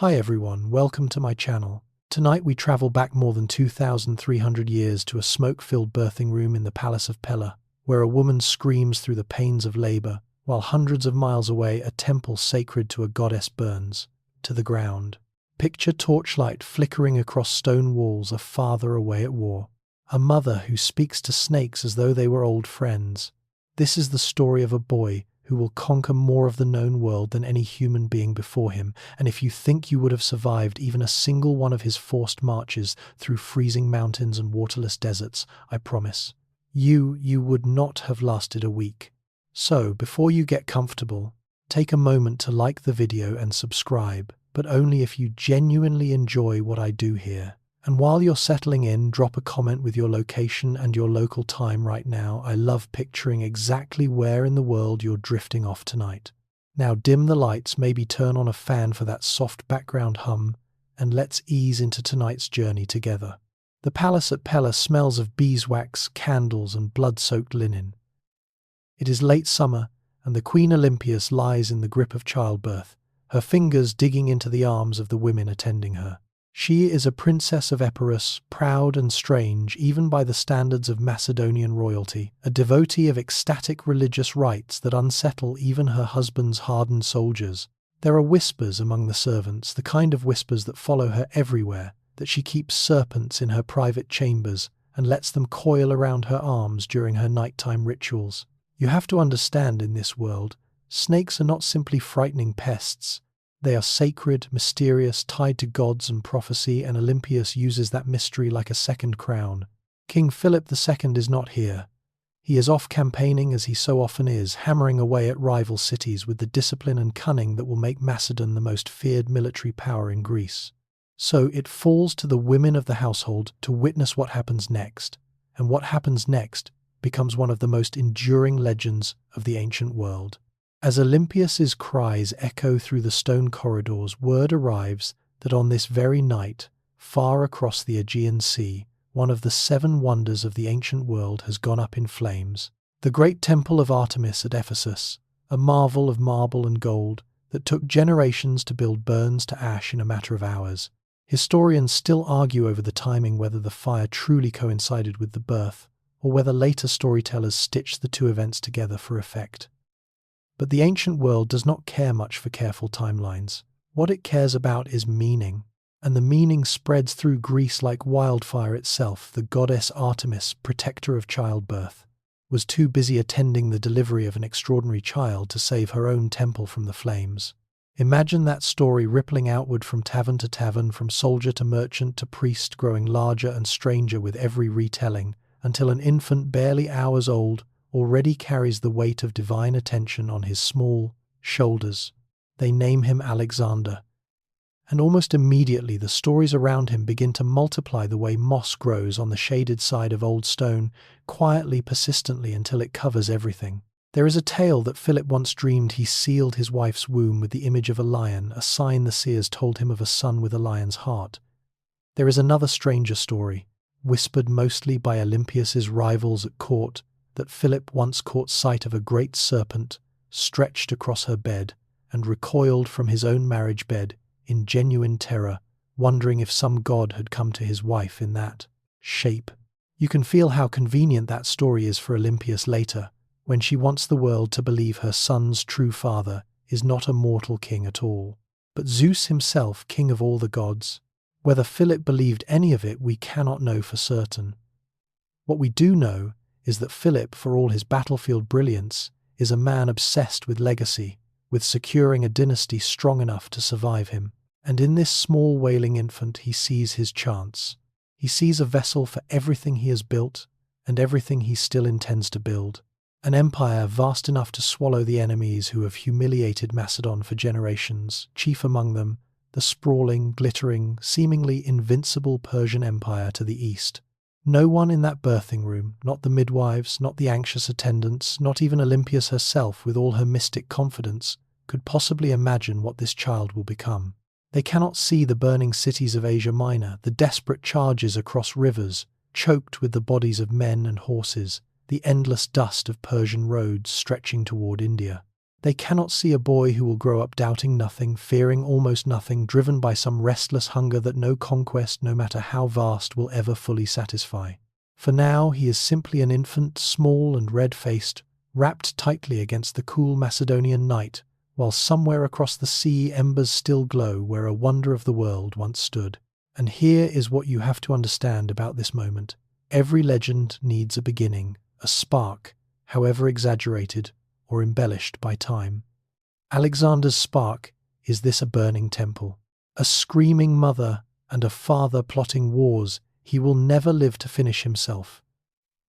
Hi everyone, welcome to my channel. Tonight we travel back more than 2,300 years to a smoke-filled birthing room in the Palace of Pella, where a woman screams through the pains of labor, while hundreds of miles away a temple sacred to a goddess burns to the ground. Picture torchlight flickering across stone walls, a father away at war, a mother who speaks to snakes as though they were old friends. This is the story of a boy who will conquer more of the known world than any human being before him, and if you think you would have survived even a single one of his forced marches through freezing mountains and waterless deserts, I promise, you would not have lasted a week. So, before you get comfortable, take a moment to like the video and subscribe, but only if you genuinely enjoy what I do here. And while you're settling in, drop a comment with your location and your local time right now. I love picturing exactly where in the world you're drifting off tonight. Now dim the lights, maybe turn on a fan for that soft background hum, and let's ease into tonight's journey together. The palace at Pella smells of beeswax, candles, and blood-soaked linen. It is late summer, and the Queen Olympias lies in the grip of childbirth, her fingers digging into the arms of the women attending her. She is a princess of Epirus, proud and strange even by the standards of Macedonian royalty, a devotee of ecstatic religious rites that unsettle even her husband's hardened soldiers. There are whispers among the servants, the kind of whispers that follow her everywhere, that she keeps serpents in her private chambers and lets them coil around her arms during her nighttime rituals. You have to understand, in this world, snakes are not simply frightening pests. They are sacred, mysterious, tied to gods and prophecy, and Olympias uses that mystery like a second crown. King Philip II is not here. He is off campaigning, as he so often is, hammering away at rival cities with the discipline and cunning that will make Macedon the most feared military power in Greece. So it falls to the women of the household to witness what happens next, and what happens next becomes one of the most enduring legends of the ancient world. As Olympias's cries echo through the stone corridors, word arrives that on this very night, far across the Aegean Sea, one of the 7 wonders of the ancient world has gone up in flames. The great temple of Artemis at Ephesus, a marvel of marble and gold that took generations to build, burns to ash in a matter of hours. Historians still argue over the timing, whether the fire truly coincided with the birth, or whether later storytellers stitched the two events together for effect. But the ancient world does not care much for careful timelines. What it cares about is meaning, and the meaning spreads through Greece like wildfire itself. The goddess Artemis, protector of childbirth, was too busy attending the delivery of an extraordinary child to save her own temple from the flames. Imagine that story rippling outward from tavern to tavern, from soldier to merchant to priest, growing larger and stranger with every retelling, until an infant barely hours old already carries the weight of divine attention on his small shoulders. They name him Alexander, and almost immediately the stories around him begin to multiply the way moss grows on the shaded side of old stone, quietly, persistently, until it covers everything. There is a tale that Philip once dreamed he sealed his wife's womb with the image of a lion, a sign the seers told him of a son with a lion's heart. There is another stranger story, whispered mostly by Olympias's rivals at court, that Philip once caught sight of a great serpent stretched across her bed and recoiled from his own marriage bed in genuine terror, wondering if some god had come to his wife in that shape. You can feel how convenient that story is for Olympias later, when she wants the world to believe her son's true father is not a mortal king at all, but Zeus himself, king of all the gods. Whether Philip believed any of it, we cannot know for certain. What we do know is that Philip, for all his battlefield brilliance, is a man obsessed with legacy, with securing a dynasty strong enough to survive him. And in this small wailing infant he sees his chance. He sees a vessel for everything he has built and everything he still intends to build. An empire vast enough to swallow the enemies who have humiliated Macedon for generations, chief among them the sprawling, glittering, seemingly invincible Persian Empire to the east. No one in that birthing room, not the midwives, not the anxious attendants, not even Olympias herself with all her mystic confidence, could possibly imagine what this child will become. They cannot see the burning cities of Asia Minor, the desperate charges across rivers, choked with the bodies of men and horses, the endless dust of Persian roads stretching toward India. They cannot see a boy who will grow up doubting nothing, fearing almost nothing, driven by some restless hunger that no conquest, no matter how vast, will ever fully satisfy. For now, he is simply an infant, small and red-faced, wrapped tightly against the cool Macedonian night, while somewhere across the sea embers still glow where a wonder of the world once stood. And here is what you have to understand about this moment. Every legend needs a beginning, a spark, however exaggerated or embellished by time. Alexander's spark is this: a burning temple, a screaming mother and a father plotting wars he will never live to finish himself.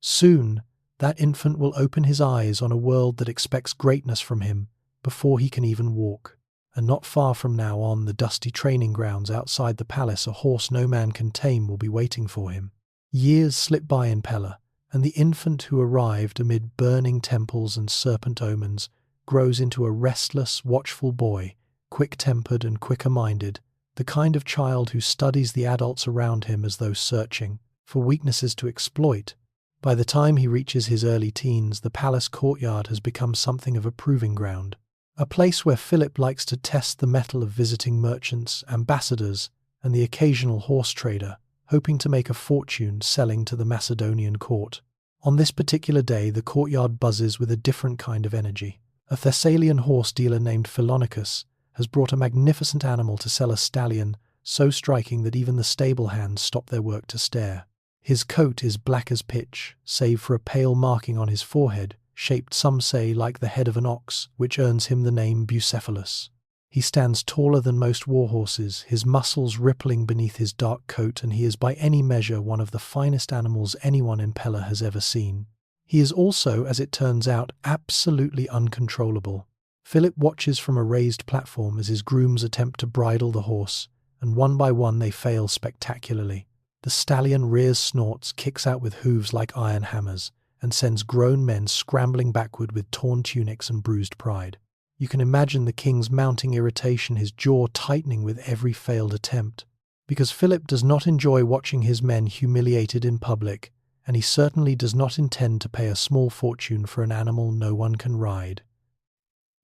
Soon, that infant will open his eyes on a world that expects greatness from him before he can even walk. And not far from now, on the dusty training grounds outside the palace, a horse no man can tame will be waiting for him. Years slip by in Pella, and the infant who arrived amid burning temples and serpent omens grows into a restless, watchful boy, quick-tempered and quicker-minded, the kind of child who studies the adults around him as though searching for weaknesses to exploit. By the time he reaches his early teens, the palace courtyard has become something of a proving ground, a place where Philip likes to test the mettle of visiting merchants, ambassadors, and the occasional horse trader, hoping to make a fortune selling to the Macedonian court. On this particular day, the courtyard buzzes with a different kind of energy. A Thessalian horse dealer named Philonicus has brought a magnificent animal to sell, a stallion so striking that even the stable hands stop their work to stare. His coat is black as pitch, save for a pale marking on his forehead, shaped, some say, like the head of an ox, which earns him the name Bucephalus. He stands taller than most war horses, his muscles rippling beneath his dark coat, and he is by any measure one of the finest animals anyone in Pella has ever seen. He is also, as it turns out, absolutely uncontrollable. Philip watches from a raised platform as his grooms attempt to bridle the horse, and one by one they fail spectacularly. The stallion rears, snorts, kicks out with hooves like iron hammers, and sends grown men scrambling backward with torn tunics and bruised pride. You can imagine the king's mounting irritation, his jaw tightening with every failed attempt. Because Philip does not enjoy watching his men humiliated in public, and he certainly does not intend to pay a small fortune for an animal no one can ride.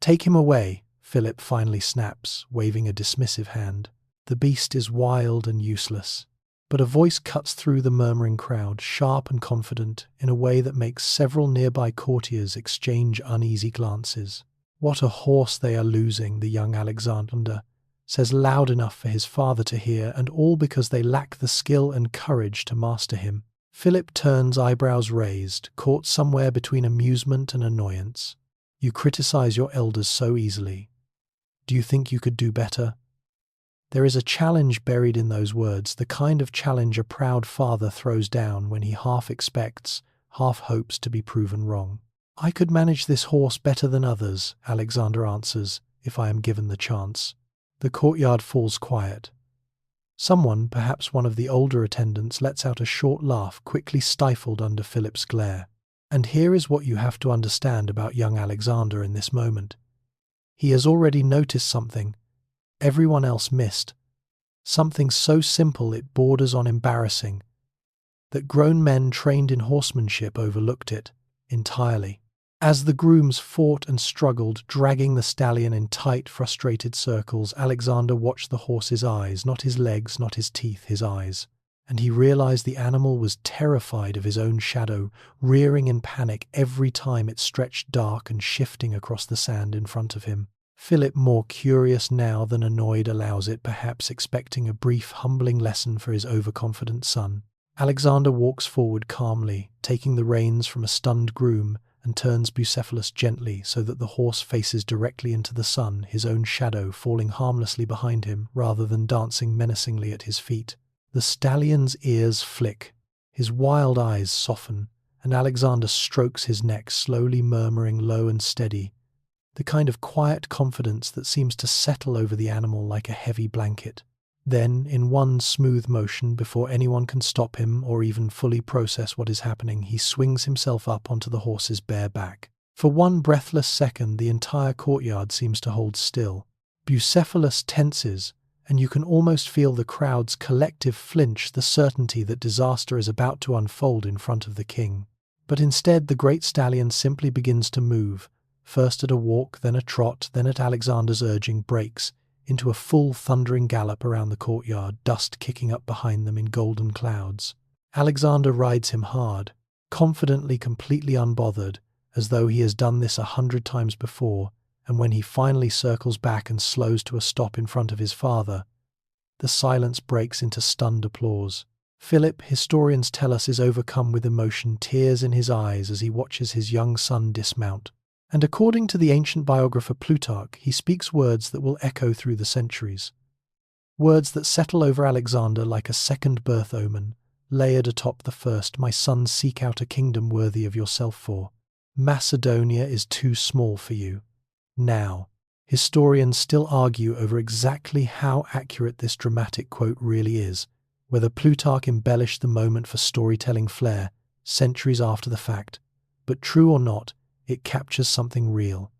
"Take him away," Philip finally snaps, waving a dismissive hand. The beast is wild and useless. But a voice cuts through the murmuring crowd, sharp and confident, in a way that makes several nearby courtiers exchange uneasy glances. "What a horse they are losing," the young Alexander says loud enough for his father to hear, and all because they lack the skill and courage to master him. Philip turns, eyebrows raised, caught somewhere between amusement and annoyance. "You criticize your elders so easily. Do you think you could do better?" There is a challenge buried in those words, the kind of challenge a proud father throws down when he half expects, half hopes to be proven wrong. "I could manage this horse better than others," Alexander answers, "if I am given the chance." The courtyard falls quiet. Someone, perhaps one of the older attendants, lets out a short laugh, quickly stifled under Philip's glare. And here is what you have to understand about young Alexander in this moment. He has already noticed something everyone else missed, something so simple it borders on embarrassing, that grown men trained in horsemanship overlooked it entirely. As the grooms fought and struggled, dragging the stallion in tight, frustrated circles, Alexander watched the horse's eyes, not his legs, not his teeth, his eyes. And he realized the animal was terrified of his own shadow, rearing in panic every time it stretched dark and shifting across the sand in front of him. Philip, more curious now than annoyed, allows it, perhaps expecting a brief, humbling lesson for his overconfident son. Alexander walks forward calmly, taking the reins from a stunned groom, and turns Bucephalus gently so that the horse faces directly into the sun, his own shadow falling harmlessly behind him rather than dancing menacingly at his feet. The stallion's ears flick, his wild eyes soften, and Alexander strokes his neck, slowly murmuring low and steady, the kind of quiet confidence that seems to settle over the animal like a heavy blanket. Then, in one smooth motion, before anyone can stop him or even fully process what is happening, he swings himself up onto the horse's bare back. For one breathless second, the entire courtyard seems to hold still. Bucephalus tenses, and you can almost feel the crowd's collective flinch, the certainty that disaster is about to unfold in front of the king. But instead, the great stallion simply begins to move, first at a walk, then a trot, then at Alexander's urging breaks into a full thundering gallop around the courtyard, dust kicking up behind them in golden clouds. Alexander rides him hard, confidently, completely unbothered, as though he has done this 100 times before, and when he finally circles back and slows to a stop in front of his father, the silence breaks into stunned applause. Philip, historians tell us, is overcome with emotion, tears in his eyes as he watches his young son dismount. And according to the ancient biographer Plutarch, he speaks words that will echo through the centuries. Words that settle over Alexander like a second birth omen, layered atop the first. My son, seek out a kingdom worthy of yourself, for Macedonia is too small for you. Now, historians still argue over exactly how accurate this dramatic quote really is, whether Plutarch embellished the moment for storytelling flair centuries after the fact. But true or not, it captures something real.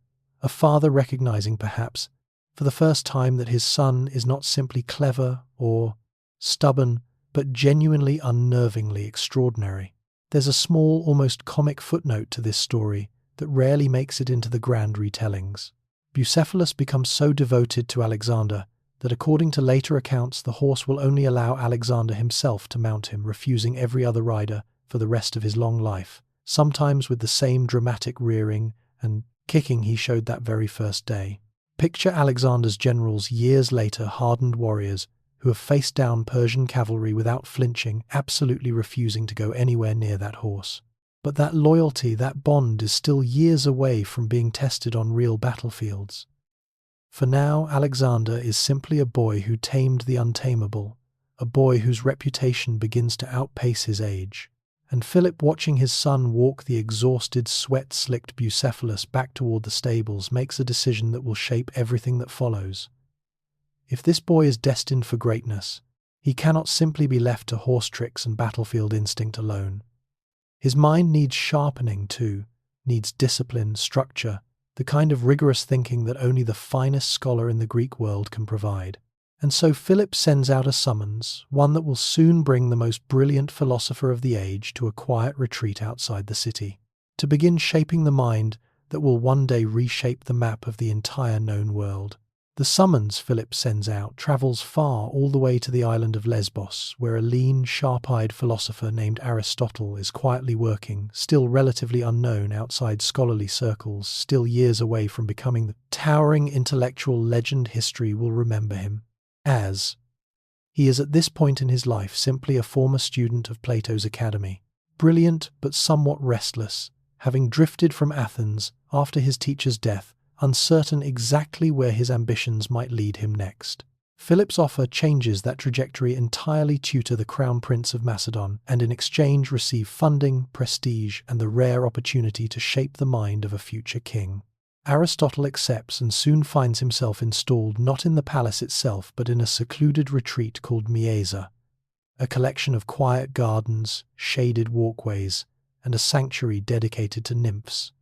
A father recognizing, perhaps, for the first time, that his son is not simply clever or stubborn, but genuinely unnervingly extraordinary. There's a small, almost comic footnote to this story that rarely makes it into the grand retellings. Bucephalus becomes so devoted to Alexander that, according to later accounts, the horse will only allow Alexander himself to mount him, refusing every other rider for the rest of his long life, sometimes with the same dramatic rearing and kicking he showed that very first day. Picture Alexander's generals years later, hardened warriors who have faced down Persian cavalry without flinching, absolutely refusing to go anywhere near that horse. But that loyalty, that bond, is still years away from being tested on real battlefields. For now, Alexander is simply a boy who tamed the untamable, a boy whose reputation begins to outpace his age. And Philip, watching his son walk the exhausted, sweat-slicked Bucephalus back toward the stables, makes a decision that will shape everything that follows. If this boy is destined for greatness, he cannot simply be left to horse tricks and battlefield instinct alone. His mind needs sharpening too, needs discipline, structure, the kind of rigorous thinking that only the finest scholar in the Greek world can provide. And so Philip sends out a summons, one that will soon bring the most brilliant philosopher of the age to a quiet retreat outside the city, to begin shaping the mind that will one day reshape the map of the entire known world. The summons Philip sends out travels far, all the way to the island of Lesbos, where a lean, sharp-eyed philosopher named Aristotle is quietly working, still relatively unknown outside scholarly circles, still years away from becoming the towering intellectual legend history will remember him as. He is at this point in his life simply a former student of Plato's academy, brilliant but somewhat restless, having drifted from Athens after his teacher's death, uncertain exactly where his ambitions might lead him next. Philip's offer changes that trajectory entirely. Tutor the crown prince of Macedon, and in exchange receive funding, prestige, and the rare opportunity to shape the mind of a future king. Aristotle accepts and soon finds himself installed not in the palace itself but in a secluded retreat called Mieza, a collection of quiet gardens, shaded walkways, and a sanctuary dedicated to nymphs.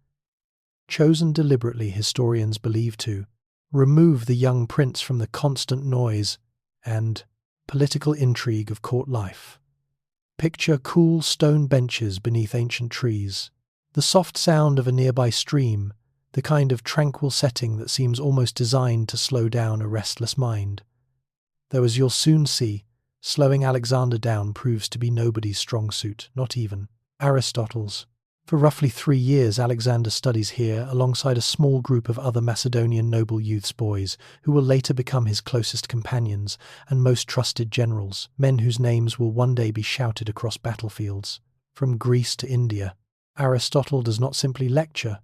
Chosen deliberately, historians believe, to remove the young prince from the constant noise and political intrigue of court life. Picture cool stone benches beneath ancient trees, the soft sound of a nearby stream, the kind of tranquil setting that seems almost designed to slow down a restless mind. Though, as you'll soon see, slowing Alexander down proves to be nobody's strong suit, not even Aristotle's. For roughly 3 years, Alexander studies here alongside a small group of other Macedonian noble youths, boys who will later become his closest companions and most trusted generals, men whose names will one day be shouted across battlefields. From Greece to India, Aristotle does not simply lecture.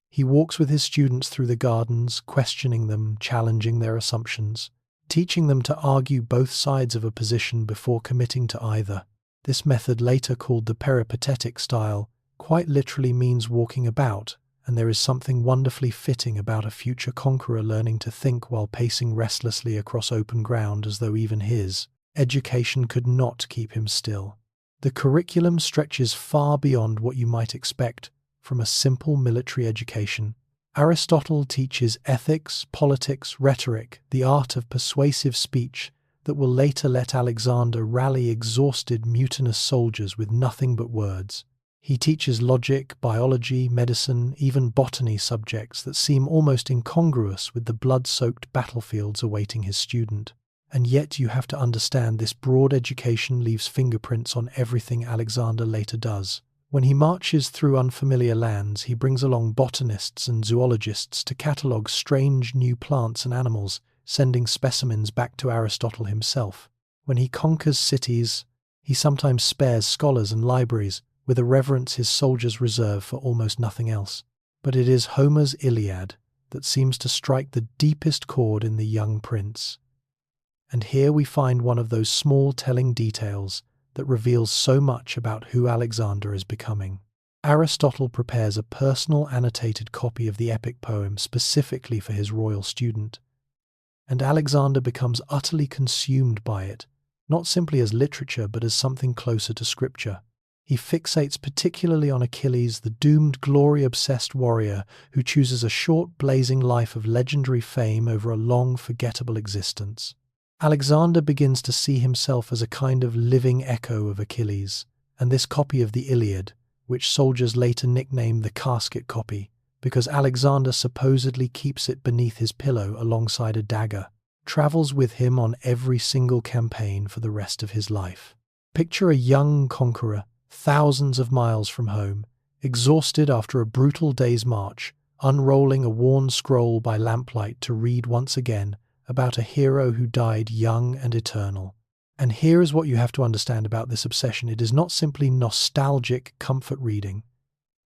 He walks with his students through the gardens, questioning them, challenging their assumptions, teaching them to argue both sides of a position before committing to either. This method, later called the peripatetic style, quite literally means walking about, and there is something wonderfully fitting about a future conqueror learning to think while pacing restlessly across open ground, as though even his education could not keep him still. The curriculum stretches far beyond what you might expect from a simple military education. Aristotle teaches ethics, politics, rhetoric, the art of persuasive speech that will later let Alexander rally exhausted, mutinous soldiers with nothing but words. He teaches logic, biology, medicine, even botany subjects that seem almost incongruous with the blood-soaked battlefields awaiting his student. And yet you have to understand this broad education leaves fingerprints on everything Alexander later does. When he marches through unfamiliar lands, he brings along botanists and zoologists to catalogue strange new plants and animals, sending specimens back to Aristotle himself. When he conquers cities, he sometimes spares scholars and libraries, with a reverence his soldiers reserve for almost nothing else. But it is Homer's Iliad that seems to strike the deepest chord in the young prince. And here we find one of those small telling details that reveals so much about who Alexander is becoming. Aristotle prepares a personal annotated copy of the epic poem specifically for his royal student, and Alexander becomes utterly consumed by it, not simply as literature but as something closer to scripture. He fixates particularly on Achilles, the doomed, glory-obsessed warrior who chooses a short, blazing life of legendary fame over a long, forgettable existence. Alexander begins to see himself as a kind of living echo of Achilles, and this copy of the Iliad, which soldiers later nickname the casket copy, because Alexander supposedly keeps it beneath his pillow alongside a dagger, travels with him on every single campaign for the rest of his life. Picture a young conqueror, thousands of miles from home, exhausted after a brutal day's march, unrolling a worn scroll by lamplight to read once again about a hero who died young and eternal. And here is what you have to understand about this obsession. It is not simply nostalgic comfort reading.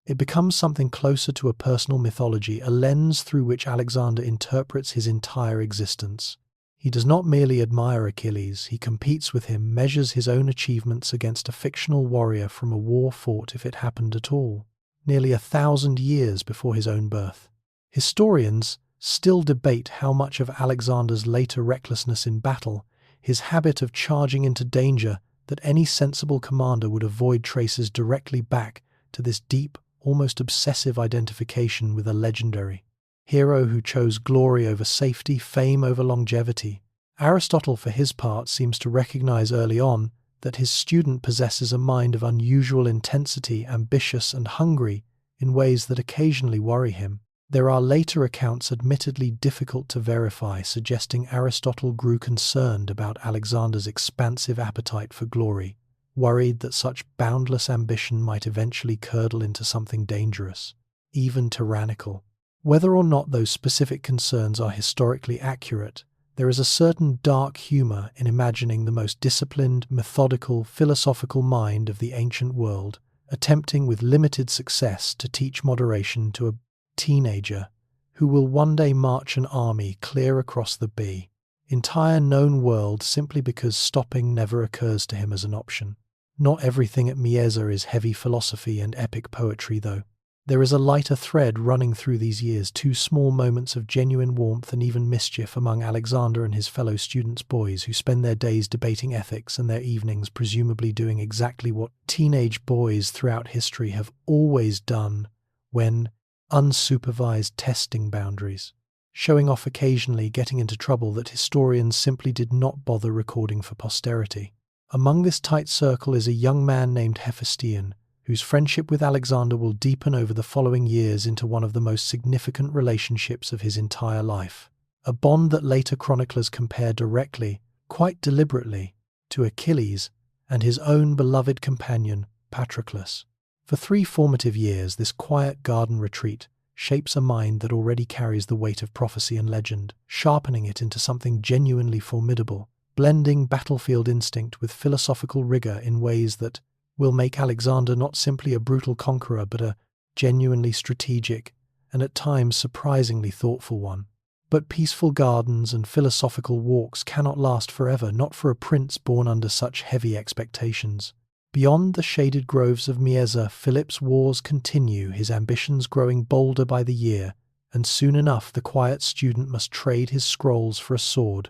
It becomes something closer to a personal mythology, a lens through which Alexander interprets his entire existence. He does not merely admire Achilles, he competes with him, measures his own achievements against a fictional warrior from a war fought, if it happened at all, nearly 1,000 years before his own birth. Historians still debate how much of Alexander's later recklessness in battle, his habit of charging into danger that any sensible commander would avoid, traces directly back to this deep, almost obsessive identification with a legendary hero who chose glory over safety, fame over longevity. Aristotle, for his part, seems to recognize early on that his student possesses a mind of unusual intensity, ambitious and hungry in ways that occasionally worry him. There are later accounts, admittedly difficult to verify, suggesting Aristotle grew concerned about Alexander's expansive appetite for glory, worried that such boundless ambition might eventually curdle into something dangerous, even tyrannical. Whether or not those specific concerns are historically accurate, there is a certain dark humor in imagining the most disciplined, methodical, philosophical mind of the ancient world, attempting with limited success to teach moderation to a teenager who will one day march an army clear across the entire known world simply because stopping never occurs to him as an option. Not everything at Mieza is heavy philosophy and epic poetry, though. There is a lighter thread running through these years, 2 small moments of genuine warmth and even mischief among Alexander and his fellow students, boys who spend their days debating ethics and their evenings presumably doing exactly what teenage boys throughout history have always done when unsupervised testing boundaries, showing off occasionally, getting into trouble that historians simply did not bother recording for posterity. Among this tight circle is a young man named Hephaestion, whose friendship with Alexander will deepen over the following years into one of the most significant relationships of his entire life, a bond that later chroniclers compare directly, quite deliberately, to Achilles and his own beloved companion, Patroclus. For 3 formative years, this quiet garden retreat shapes a mind that already carries the weight of prophecy and legend, sharpening it into something genuinely formidable, blending battlefield instinct with philosophical rigor in ways that will make Alexander not simply a brutal conqueror but a genuinely strategic and at times surprisingly thoughtful one. But peaceful gardens and philosophical walks cannot last forever, not for a prince born under such heavy expectations. Beyond the shaded groves of Mieza, Philip's wars continue, his ambitions growing bolder by the year, and soon enough the quiet student must trade his scrolls for a sword,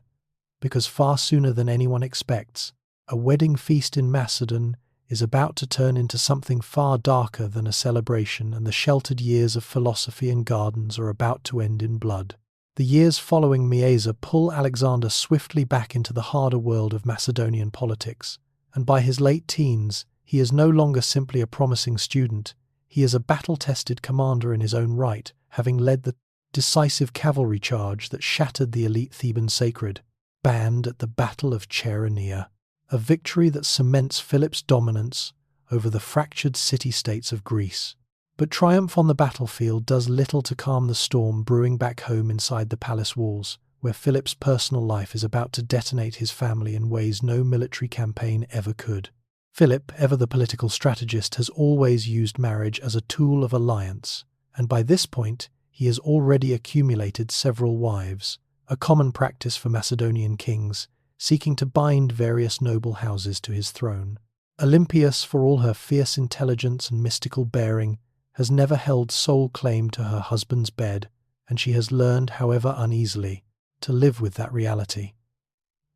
because far sooner than anyone expects, a wedding feast in Macedon is about to turn into something far darker than a celebration, and the sheltered years of philosophy and gardens are about to end in blood. The years following Mieza pull Alexander swiftly back into the harder world of Macedonian politics, and by his late teens, He is no longer simply a promising student. He is a battle-tested commander in his own right, having led the decisive cavalry charge that shattered the elite Theban sacred band at the Battle of Chaeronea, a victory that cements Philip's dominance over the fractured city-states of Greece. But triumph on the battlefield does little to calm the storm brewing back home inside the palace walls, where Philip's personal life is about to detonate his family in ways no military campaign ever could. Philip, ever the political strategist, has always used marriage as a tool of alliance, and by this point he has already accumulated several wives, a common practice for Macedonian kings, seeking to bind various noble houses to his throne. Olympias, for all her fierce intelligence and mystical bearing, has never held sole claim to her husband's bed, and she has learned, however uneasily, to live with that reality.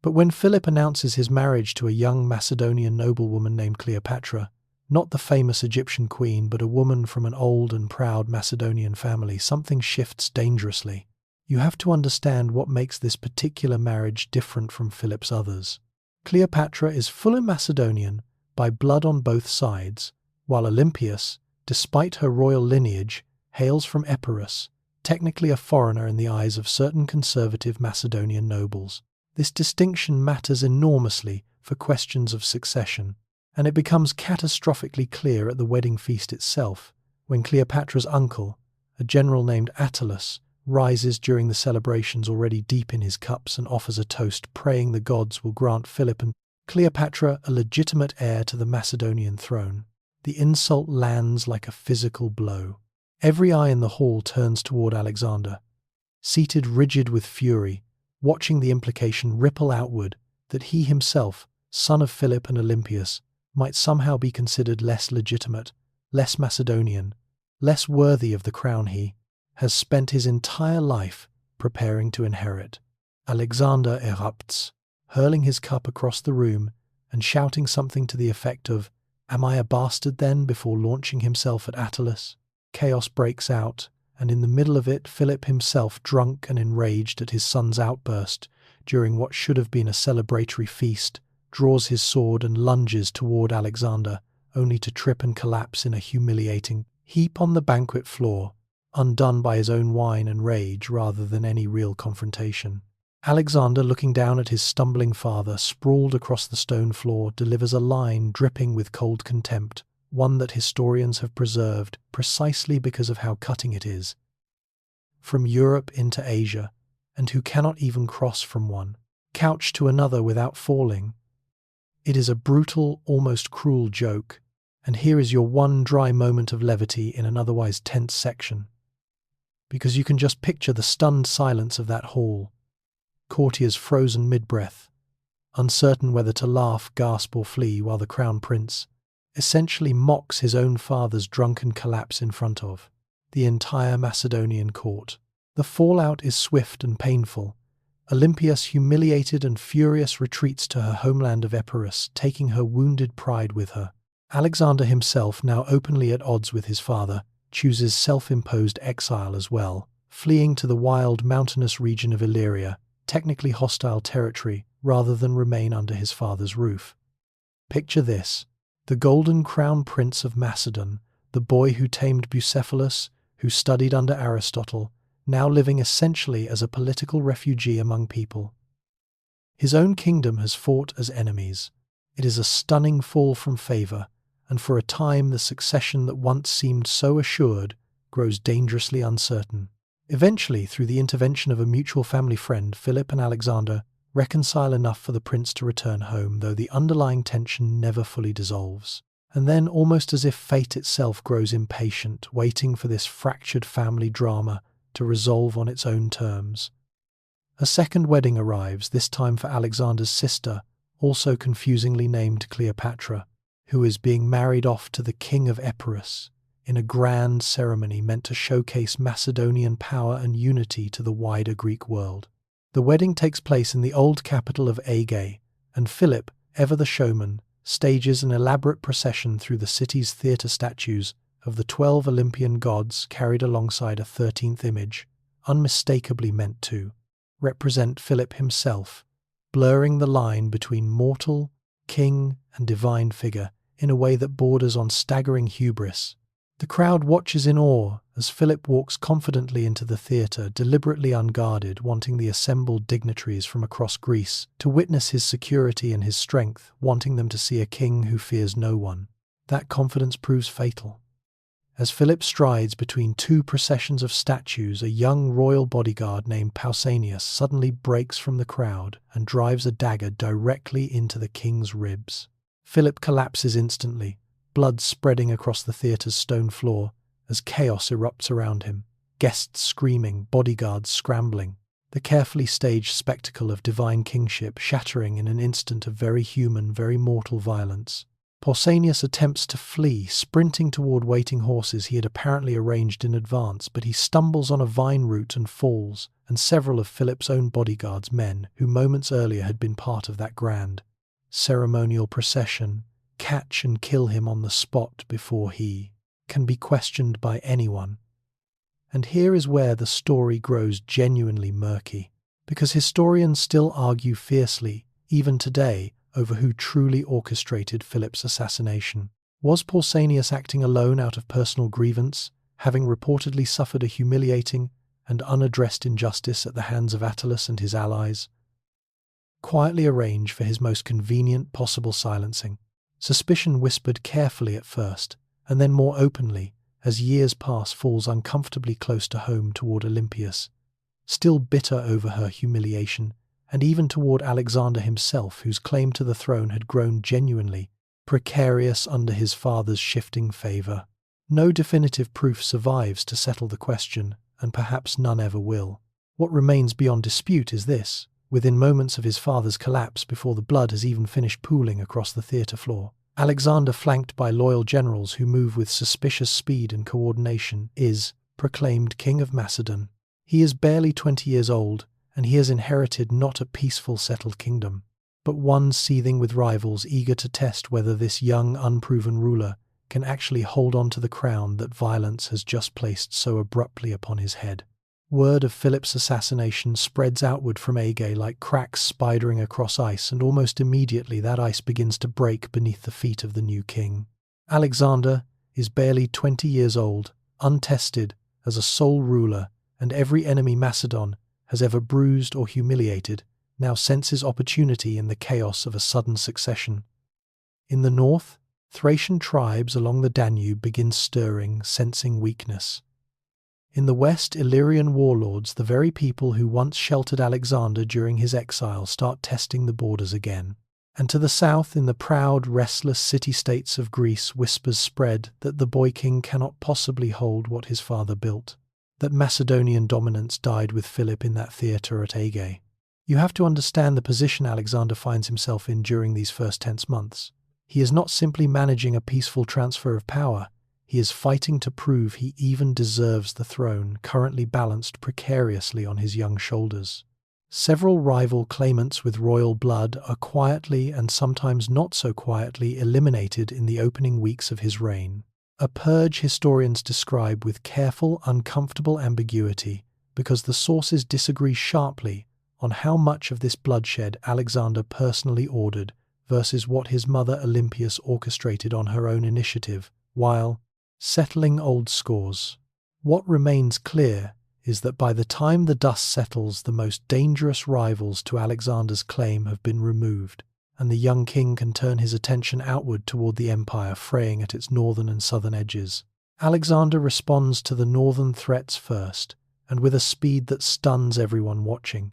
But when Philip announces his marriage to a young Macedonian noblewoman named Cleopatra, not the famous Egyptian queen, but a woman from an old and proud Macedonian family, something shifts dangerously. You have to understand what makes this particular marriage different from Philip's others. Cleopatra is fully Macedonian by blood on both sides, while Olympias, despite her royal lineage, hails from Epirus, technically a foreigner in the eyes of certain conservative Macedonian nobles. This distinction matters enormously for questions of succession, and it becomes catastrophically clear at the wedding feast itself, when Cleopatra's uncle, a general named Attalus, rises during the celebrations already deep in his cups and offers a toast praying the gods will grant Philip and Cleopatra a legitimate heir to the Macedonian throne. The insult lands like a physical blow. Every eye in the hall turns toward Alexander, seated rigid with fury, watching the implication ripple outward that he himself, son of Philip and Olympias, might somehow be considered less legitimate, less Macedonian, less worthy of the crown he has spent his entire life preparing to inherit. Alexander erupts, hurling his cup across the room and shouting something to the effect of, "Am I a bastard then?" before launching himself at Attalus. Chaos breaks out, and in the middle of it, Philip himself, drunk and enraged at his son's outburst during what should have been a celebratory feast, draws his sword and lunges toward Alexander, only to trip and collapse in a humiliating heap on the banquet floor, undone by his own wine and rage rather than any real confrontation. Alexander, looking down at his stumbling father, sprawled across the stone floor, delivers a line dripping with cold contempt, one that historians have preserved precisely because of how cutting it is. From Europe into Asia, and who cannot even cross from one couch to another without falling. It is a brutal, almost cruel joke, and here is your one dry moment of levity in an otherwise tense section. Because you can just picture the stunned silence of that hall, courtiers frozen mid-breath, uncertain whether to laugh, gasp or flee, while the crown prince essentially mocks his own father's drunken collapse in front of the entire Macedonian court. The fallout is swift and painful. Olympias, humiliated and furious, retreats to her homeland of Epirus, taking her wounded pride with her. Alexander himself, now openly at odds with his father, chooses self-imposed exile as well, fleeing to the wild mountainous region of Illyria, technically hostile territory, rather than remain under his father's roof. Picture this: the golden crown prince of Macedon, the boy who tamed Bucephalus, who studied under Aristotle, now living essentially as a political refugee among people. His own kingdom has fought as enemies. It is a stunning fall from favor, and for a time the succession that once seemed so assured grows dangerously uncertain. Eventually, through the intervention of a mutual family friend, Philip and Alexander reconcile enough for the prince to return home, though the underlying tension never fully dissolves. And then, almost as if fate itself grows impatient, waiting for this fractured family drama to resolve on its own terms, a second wedding arrives, this time for Alexander's sister, also confusingly named Cleopatra, who is being married off to the king of Epirus in a grand ceremony meant to showcase Macedonian power and unity to the wider Greek world. The wedding takes place in the old capital of Aegae, and Philip, ever the showman, stages an elaborate procession through the city's theatre statues of the 12 Olympian gods, carried alongside a 13th image, unmistakably meant to represent Philip himself, blurring the line between mortal, king, and divine figure in a way that borders on staggering hubris. The crowd watches in awe as Philip walks confidently into the theatre, deliberately unguarded, wanting the assembled dignitaries from across Greece to witness his security and his strength, wanting them to see a king who fears no one. That confidence proves fatal. As Philip strides between two processions of statues, a young royal bodyguard named Pausanias suddenly breaks from the crowd and drives a dagger directly into the king's ribs. Philip collapses instantly, blood spreading across the theatre's stone floor as chaos erupts around him, guests screaming, bodyguards scrambling, the carefully staged spectacle of divine kingship shattering in an instant of very human, very mortal violence. Pausanias attempts to flee, sprinting toward waiting horses he had apparently arranged in advance, but he stumbles on a vine root and falls, and several of Philip's own bodyguard's men, who moments earlier had been part of that grand ceremonial procession, catch and kill him on the spot before he can be questioned by anyone. And here is where the story grows genuinely murky, because historians still argue fiercely, even today, over who truly orchestrated Philip's assassination. Was Pausanias acting alone out of personal grievance, having reportedly suffered a humiliating and unaddressed injustice at the hands of Attalus and his allies? Quietly arrange for his most convenient possible silencing. Suspicion whispered carefully at first, and then more openly, as years pass, falls uncomfortably close to home toward Olympias, still bitter over her humiliation, and even toward Alexander himself, whose claim to the throne had grown genuinely precarious under his father's shifting favor. No definitive proof survives to settle the question, and perhaps none ever will. What remains beyond dispute is this: within moments of his father's collapse, before the blood has even finished pooling across the theatre floor, Alexander, flanked by loyal generals who move with suspicious speed and coordination, is proclaimed King of Macedon. He is barely 20 years old, and he has inherited not a peaceful settled kingdom, but one seething with rivals eager to test whether this young, unproven ruler can actually hold on to the crown that violence has just placed so abruptly upon his head. Word of Philip's assassination spreads outward from Aegae like cracks spidering across ice, and almost immediately that ice begins to break beneath the feet of the new king. Alexander is barely 20 years old, untested as a sole ruler, and every enemy Macedon has ever bruised or humiliated now senses opportunity in the chaos of a sudden succession. In the north, Thracian tribes along the Danube begin stirring, sensing weakness. In the west, Illyrian warlords, the very people who once sheltered Alexander during his exile, start testing the borders again. And to the south, in the proud, restless city-states of Greece, whispers spread that the boy king cannot possibly hold what his father built, that Macedonian dominance died with Philip in that theatre at Aegae. You have to understand the position Alexander finds himself in during these first tense months. He is not simply managing a peaceful transfer of power. He is fighting to prove he even deserves the throne, currently balanced precariously on his young shoulders. Several rival claimants with royal blood are quietly and sometimes not so quietly eliminated in the opening weeks of his reign. A purge historians describe with careful, uncomfortable ambiguity, because the sources disagree sharply on how much of this bloodshed Alexander personally ordered versus what his mother Olympias orchestrated on her own initiative, while settling old scores. What remains clear is that by the time the dust settles, the most dangerous rivals to Alexander's claim have been removed, and the young king can turn his attention outward toward the empire fraying at its northern and southern edges. Alexander responds to the northern threats first, and with a speed that stuns everyone watching,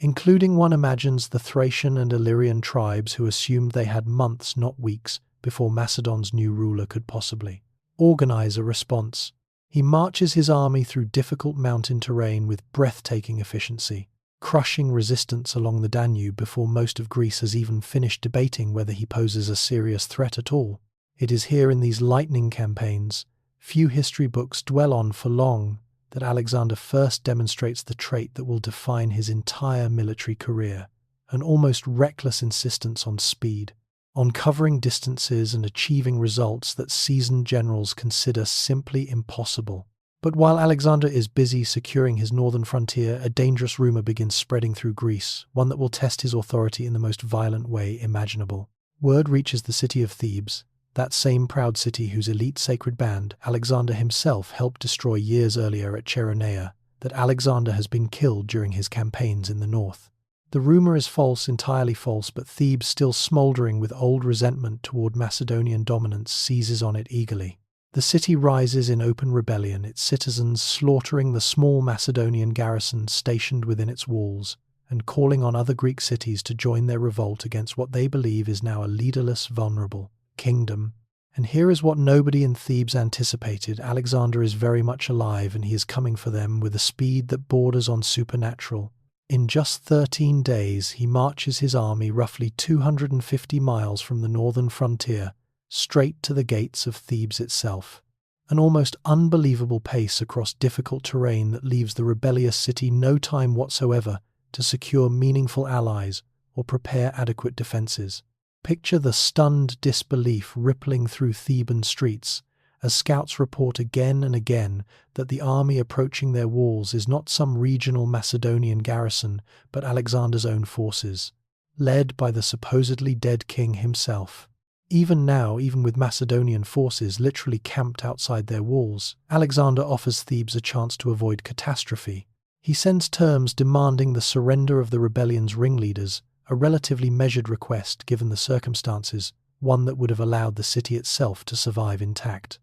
including, one imagines, the Thracian and Illyrian tribes who assumed they had months, not weeks, before Macedon's new ruler could possibly organize a response. He marches his army through difficult mountain terrain with breathtaking efficiency, crushing resistance along the Danube before most of Greece has even finished debating whether he poses a serious threat at all. It is here in these lightning campaigns, few history books dwell on for long, that Alexander first demonstrates the trait that will define his entire military career: an almost reckless insistence on speed, on covering distances and achieving results that seasoned generals consider simply impossible. But while Alexander is busy securing his northern frontier, a dangerous rumor begins spreading through Greece, one that will test his authority in the most violent way imaginable. Word reaches the city of Thebes, that same proud city whose elite sacred band Alexander himself helped destroy years earlier at Cheronea, that Alexander has been killed during his campaigns in the north. The rumor is false, entirely false, but Thebes, still smoldering with old resentment toward Macedonian dominance, seizes on it eagerly. The city rises in open rebellion, its citizens slaughtering the small Macedonian garrison stationed within its walls, and calling on other Greek cities to join their revolt against what they believe is now a leaderless, vulnerable kingdom. And here is what nobody in Thebes anticipated. Alexander is very much alive, and he is coming for them with a speed that borders on supernatural. In just 13 days, he marches his army roughly 250 miles from the northern frontier, straight to the gates of Thebes itself. An almost unbelievable pace across difficult terrain that leaves the rebellious city no time whatsoever to secure meaningful allies or prepare adequate defenses. Picture the stunned disbelief rippling through Theban streets as scouts report again and again that the army approaching their walls is not some regional Macedonian garrison, but Alexander's own forces, led by the supposedly dead king himself. Even now, even with Macedonian forces literally camped outside their walls, Alexander offers Thebes a chance to avoid catastrophe. He sends terms demanding the surrender of the rebellion's ringleaders, a relatively measured request given the circumstances, one that would have allowed the city itself to survive intact.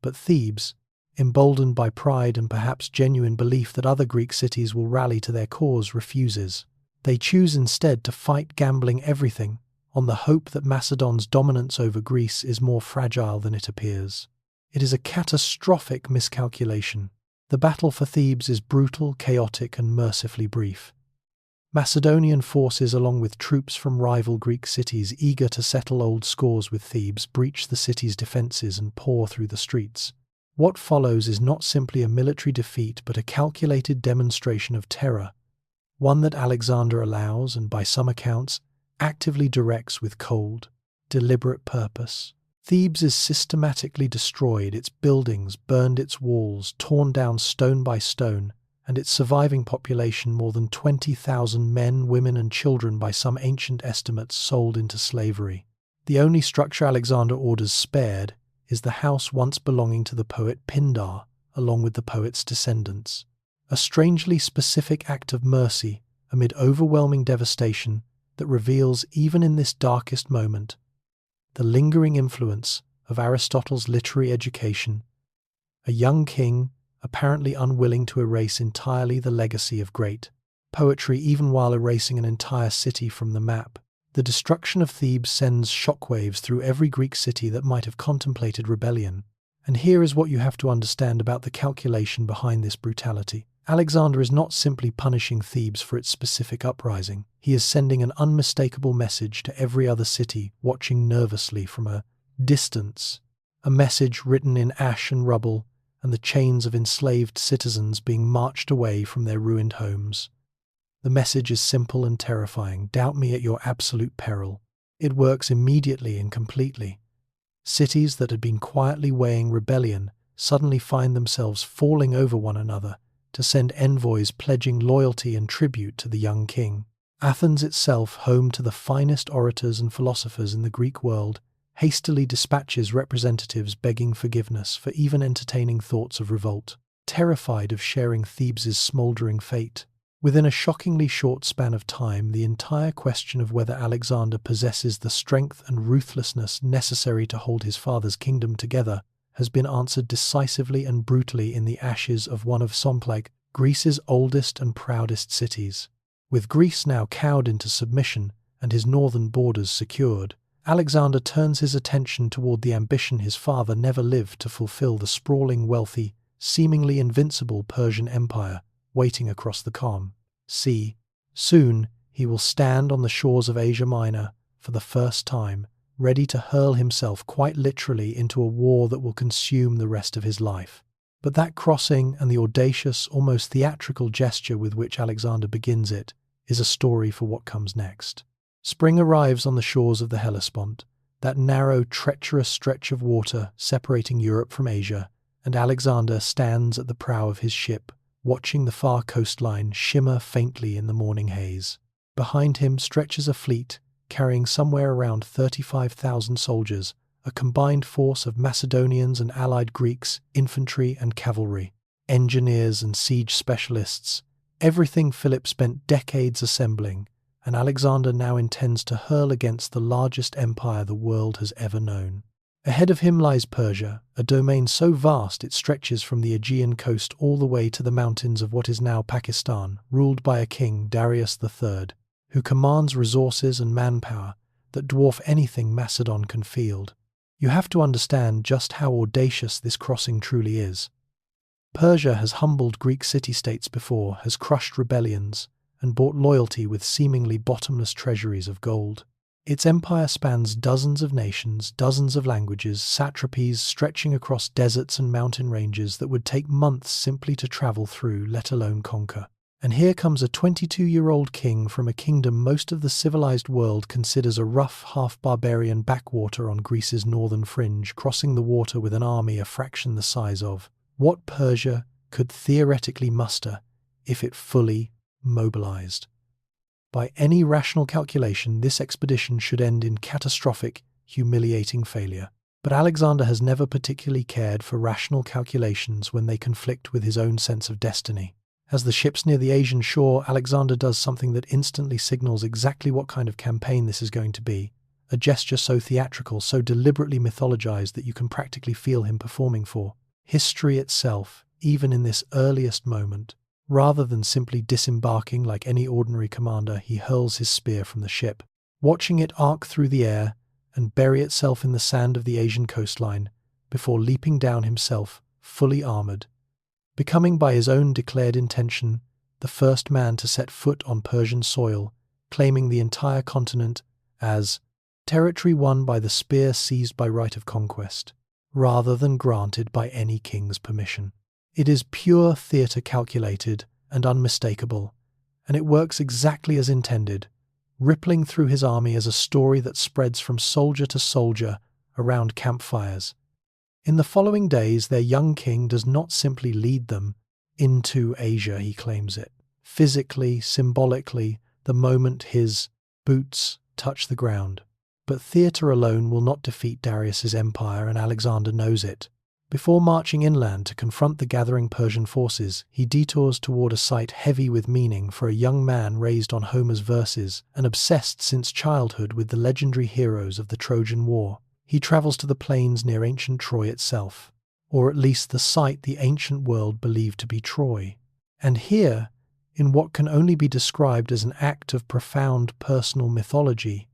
But Thebes, emboldened by pride and perhaps genuine belief that other Greek cities will rally to their cause, refuses. They choose instead to fight, gambling everything on the hope that Macedon's dominance over Greece is more fragile than it appears. It is a catastrophic miscalculation. The battle for Thebes is brutal, chaotic, and mercifully brief. Macedonian forces, along with troops from rival Greek cities eager to settle old scores with Thebes, breach the city's defenses and pour through the streets. What follows is not simply a military defeat, but a calculated demonstration of terror, one that Alexander allows, and by some accounts, actively directs with cold, deliberate purpose. Thebes is systematically destroyed, its buildings burned, its walls torn down stone by stone, and its surviving population, more than 20,000 men, women, and children by some ancient estimates, sold into slavery. The only structure Alexander orders spared is the house once belonging to the poet Pindar, along with the poet's descendants. A strangely specific act of mercy amid overwhelming devastation that reveals, even in this darkest moment, the lingering influence of Aristotle's literary education. A young king, apparently unwilling to erase entirely the legacy of great poetry, even while erasing an entire city from the map. The destruction of Thebes sends shockwaves through every Greek city that might have contemplated rebellion. And here is what you have to understand about the calculation behind this brutality. Alexander is not simply punishing Thebes for its specific uprising. He is sending an unmistakable message to every other city watching nervously from a distance, a message written in ash and rubble and the chains of enslaved citizens being marched away from their ruined homes. The message is simple and terrifying: doubt me at your absolute peril. It works immediately and completely. Cities that had been quietly weighing rebellion suddenly find themselves falling over one another to send envoys pledging loyalty and tribute to the young king. Athens itself, home to the finest orators and philosophers in the Greek world, hastily dispatches representatives begging forgiveness for even entertaining thoughts of revolt, terrified of sharing Thebes' smoldering fate. Within a shockingly short span of time, the entire question of whether Alexander possesses the strength and ruthlessness necessary to hold his father's kingdom together has been answered decisively and brutally in the ashes of one of Somplag, Greece's oldest and proudest cities. With Greece now cowed into submission and his northern borders secured, Alexander turns his attention toward the ambition his father never lived to fulfill: the sprawling, wealthy, seemingly invincible Persian Empire waiting across the calm sea. Soon he will stand on the shores of Asia Minor for the first time, ready to hurl himself quite literally into a war that will consume the rest of his life. But that crossing and the audacious, almost theatrical gesture with which Alexander begins it is a story for what comes next. Spring arrives on the shores of the Hellespont, that narrow, treacherous stretch of water separating Europe from Asia, and Alexander stands at the prow of his ship, watching the far coastline shimmer faintly in the morning haze. Behind him stretches a fleet carrying somewhere around 35,000 soldiers, a combined force of Macedonians and allied Greeks, infantry and cavalry, engineers and siege specialists, everything Philip spent decades assembling, and Alexander now intends to hurl against the largest empire the world has ever known. Ahead of him lies Persia, a domain so vast it stretches from the Aegean coast all the way to the mountains of what is now Pakistan, ruled by a king, Darius III, who commands resources and manpower that dwarf anything Macedon can field. You have to understand just how audacious this crossing truly is. Persia has humbled Greek city-states before, has crushed rebellions, and bought loyalty with seemingly bottomless treasuries of gold. Its empire spans dozens of nations, dozens of languages, satrapies stretching across deserts and mountain ranges that would take months simply to travel through, let alone conquer. And here comes a 22-year-old king from a kingdom most of the civilized world considers a rough, half-barbarian backwater on Greece's northern fringe, crossing the water with an army a fraction the size of what Persia could theoretically muster if it fully mobilized. By any rational calculation, this expedition should end in catastrophic, humiliating failure. But Alexander has never particularly cared for rational calculations when they conflict with his own sense of destiny. As the ships near the Asian shore, Alexander does something that instantly signals exactly what kind of campaign this is going to be, a gesture so theatrical, so deliberately mythologized that you can practically feel him performing for history itself, even in this earliest moment. Rather than simply disembarking like any ordinary commander, he hurls his spear from the ship, watching it arc through the air and bury itself in the sand of the Asian coastline before leaping down himself, fully armored, becoming by his own declared intention the first man to set foot on Persian soil, claiming the entire continent as territory won by the spear seized by right of conquest, rather than granted by any king's permission. It is pure theatre, calculated and unmistakable, and it works exactly as intended, rippling through his army as a story that spreads from soldier to soldier around campfires. In the following days, their young king does not simply lead them into Asia, he claims it, physically, symbolically, the moment his boots touch the ground. But theatre alone will not defeat Darius's empire, and Alexander knows it. Before marching inland to confront the gathering Persian forces, he detours toward a site heavy with meaning for a young man raised on Homer's verses and obsessed since childhood with the legendary heroes of the Trojan War. He travels to the plains near ancient Troy itself, or at least the site the ancient world believed to be Troy. And here, in what can only be described as an act of profound personal mythology,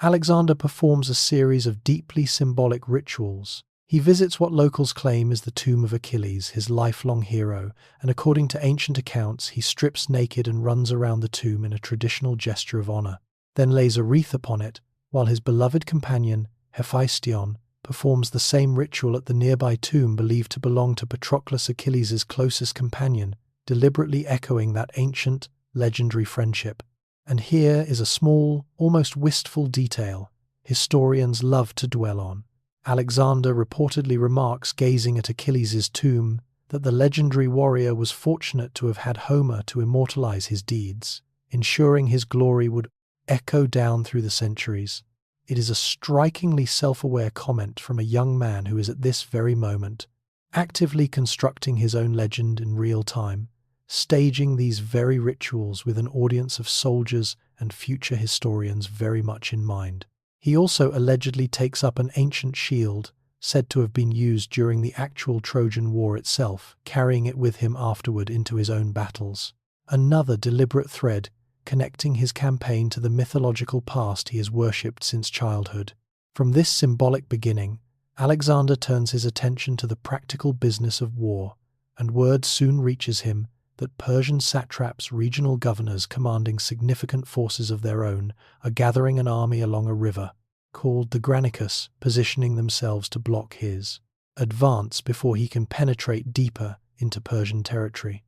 Alexander performs a series of deeply symbolic rituals. He visits what locals claim is the tomb of Achilles, his lifelong hero, and according to ancient accounts, he strips naked and runs around the tomb in a traditional gesture of honor, then lays a wreath upon it, while his beloved companion, Hephaestion, performs the same ritual at the nearby tomb believed to belong to Patroclus, Achilles' closest companion, deliberately echoing that ancient, legendary friendship. And here is a small, almost wistful detail historians love to dwell on. Alexander reportedly remarks, gazing at Achilles' tomb, that the legendary warrior was fortunate to have had Homer to immortalize his deeds, ensuring his glory would echo down through the centuries. It is a strikingly self-aware comment from a young man who is at this very moment actively constructing his own legend in real time, staging these very rituals with an audience of soldiers and future historians very much in mind. He also allegedly takes up an ancient shield, said to have been used during the actual Trojan War itself, carrying it with him afterward into his own battles. Another deliberate thread connecting his campaign to the mythological past he has worshipped since childhood. From this symbolic beginning, Alexander turns his attention to the practical business of war, and word soon reaches him that Persian satraps, regional governors commanding significant forces of their own, are gathering an army along a river, called the Granicus, positioning themselves to block his advance before he can penetrate deeper into Persian territory.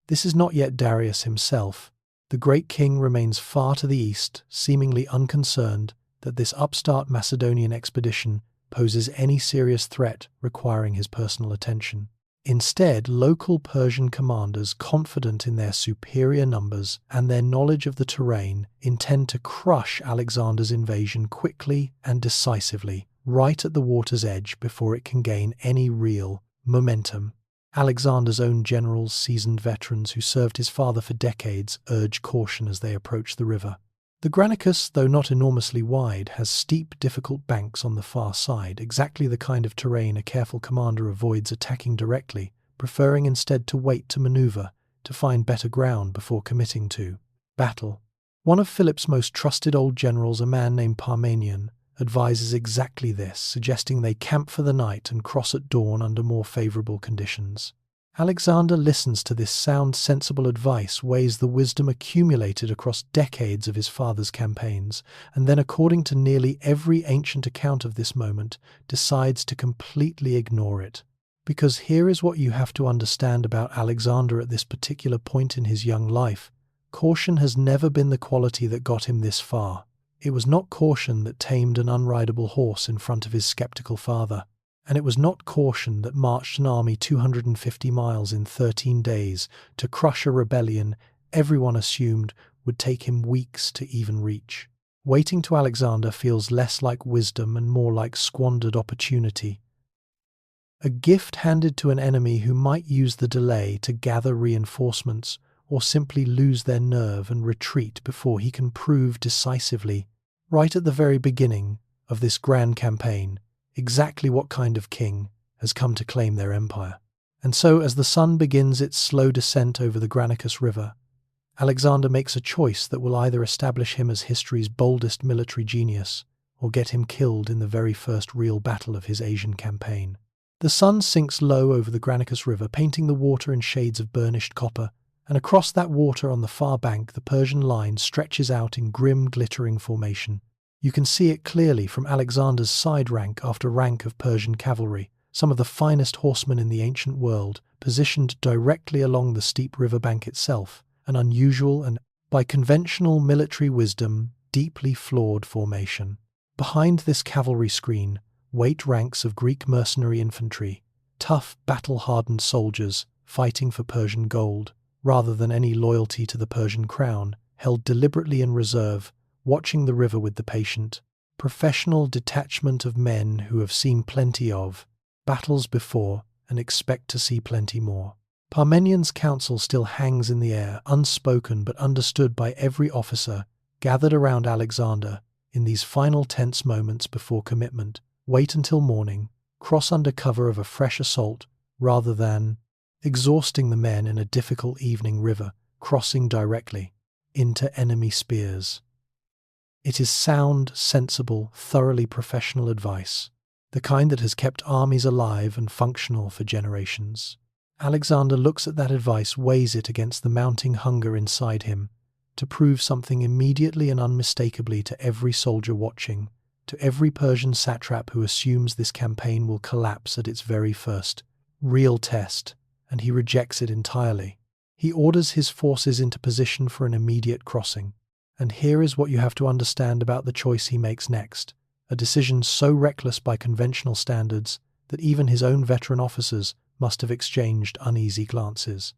This is not yet Darius himself. The great king remains far to the east, seemingly unconcerned that this upstart Macedonian expedition poses any serious threat requiring his personal attention. Instead, local Persian commanders, confident in their superior numbers and their knowledge of the terrain, intend to crush Alexander's invasion quickly and decisively, right at the water's edge before it can gain any real momentum. Alexander's own generals, seasoned veterans who served his father for decades, urge caution as they approach the river. The Granicus, though not enormously wide, has steep, difficult banks on the far side, exactly the kind of terrain a careful commander avoids attacking directly, preferring instead to wait to maneuver, to find better ground before committing to battle. One of Philip's most trusted old generals, a man named Parmenion, advises exactly this, suggesting they camp for the night and cross at dawn under more favorable conditions. Alexander listens to this sound, sensible advice, weighs the wisdom accumulated across decades of his father's campaigns, and then, according to nearly every ancient account of this moment, decides to completely ignore it. Because here is what you have to understand about Alexander at this particular point in his young life. Caution has never been the quality that got him this far. It was not caution that tamed an unrideable horse in front of his skeptical father. And it was not caution that marched an army 250 miles in 13 days to crush a rebellion everyone assumed would take him weeks to even reach. Waiting to Alexander feels less like wisdom and more like squandered opportunity. A gift handed to an enemy who might use the delay to gather reinforcements or simply lose their nerve and retreat before he can prove decisively, right at the very beginning of this grand campaign, exactly what kind of king has come to claim their empire. And so, as the sun begins its slow descent over the Granicus River, Alexander makes a choice that will either establish him as history's boldest military genius or get him killed in the very first real battle of his Asian campaign. The sun sinks low over the Granicus River, painting the water in shades of burnished copper, and across that water on the far bank the Persian line stretches out in grim, glittering formation. You can see it clearly from Alexander's side rank after rank of Persian cavalry, some of the finest horsemen in the ancient world, positioned directly along the steep riverbank itself, an unusual and, by conventional military wisdom, deeply flawed formation. Behind this cavalry screen wait ranks of Greek mercenary infantry, tough, battle-hardened soldiers fighting for Persian gold, rather than any loyalty to the Persian crown, held deliberately in reserve, watching the river with the patient, professional detachment of men who have seen plenty of battles before and expect to see plenty more. Parmenion's counsel still hangs in the air, unspoken but understood by every officer gathered around Alexander in these final tense moments before commitment. Wait until morning, cross under cover of a fresh assault, rather than exhausting the men in a difficult evening river, crossing directly into enemy spears. It is sound, sensible, thoroughly professional advice, the kind that has kept armies alive and functional for generations. Alexander looks at that advice, weighs it against the mounting hunger inside him, to prove something immediately and unmistakably to every soldier watching, to every Persian satrap who assumes this campaign will collapse at its very first real test, and he rejects it entirely. He orders his forces into position for an immediate crossing. And here is what you have to understand about the choice he makes next, a decision so reckless by conventional standards that even his own veteran officers must have exchanged uneasy glances.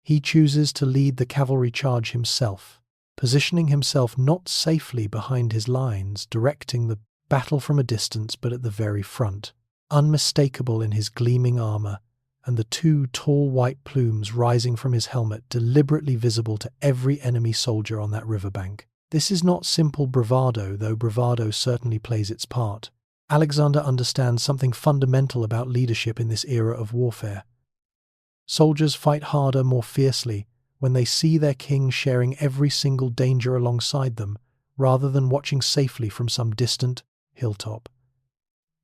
He chooses to lead the cavalry charge himself, positioning himself not safely behind his lines, directing the battle from a distance but at the very front, unmistakable in his gleaming armor, and the two tall white plumes rising from his helmet deliberately visible to every enemy soldier on that riverbank. This is not simple bravado, though bravado certainly plays its part. Alexander understands something fundamental about leadership in this era of warfare. Soldiers fight harder, more fiercely, when they see their king sharing every single danger alongside them, rather than watching safely from some distant hilltop.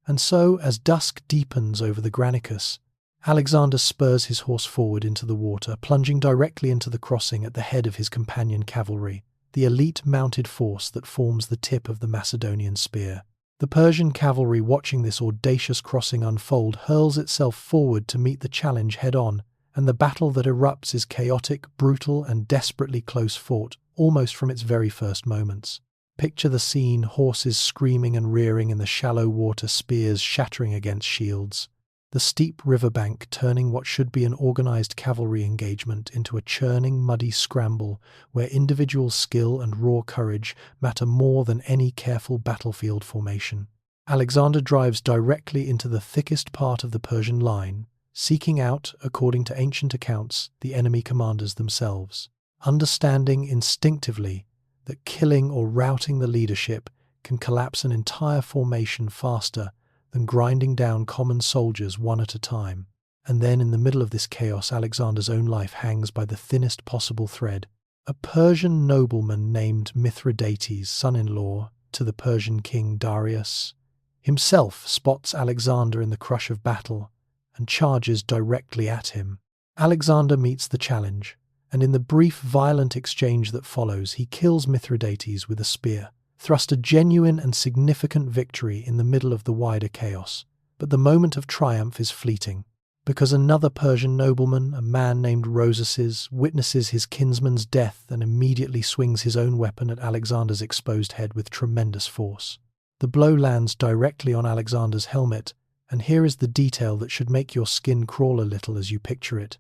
And so, as dusk deepens over the Granicus, Alexander spurs his horse forward into the water, plunging directly into the crossing at the head of his companion cavalry, the elite mounted force that forms the tip of the Macedonian spear. The Persian cavalry, watching this audacious crossing unfold, hurls itself forward to meet the challenge head-on, and the battle that erupts is chaotic, brutal, and desperately close fought, almost from its very first moments. Picture the scene, horses screaming and rearing in the shallow water, spears shattering against shields. the steep riverbank turning what should be an organized cavalry engagement into a churning, muddy scramble where individual skill and raw courage matter more than any careful battlefield formation. Alexander drives directly into the thickest part of the Persian line, seeking out, according to ancient accounts, the enemy commanders themselves, understanding instinctively that killing or routing the leadership can collapse an entire formation faster than grinding down common soldiers one at a time. And then, in the middle of this chaos, Alexander's own life hangs by the thinnest possible thread. A Persian nobleman named Mithridates, son-in-law to the Persian king Darius, himself spots Alexander in the crush of battle and charges directly at him. Alexander meets the challenge, and in the brief, violent exchange that follows, he kills Mithridates with a spear, thrust a genuine and significant victory in the middle of the wider chaos. But the moment of triumph is fleeting, because another Persian nobleman, a man named Rosas, witnesses his kinsman's death and immediately swings his own weapon at Alexander's exposed head with tremendous force. The blow lands directly on Alexander's helmet, and here is the detail that should make your skin crawl a little as you picture it.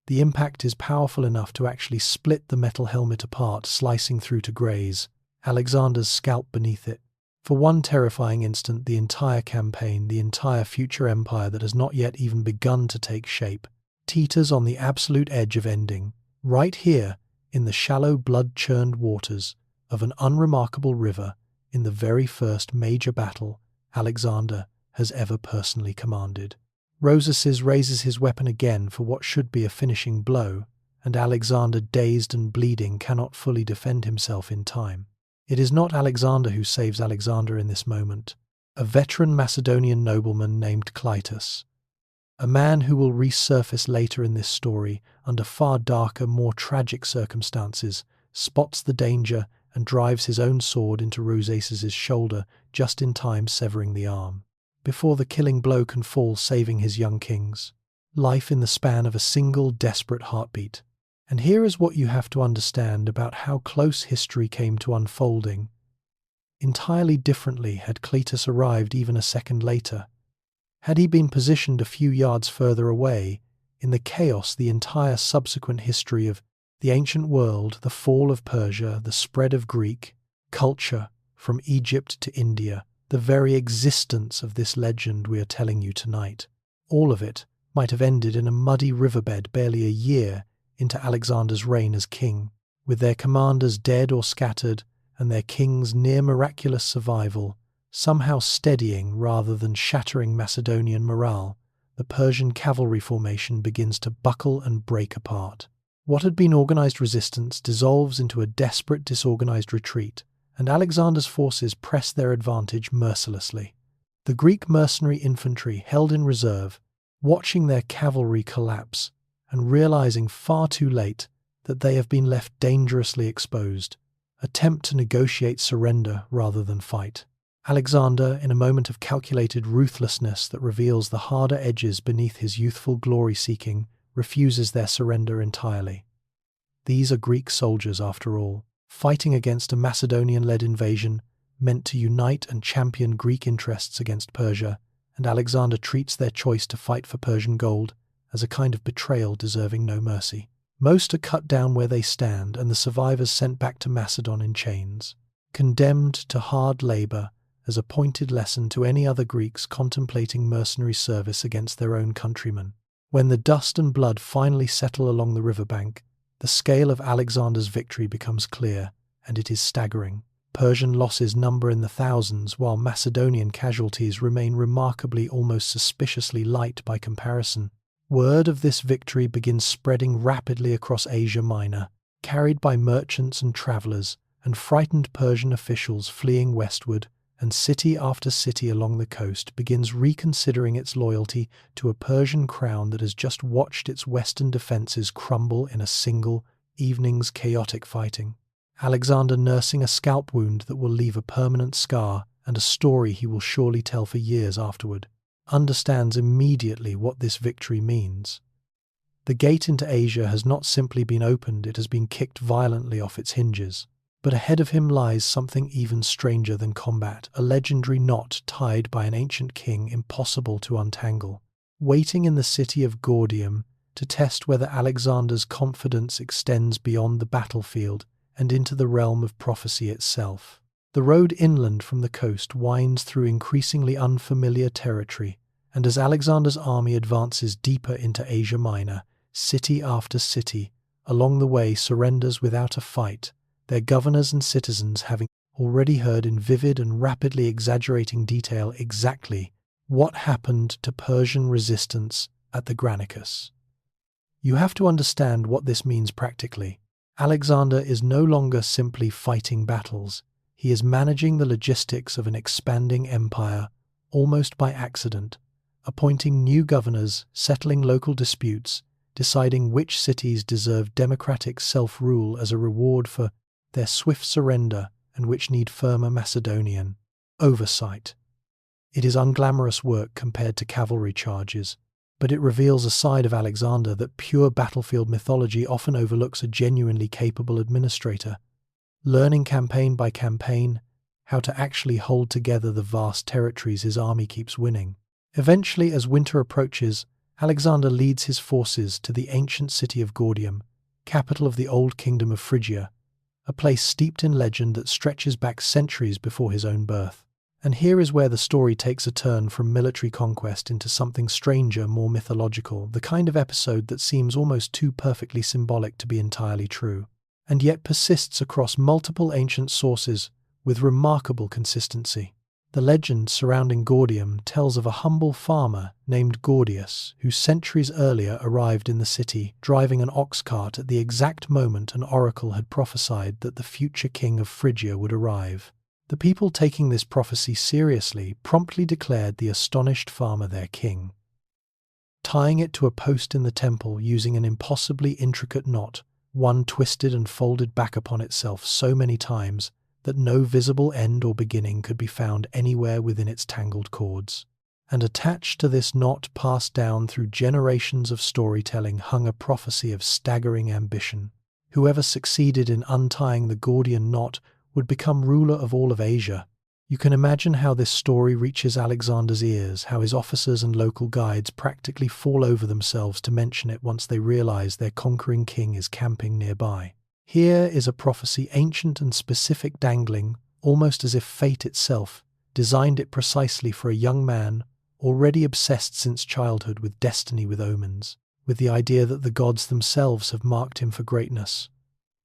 The impact is powerful enough to actually split the metal helmet apart, slicing through to graze Alexander's scalp beneath it. For one terrifying instant, the entire campaign, the entire future empire that has not yet even begun to take shape, teeters on the absolute edge of ending, right here in the shallow, blood-churned waters of an unremarkable river in the very first major battle Alexander has ever personally commanded. Rosas raises his weapon again for what should be a finishing blow, and Alexander, dazed and bleeding, cannot fully defend himself in time. It is not Alexander who saves Alexander in this moment. A veteran Macedonian nobleman named Clytus, a man who will resurface later in this story under far darker, more tragic circumstances, spots the danger and drives his own sword into Rosas' shoulder, just in time severing the arm, before the killing blow can fall, saving his young king's life in the span of a single desperate heartbeat. And here is what you have to understand about how close history came to unfolding. Entirely differently had Clytus arrived even a second later. Had he been positioned a few yards further away, in the chaos, the entire subsequent history of the ancient world, the fall of Persia, the spread of Greek culture from Egypt to India, the very existence of this legend we are telling you tonight, all of it might have ended in a muddy riverbed barely a year into Alexander's reign as king, with their commanders dead or scattered and their king's near-miraculous survival somehow steadying rather than shattering Macedonian morale. The Persian cavalry formation begins to buckle and break apart. What had been organized resistance dissolves into a desperate, disorganized retreat, and Alexander's forces press their advantage mercilessly. The Greek mercenary infantry held in reserve, watching their cavalry collapse and realizing far too late that they have been left dangerously exposed, attempt to negotiate surrender rather than fight. Alexander, in a moment of calculated ruthlessness that reveals the harder edges beneath his youthful glory-seeking, refuses their surrender entirely. These are Greek soldiers, after all, fighting against a Macedonian-led invasion meant to unite and champion Greek interests against Persia, and Alexander treats their choice to fight for Persian gold as a kind of betrayal deserving no mercy. Most are cut down where they stand, and the survivors sent back to Macedon in chains, condemned to hard labor as a pointed lesson to any other Greeks contemplating mercenary service against their own countrymen. When the dust and blood finally settle along the riverbank, the scale of Alexander's victory becomes clear, and it is staggering. Persian losses number in the thousands, while Macedonian casualties remain remarkably, almost suspiciously light by comparison. Word of this victory begins spreading rapidly across Asia Minor, carried by merchants and travelers, and frightened Persian officials fleeing westward, and city after city along the coast begins reconsidering its loyalty to a Persian crown that has just watched its western defenses crumble in a single evening's chaotic fighting. Alexander, nursing a scalp wound that will leave a permanent scar and a story he will surely tell for years afterward, understands immediately what this victory means. The gate into Asia has not simply been opened, it has been kicked violently off its hinges. But ahead of him lies something even stranger than combat, a legendary knot tied by an ancient king impossible to untangle. waiting in the city of Gordium to test whether Alexander's confidence extends beyond the battlefield and into the realm of prophecy itself. The road inland from the coast winds through increasingly unfamiliar territory, and as Alexander's army advances deeper into Asia Minor, city after city along the way surrenders without a fight, their governors and citizens having already heard in vivid and rapidly exaggerating detail exactly what happened to Persian resistance at the Granicus. You have to understand what this means practically. Alexander is no longer simply fighting battles. He is managing the logistics of an expanding empire, almost by accident, appointing new governors, settling local disputes, deciding which cities deserve democratic self-rule as a reward for their swift surrender and which need firmer Macedonian oversight. It is unglamorous work compared to cavalry charges, but it reveals a side of Alexander that pure battlefield mythology often overlooks: a genuinely capable administrator, learning campaign by campaign how to actually hold together the vast territories his army keeps winning. Eventually, as winter approaches, Alexander leads his forces to the ancient city of Gordium, capital of the old kingdom of Phrygia, a place steeped in legend that stretches back centuries before his own birth. And here is where the story takes a turn from military conquest into something stranger, more mythological, the kind of episode that seems almost too perfectly symbolic to be entirely true, and yet persists across multiple ancient sources with remarkable consistency. The legend surrounding Gordium tells of a humble farmer named Gordius, who centuries earlier arrived in the city, driving an ox cart at the exact moment an oracle had prophesied that the future king of Phrygia would arrive. The people, taking this prophecy seriously, promptly declared the astonished farmer their king, tying it to a post in the temple using an impossibly intricate knot, one twisted and folded back upon itself so many times that no visible end or beginning could be found anywhere within its tangled cords. And attached to this knot, passed down through generations of storytelling, hung a prophecy of staggering ambition. Whoever succeeded in untying the Gordian knot would become ruler of all of Asia. You can imagine how this story reaches Alexander's ears, how his officers and local guides practically fall over themselves to mention it once they realize their conquering king is camping nearby. Here is a prophecy ancient and specific, dangling, almost as if fate itself designed it precisely for a young man already obsessed since childhood with destiny, with omens, with the idea that the gods themselves have marked him for greatness.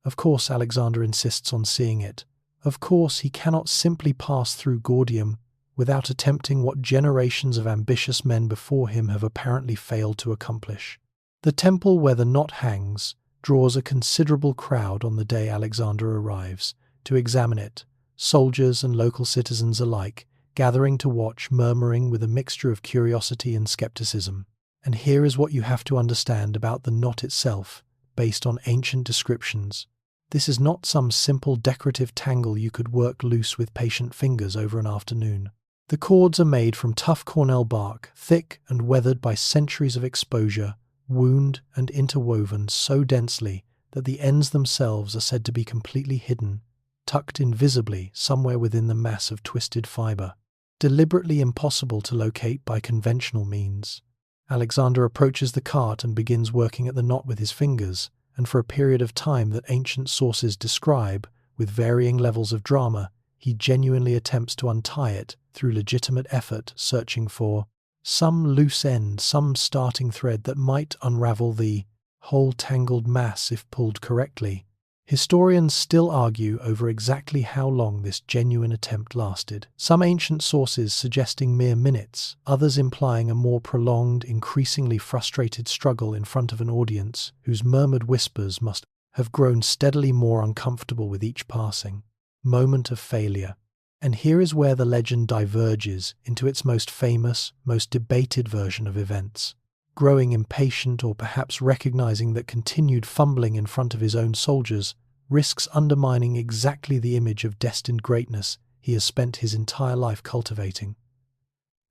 Of course, Alexander insists on seeing it. Of course, he cannot simply pass through Gordium without attempting what generations of ambitious men before him have apparently failed to accomplish. The temple where the knot hangs draws a considerable crowd on the day Alexander arrives to examine it, soldiers and local citizens alike gathering to watch, murmuring with a mixture of curiosity and skepticism. And here is what you have to understand about the knot itself, based on ancient descriptions. This is not some simple decorative tangle you could work loose with patient fingers over an afternoon. The cords are made from tough cornel bark, thick and weathered by centuries of exposure, wound and interwoven so densely that the ends themselves are said to be completely hidden, tucked invisibly somewhere within the mass of twisted fiber, deliberately impossible to locate by conventional means. Alexander approaches the cart and begins working at the knot with his fingers, and for a period of time that ancient sources describe, with varying levels of drama, he genuinely attempts to untie it through legitimate effort, searching for some loose end, some starting thread that might unravel the whole tangled mass if pulled correctly. Historians still argue over exactly how long this genuine attempt lasted, some ancient sources suggesting mere minutes, others implying a more prolonged, increasingly frustrated struggle in front of an audience whose murmured whispers must have grown steadily more uncomfortable with each passing moment of failure. And here is where the legend diverges into its most famous, most debated version of events. Growing impatient, or perhaps recognizing that continued fumbling in front of his own soldiers risks undermining exactly the image of destined greatness he has spent his entire life cultivating,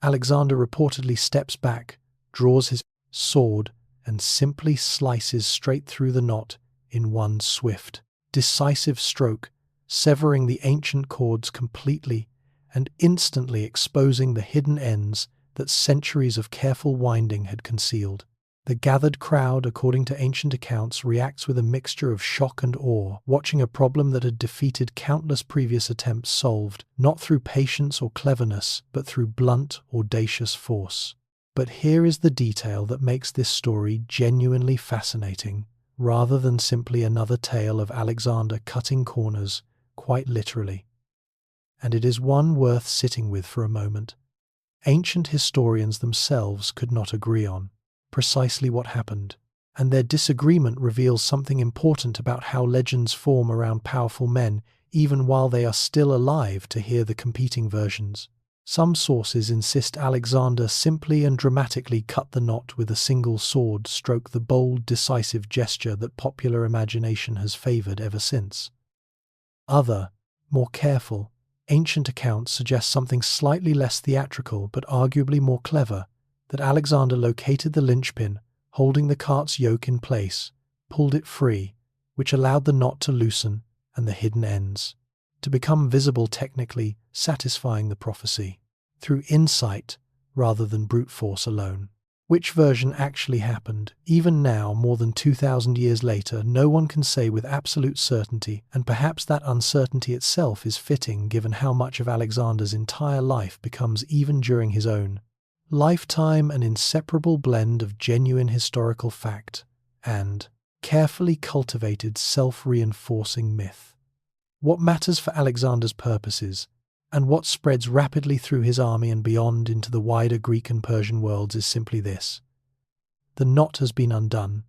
Alexander reportedly steps back, draws his sword, and simply slices straight through the knot in one swift, decisive stroke, severing the ancient cords completely and instantly exposing the hidden ends that centuries of careful winding had concealed. The gathered crowd, according to ancient accounts, reacts with a mixture of shock and awe, watching a problem that had defeated countless previous attempts solved, not through patience or cleverness, but through blunt, audacious force. But here is the detail that makes this story genuinely fascinating, rather than simply another tale of Alexander cutting corners, quite literally. And it is one worth sitting with for a moment. Ancient historians themselves could not agree on precisely what happened, and their disagreement reveals something important about how legends form around powerful men, even while they are still alive to hear the competing versions. Some sources insist Alexander simply and dramatically cut the knot with a single sword stroke, the bold, decisive gesture that popular imagination has favored ever since. Other, more careful, ancient accounts suggest something slightly less theatrical but arguably more clever, that Alexander located the linchpin, holding the cart's yoke in place, pulled it free, which allowed the knot to loosen and the hidden ends to become visible, technically satisfying the prophecy through insight rather than brute force alone. Which version actually happened, even now, more than 2,000 years later, no one can say with absolute certainty, and perhaps that uncertainty itself is fitting given how much of Alexander's entire life becomes, even during his own lifetime, an inseparable blend of genuine historical fact and carefully cultivated self-reinforcing myth. What matters for Alexander's purposes, and what spreads rapidly through his army and beyond into the wider Greek and Persian worlds, is simply this: the knot has been undone,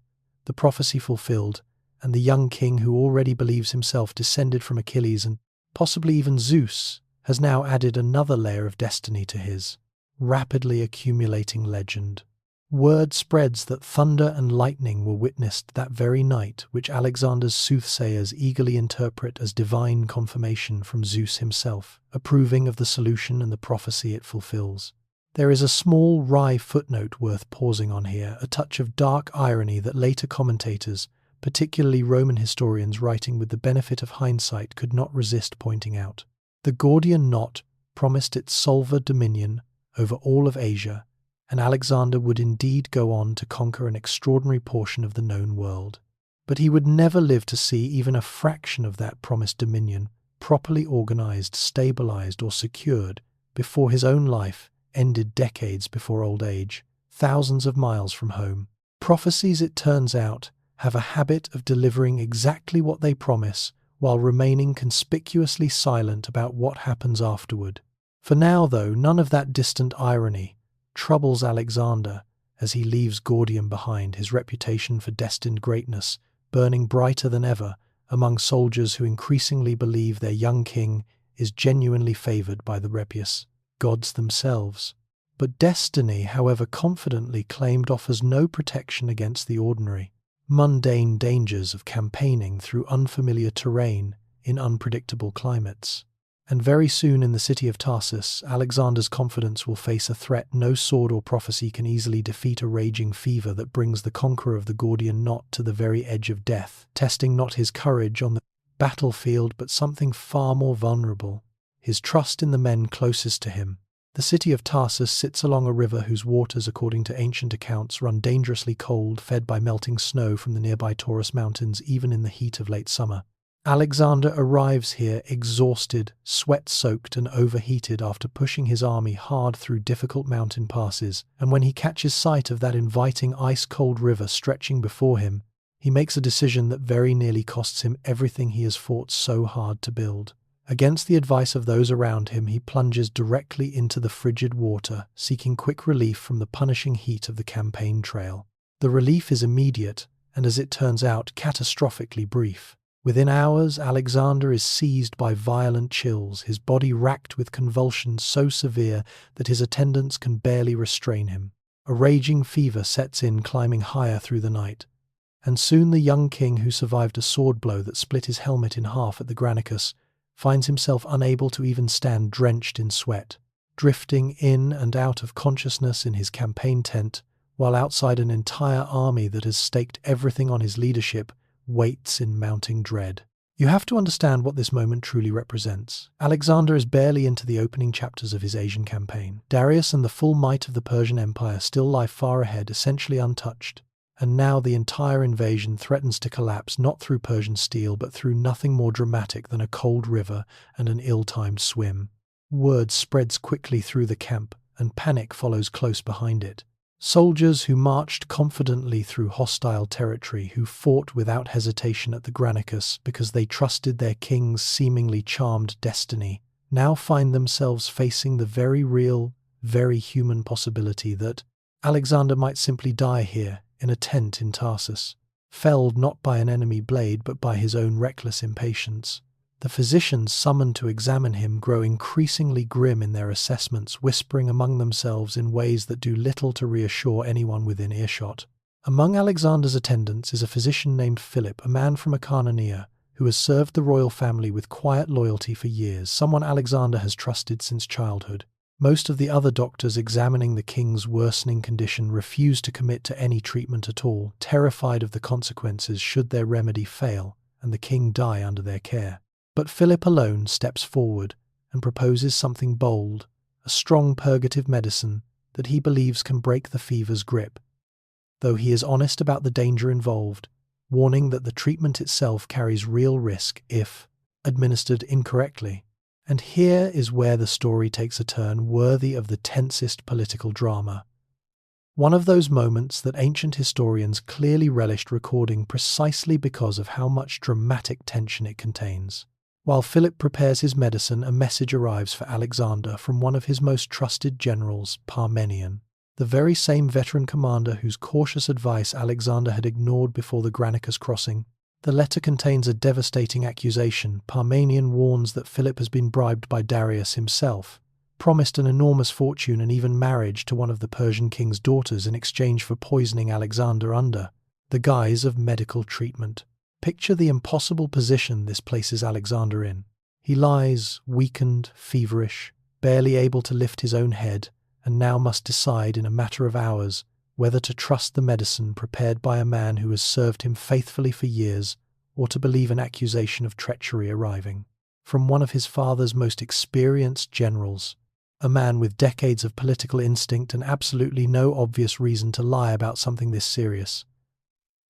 the prophecy fulfilled, and the young king, who already believes himself descended from Achilles and possibly even Zeus, has now added another layer of destiny to his rapidly accumulating legend. Word spreads that thunder and lightning were witnessed that very night, which Alexander's soothsayers eagerly interpret as divine confirmation from Zeus himself, approving of the solution and the prophecy it fulfills. There is a small wry footnote worth pausing on here, a touch of dark irony that later commentators, particularly Roman historians writing with the benefit of hindsight, could not resist pointing out. The Gordian knot promised its sole dominion over all of Asia, and Alexander would indeed go on to conquer an extraordinary portion of the known world. But he would never live to see even a fraction of that promised dominion properly organized, stabilized, or secured before his own life ended decades before old age, thousands of miles from home. Prophecies, it turns out, have a habit of delivering exactly what they promise while remaining conspicuously silent about what happens afterward. For now, though, none of that distant irony troubles Alexander as he leaves Gordium behind, his reputation for destined greatness burning brighter than ever among soldiers who increasingly believe their young king is genuinely favored by the Repius gods themselves. But destiny, however confidently claimed, offers no protection against the ordinary, mundane dangers of campaigning through unfamiliar terrain in unpredictable climates. And very soon in the city of Tarsus, Alexander's confidence will face a threat no sword or prophecy can easily defeat: a raging fever that brings the conqueror of the Gordian knot to the very edge of death, testing not his courage on the battlefield but something far more vulnerable: his trust in the men closest to him. The city of Tarsus sits along a river whose waters, according to ancient accounts, run dangerously cold, fed by melting snow from the nearby Taurus mountains even in the heat of late summer. Alexander arrives here exhausted, sweat-soaked and overheated after pushing his army hard through difficult mountain passes, and when he catches sight of that inviting ice-cold river stretching before him, he makes a decision that very nearly costs him everything he has fought so hard to build. Against the advice of those around him, he plunges directly into the frigid water, seeking quick relief from the punishing heat of the campaign trail. The relief is immediate, and as it turns out, catastrophically brief. Within hours, Alexander is seized by violent chills, his body racked with convulsions so severe that his attendants can barely restrain him. A raging fever sets in, climbing higher through the night, and soon the young king, who survived a sword blow that split his helmet in half at the Granicus, finds himself unable to even stand, drenched in sweat, drifting in and out of consciousness in his campaign tent, while outside an entire army that has staked everything on his leadership waits in mounting dread. You have to understand what this moment truly represents. Alexander is barely into the opening chapters of his Asian campaign. Darius and the full might of the Persian Empire still lie far ahead, essentially untouched. And now the entire invasion threatens to collapse not through Persian steel but through nothing more dramatic than a cold river and an ill-timed swim. Word spreads quickly through the camp, and panic follows close behind it. Soldiers who marched confidently through hostile territory, who fought without hesitation at the Granicus because they trusted their king's seemingly charmed destiny, now find themselves facing the very real, very human possibility that Alexander might simply die here, in a tent in Tarsus, felled not by an enemy blade but by his own reckless impatience. The physicians summoned to examine him grow increasingly grim in their assessments, whispering among themselves in ways that do little to reassure anyone within earshot. Among Alexander's attendants is a physician named Philip, a man from Acarnania, who has served the royal family with quiet loyalty for years, someone Alexander has trusted since childhood. Most of the other doctors examining the king's worsening condition refuse to commit to any treatment at all, terrified of the consequences should their remedy fail and the king die under their care. But Philip alone steps forward and proposes something bold, a strong purgative medicine that he believes can break the fever's grip, though he is honest about the danger involved, warning that the treatment itself carries real risk if administered incorrectly. And here is where the story takes a turn worthy of the tensest political drama. One of those moments that ancient historians clearly relished recording precisely because of how much dramatic tension it contains. While Philip prepares his medicine, a message arrives for Alexander from one of his most trusted generals, Parmenion, the very same veteran commander whose cautious advice Alexander had ignored before the Granicus crossing. The letter contains a devastating accusation. Parmenion warns that Philip has been bribed by Darius himself, promised an enormous fortune and even marriage to one of the Persian king's daughters in exchange for poisoning Alexander under the guise of medical treatment. Picture the impossible position this places Alexander in. He lies, weakened, feverish, barely able to lift his own head, and now must decide in a matter of hours whether to trust the medicine prepared by a man who has served him faithfully for years, or to believe an accusation of treachery arriving from one of his father's most experienced generals, a man with decades of political instinct and absolutely no obvious reason to lie about something this serious.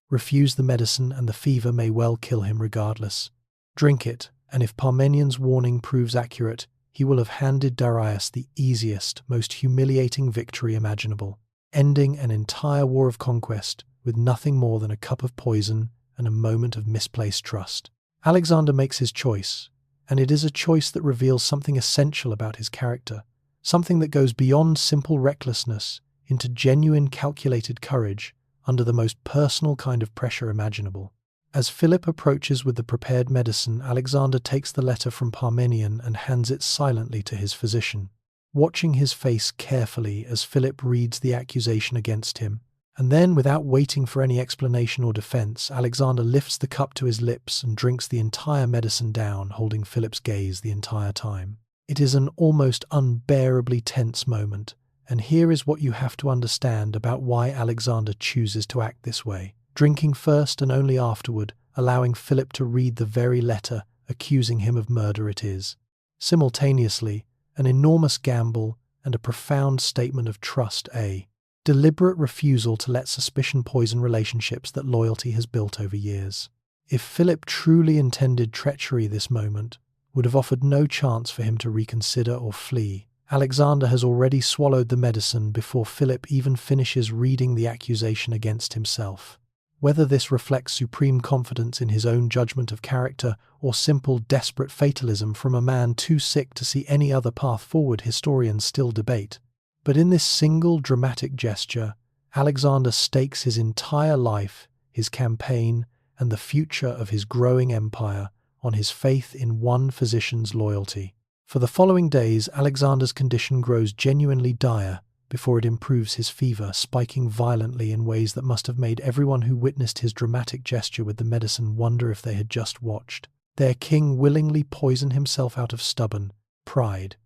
Refuse the medicine and the fever may well kill him regardless. Drink it, and if Parmenion's warning proves accurate, he will have handed Darius the easiest, most humiliating victory imaginable, ending an entire war of conquest with nothing more than a cup of poison and a moment of misplaced trust. Alexander makes his choice, and it is a choice that reveals something essential about his character, something that goes beyond simple recklessness into genuine calculated courage under the most personal kind of pressure imaginable. As Philip approaches with the prepared medicine, Alexander takes the letter from Parmenion and hands it silently to his physician, watching his face carefully as Philip reads the accusation against him. And then, without waiting for any explanation or defense, Alexander lifts the cup to his lips and drinks the entire medicine down, holding Philip's gaze the entire time. It is an almost unbearably tense moment, and here is what you have to understand about why Alexander chooses to act this way, drinking first and only afterward, allowing Philip to read the very letter accusing him of murder it is. Simultaneously, an enormous gamble and a profound statement of trust, a deliberate refusal to let suspicion poison relationships that loyalty has built over years. If Philip truly intended treachery, this moment would have offered no chance for him to reconsider or flee. Alexander has already swallowed the medicine before Philip even finishes reading the accusation against himself. Whether this reflects supreme confidence in his own judgment of character or simple desperate fatalism from a man too sick to see any other path forward, historians still debate. But in this single dramatic gesture, Alexander stakes his entire life, his campaign, and the future of his growing empire on his faith in one physician's loyalty. For the following days, Alexander's condition grows genuinely dire before it improves, his fever spiking violently in ways that must have made everyone who witnessed his dramatic gesture with the medicine wonder if they had just watched their king willingly poison himself out of stubborn pride.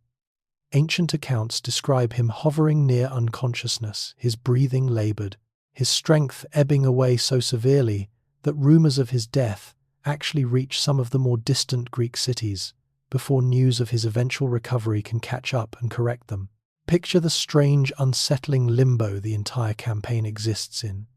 Ancient accounts describe him hovering near unconsciousness, his breathing labored, his strength ebbing away so severely that rumors of his death, actually reach some of the more distant Greek cities before news of his eventual recovery can catch up and correct them. Picture the strange, unsettling limbo the entire campaign exists in.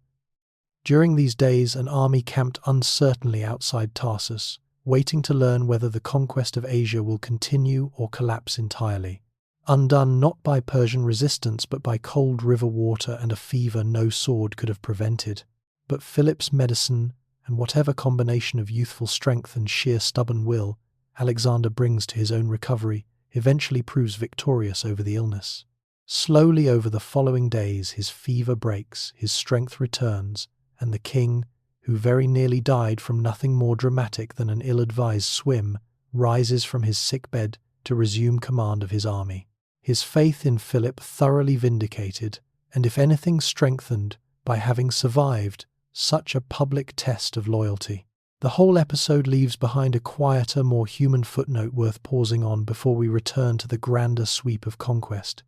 During these days, an army camped uncertainly outside Tarsus, waiting to learn whether the conquest of Asia will continue or collapse entirely. Undone not by Persian resistance but by cold river water and a fever no sword could have prevented. But Philip's medicine, and whatever combination of youthful strength and sheer stubborn will Alexander brings to his own recovery, eventually proves victorious over the illness. Slowly over the following days his fever breaks, his strength returns, and the king, who very nearly died from nothing more dramatic than an ill-advised swim, rises from his sickbed to resume command of his army. His faith in Philip thoroughly vindicated, and if anything strengthened by having survived such a public test of loyalty. The whole episode leaves behind a quieter, more human footnote worth pausing on before we return to the grander sweep of conquest.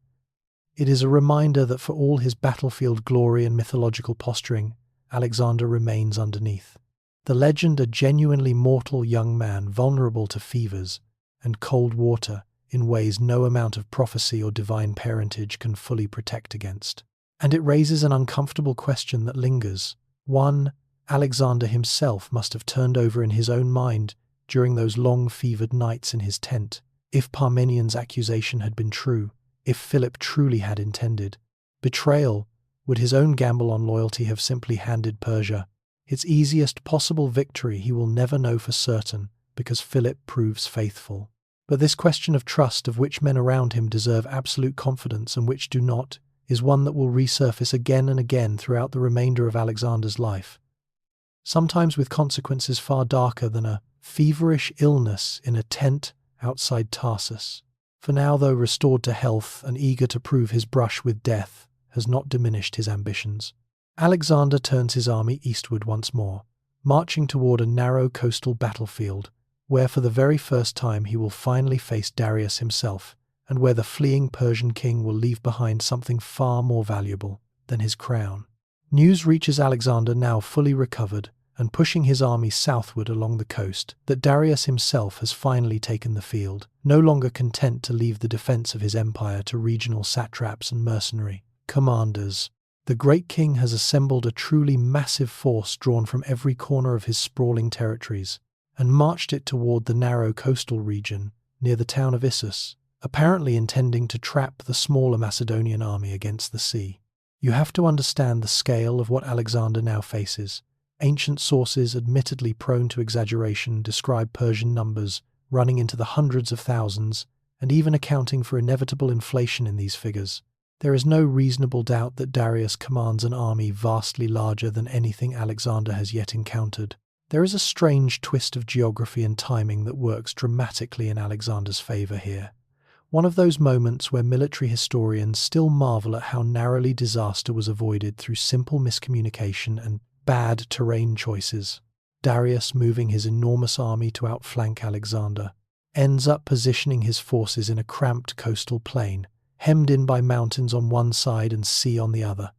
It is a reminder that for all his battlefield glory and mythological posturing, Alexander remains underneath. The legend, a genuinely mortal young man vulnerable to fevers and cold water in ways no amount of prophecy or divine parentage can fully protect against. And it raises an uncomfortable question that lingers. One Alexander himself must have turned over in his own mind during those long fevered nights in his tent, if Parmenian's accusation had been true, if Philip truly had intended betrayal. Would his own gamble on loyalty have simply handed Persia its easiest possible victory? He will never know for certain, because Philip proves faithful. But this question of trust, of which men around him deserve absolute confidence and which do not, is one that will resurface again and again throughout the remainder of Alexander's life, sometimes with consequences far darker than a feverish illness in a tent outside Tarsus. For now, though restored to health and eager to prove his brush with death has not diminished his ambitions, Alexander turns his army eastward once more, marching toward a narrow coastal battlefield where for the very first time he will finally face Darius himself, and where the fleeing Persian king will leave behind something far more valuable than his crown. News reaches Alexander, now fully recovered and pushing his army southward along the coast, that Darius himself has finally taken the field, no longer content to leave the defense of his empire to regional satraps and mercenary commanders. The great king has assembled a truly massive force drawn from every corner of his sprawling territories, and marched it toward the narrow coastal region near the town of Issus, apparently intending to trap the smaller Macedonian army against the sea. You have to understand the scale of what Alexander now faces. Ancient sources, admittedly prone to exaggeration, describe Persian numbers running into the hundreds of thousands, and even accounting for inevitable inflation in these figures. There is no reasonable doubt that Darius commands an army vastly larger than anything Alexander has yet encountered. There is a strange twist of geography and timing that works dramatically in Alexander's favor here. One of those moments where military historians still marvel at how narrowly disaster was avoided through simple miscommunication and bad terrain choices. Darius, moving his enormous army to outflank Alexander, ends up positioning his forces in a cramped coastal plain, hemmed in by mountains on one side and sea on the other.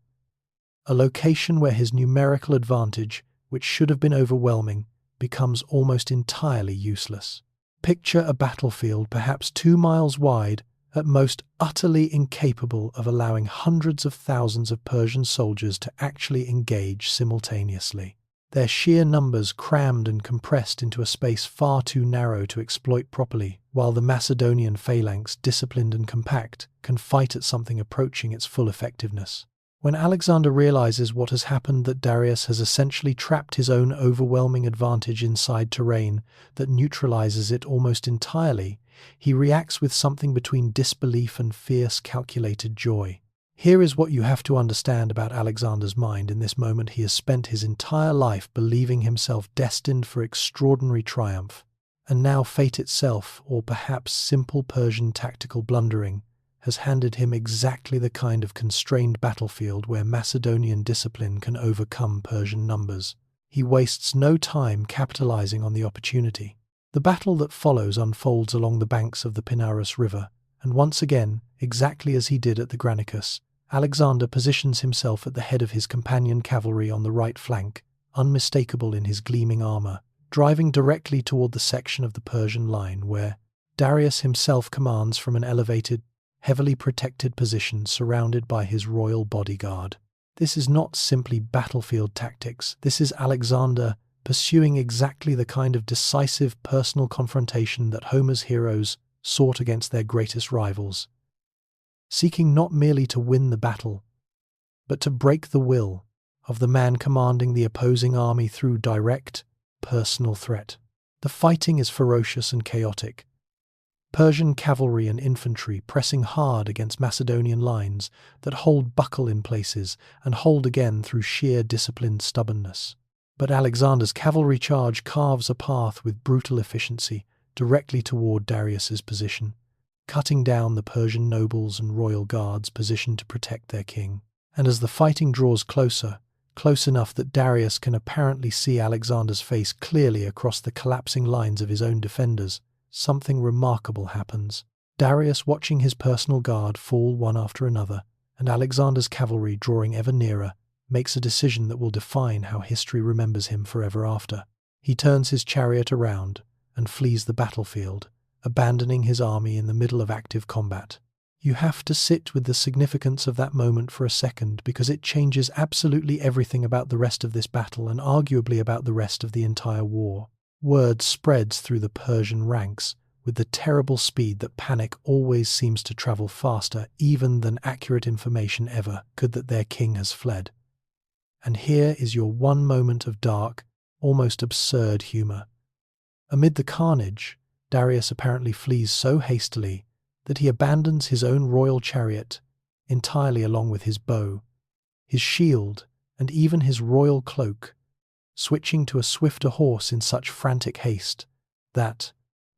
A location where his numerical advantage, which should have been overwhelming, becomes almost entirely useless. Picture a battlefield perhaps 2 miles wide, at most utterly incapable of allowing hundreds of thousands of Persian soldiers to actually engage simultaneously. Their sheer numbers crammed and compressed into a space far too narrow to exploit properly, while the Macedonian phalanx, disciplined and compact, can fight at something approaching its full effectiveness. When Alexander realizes what has happened, that Darius has essentially trapped his own overwhelming advantage inside terrain that neutralizes it almost entirely, he reacts with something between disbelief and fierce, calculated joy. Here is what you have to understand about Alexander's mind. In this moment, he has spent his entire life believing himself destined for extraordinary triumph, and now fate itself, or perhaps simple Persian tactical blundering, has handed him exactly the kind of constrained battlefield where Macedonian discipline can overcome Persian numbers. He wastes no time capitalizing on the opportunity. The battle that follows unfolds along the banks of the Pinarus River, and once again, exactly as he did at the Granicus, Alexander positions himself at the head of his companion cavalry on the right flank, unmistakable in his gleaming armor, driving directly toward the section of the Persian line where Darius himself commands from an elevated, heavily protected position surrounded by his royal bodyguard. This is not simply battlefield tactics. This is Alexander pursuing exactly the kind of decisive personal confrontation that Homer's heroes sought against their greatest rivals, seeking not merely to win the battle, but to break the will of the man commanding the opposing army through direct, personal threat. The fighting is ferocious and chaotic. Persian cavalry and infantry pressing hard against Macedonian lines that hold buckle in places and hold again through sheer disciplined stubbornness. But Alexander's cavalry charge carves a path with brutal efficiency directly toward Darius's position, cutting down the Persian nobles and royal guards positioned to protect their king. And as the fighting draws closer, close enough that Darius can apparently see Alexander's face clearly across the collapsing lines of his own defenders, something remarkable happens. Darius, watching his personal guard fall one after another, and Alexander's cavalry drawing ever nearer, makes a decision that will define how history remembers him forever after. He turns his chariot around and flees the battlefield, abandoning his army in the middle of active combat. You have to sit with the significance of that moment for a second, because it changes absolutely everything about the rest of this battle and arguably about the rest of the entire war. Word spreads through the Persian ranks with the terrible speed that panic always seems to travel faster even than accurate information ever could, that their king has fled. And here is your one moment of dark, almost absurd humor. Amid the carnage, Darius apparently flees so hastily that he abandons his own royal chariot entirely, along with his bow, his shield, and even his royal cloak, switching to a swifter horse in such frantic haste that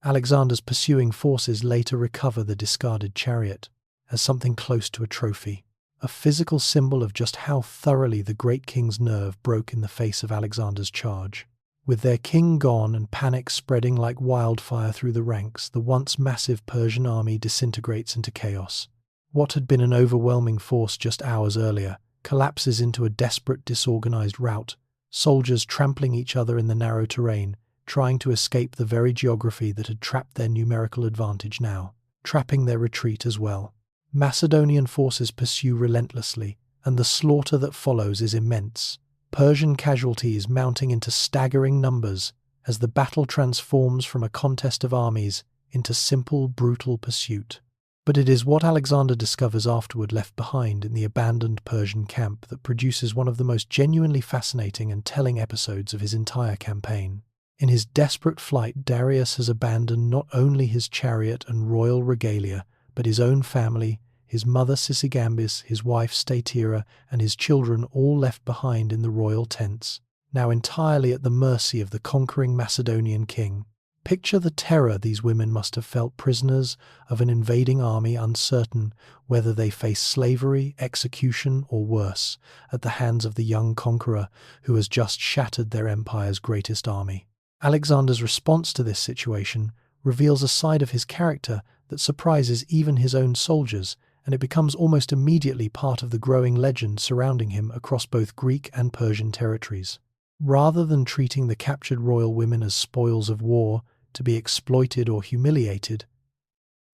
Alexander's pursuing forces later recover the discarded chariot as something close to a trophy, a physical symbol of just how thoroughly the great king's nerve broke in the face of Alexander's charge. With their king gone and panic spreading like wildfire through the ranks, the once massive Persian army disintegrates into chaos. What had been an overwhelming force just hours earlier collapses into a desperate, disorganized rout, soldiers trampling each other in the narrow terrain, trying to escape the very geography that had trapped their numerical advantage, now trapping their retreat as well. Macedonian forces pursue relentlessly, and the slaughter that follows is immense. Persian casualties mounting into staggering numbers as the battle transforms from a contest of armies into simple, brutal pursuit. But it is what Alexander discovers afterward, left behind in the abandoned Persian camp, that produces one of the most genuinely fascinating and telling episodes of his entire campaign. In his desperate flight, Darius has abandoned not only his chariot and royal regalia, but his own family, his mother Sisygambis, his wife Statira, and his children, all left behind in the royal tents, now entirely at the mercy of the conquering Macedonian king. Picture the terror these women must have felt, prisoners of an invading army, uncertain whether they face slavery, execution, or worse, at the hands of the young conqueror who has just shattered their empire's greatest army. Alexander's response to this situation reveals a side of his character that surprises even his own soldiers, and it becomes almost immediately part of the growing legend surrounding him across both Greek and Persian territories. Rather than treating the captured royal women as spoils of war to be exploited or humiliated,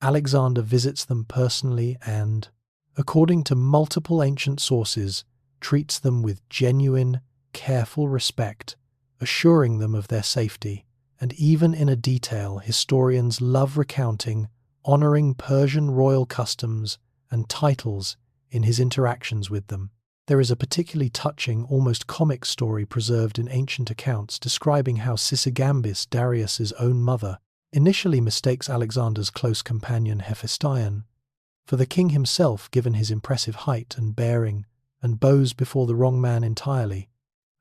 Alexander visits them personally and, according to multiple ancient sources, treats them with genuine, careful respect, assuring them of their safety, and even in a detail historians love recounting, honoring Persian royal customs and titles in his interactions with them. There is a particularly touching, almost comic story preserved in ancient accounts describing how Sisygambis, Darius's own mother, initially mistakes Alexander's close companion Hephaestion for the king himself, given his impressive height and bearing, and bows before the wrong man entirely,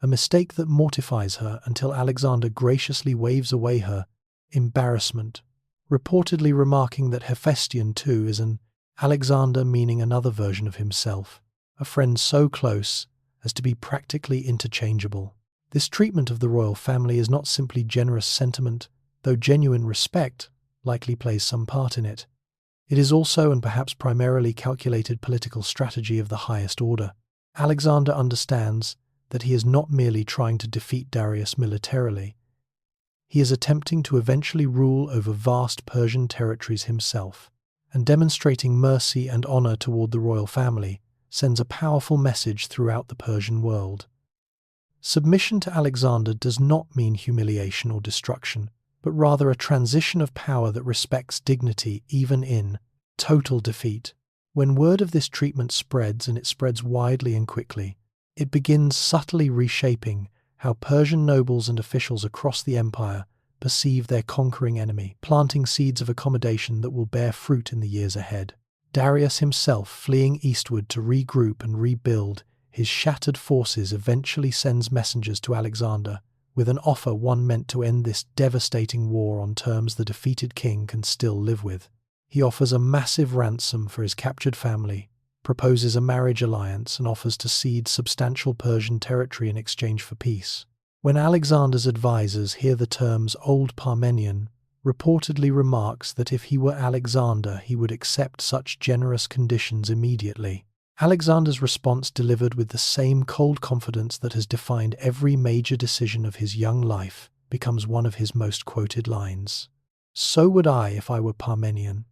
a mistake that mortifies her until Alexander graciously waves away her embarrassment, reportedly remarking that Hephaestion too is an Alexander, meaning another version of himself, a friend so close as to be practically interchangeable. This treatment of the royal family is not simply generous sentiment, though genuine respect likely plays some part in it. It is also, and perhaps primarily, calculated political strategy of the highest order. Alexander understands that he is not merely trying to defeat Darius militarily. He is attempting to eventually rule over vast Persian territories himself, and demonstrating mercy and honor toward the royal family sends a powerful message throughout the Persian world. Submission to Alexander does not mean humiliation or destruction, but rather a transition of power that respects dignity even in total defeat. When word of this treatment spreads, and it spreads widely and quickly, it begins subtly reshaping how Persian nobles and officials across the empire perceive their conquering enemy, planting seeds of accommodation that will bear fruit in the years ahead. Darius himself, fleeing eastward to regroup and rebuild his shattered forces, eventually sends messengers to Alexander with an offer, one meant to end this devastating war on terms the defeated king can still live with. He offers a massive ransom for his captured family, proposes a marriage alliance, and offers to cede substantial Persian territory in exchange for peace. When Alexander's advisors hear the terms, old Parmenion reportedly remarks that if he were Alexander, he would accept such generous conditions immediately. Alexander's response, delivered with the same cold confidence that has defined every major decision of his young life, becomes one of his most quoted lines. "So would I if I were Parmenion."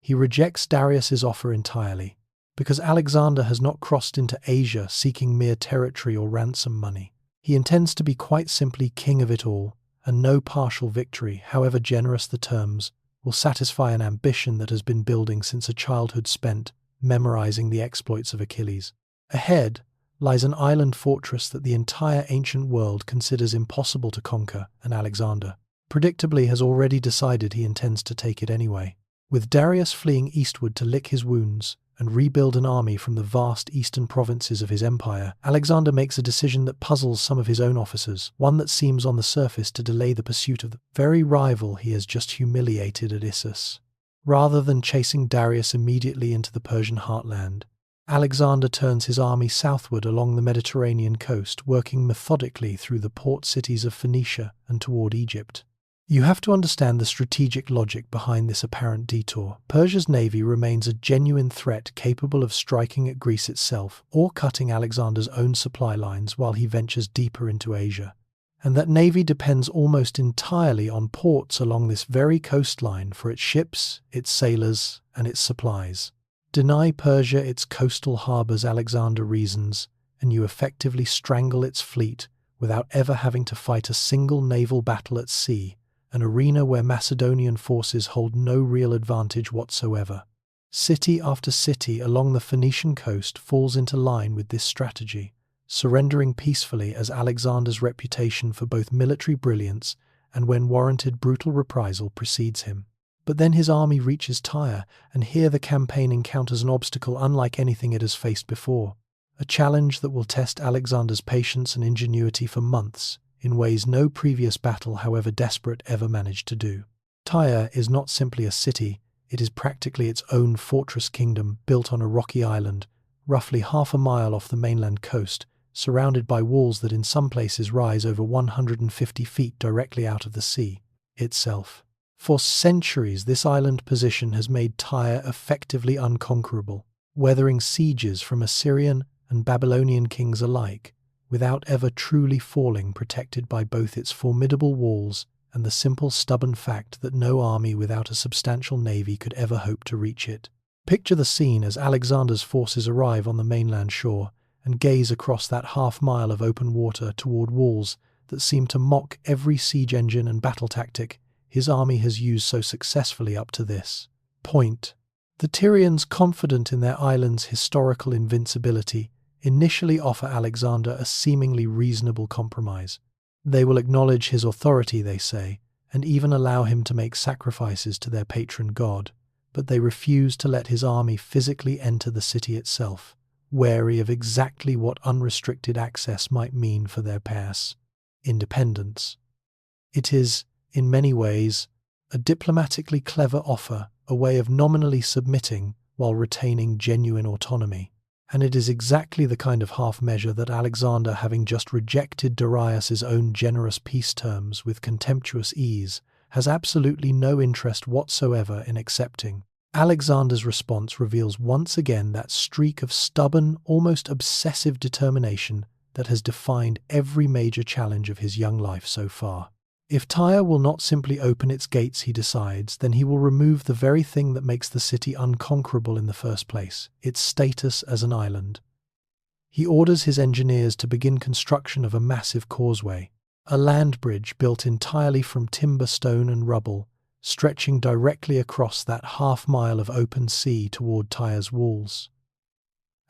He rejects Darius's offer entirely, because Alexander has not crossed into Asia seeking mere territory or ransom money. He intends to be quite simply king of it all, and no partial victory, however generous the terms, will satisfy an ambition that has been building since a childhood spent memorizing the exploits of Achilles. Ahead lies an island fortress that the entire ancient world considers impossible to conquer, and Alexander, predictably, has already decided he intends to take it anyway. With Darius fleeing eastward to lick his wounds and rebuild an army from the vast eastern provinces of his empire, Alexander makes a decision that puzzles some of his own officers, one that seems on the surface to delay the pursuit of the very rival he has just humiliated at Issus. Rather than chasing Darius immediately into the Persian heartland, Alexander turns his army southward along the Mediterranean coast, working methodically through the port cities of Phoenicia and toward Egypt. You have to understand the strategic logic behind this apparent detour. Persia's navy remains a genuine threat, capable of striking at Greece itself or cutting Alexander's own supply lines while he ventures deeper into Asia. And that navy depends almost entirely on ports along this very coastline for its ships, its sailors, and its supplies. Deny Persia its coastal harbors, Alexander reasons, and you effectively strangle its fleet without ever having to fight a single naval battle at sea, an arena where Macedonian forces hold no real advantage whatsoever. City after city along the Phoenician coast falls into line with this strategy, surrendering peacefully as Alexander's reputation for both military brilliance and, when warranted, brutal reprisal precedes him. But then his army reaches Tyre, and here the campaign encounters an obstacle unlike anything it has faced before, a challenge that will test Alexander's patience and ingenuity for months, in ways no previous battle, however desperate, ever managed to do. Tyre is not simply a city, it is practically its own fortress kingdom built on a rocky island, roughly half a mile off the mainland coast, surrounded by walls that in some places rise over 150 feet directly out of the sea itself. For centuries, this island position has made Tyre effectively unconquerable, weathering sieges from Assyrian and Babylonian kings alike, without ever truly falling, protected by both its formidable walls and the simple, stubborn fact that no army without a substantial navy could ever hope to reach it. Picture the scene as Alexander's forces arrive on the mainland shore and gaze across that half-mile of open water toward walls that seem to mock every siege engine and battle tactic his army has used so successfully up to this point. The Tyrians, confident in their island's historical invincibility, initially offer Alexander a seemingly reasonable compromise. They will acknowledge his authority, they say, and even allow him to make sacrifices to their patron god, but they refuse to let his army physically enter the city itself, wary of exactly what unrestricted access might mean for their pass independence. It is, in many ways, a diplomatically clever offer, a way of nominally submitting while retaining genuine autonomy. And it is exactly the kind of half-measure that Alexander, having just rejected Darius's own generous peace terms with contemptuous ease, has absolutely no interest whatsoever in accepting. Alexander's response reveals once again that streak of stubborn, almost obsessive determination that has defined every major challenge of his young life so far. If Tyre will not simply open its gates, he decides, then he will remove the very thing that makes the city unconquerable in the first place, its status as an island. He orders his engineers to begin construction of a massive causeway, a land bridge built entirely from timber, stone and rubble, stretching directly across that half-mile of open sea toward Tyre's walls.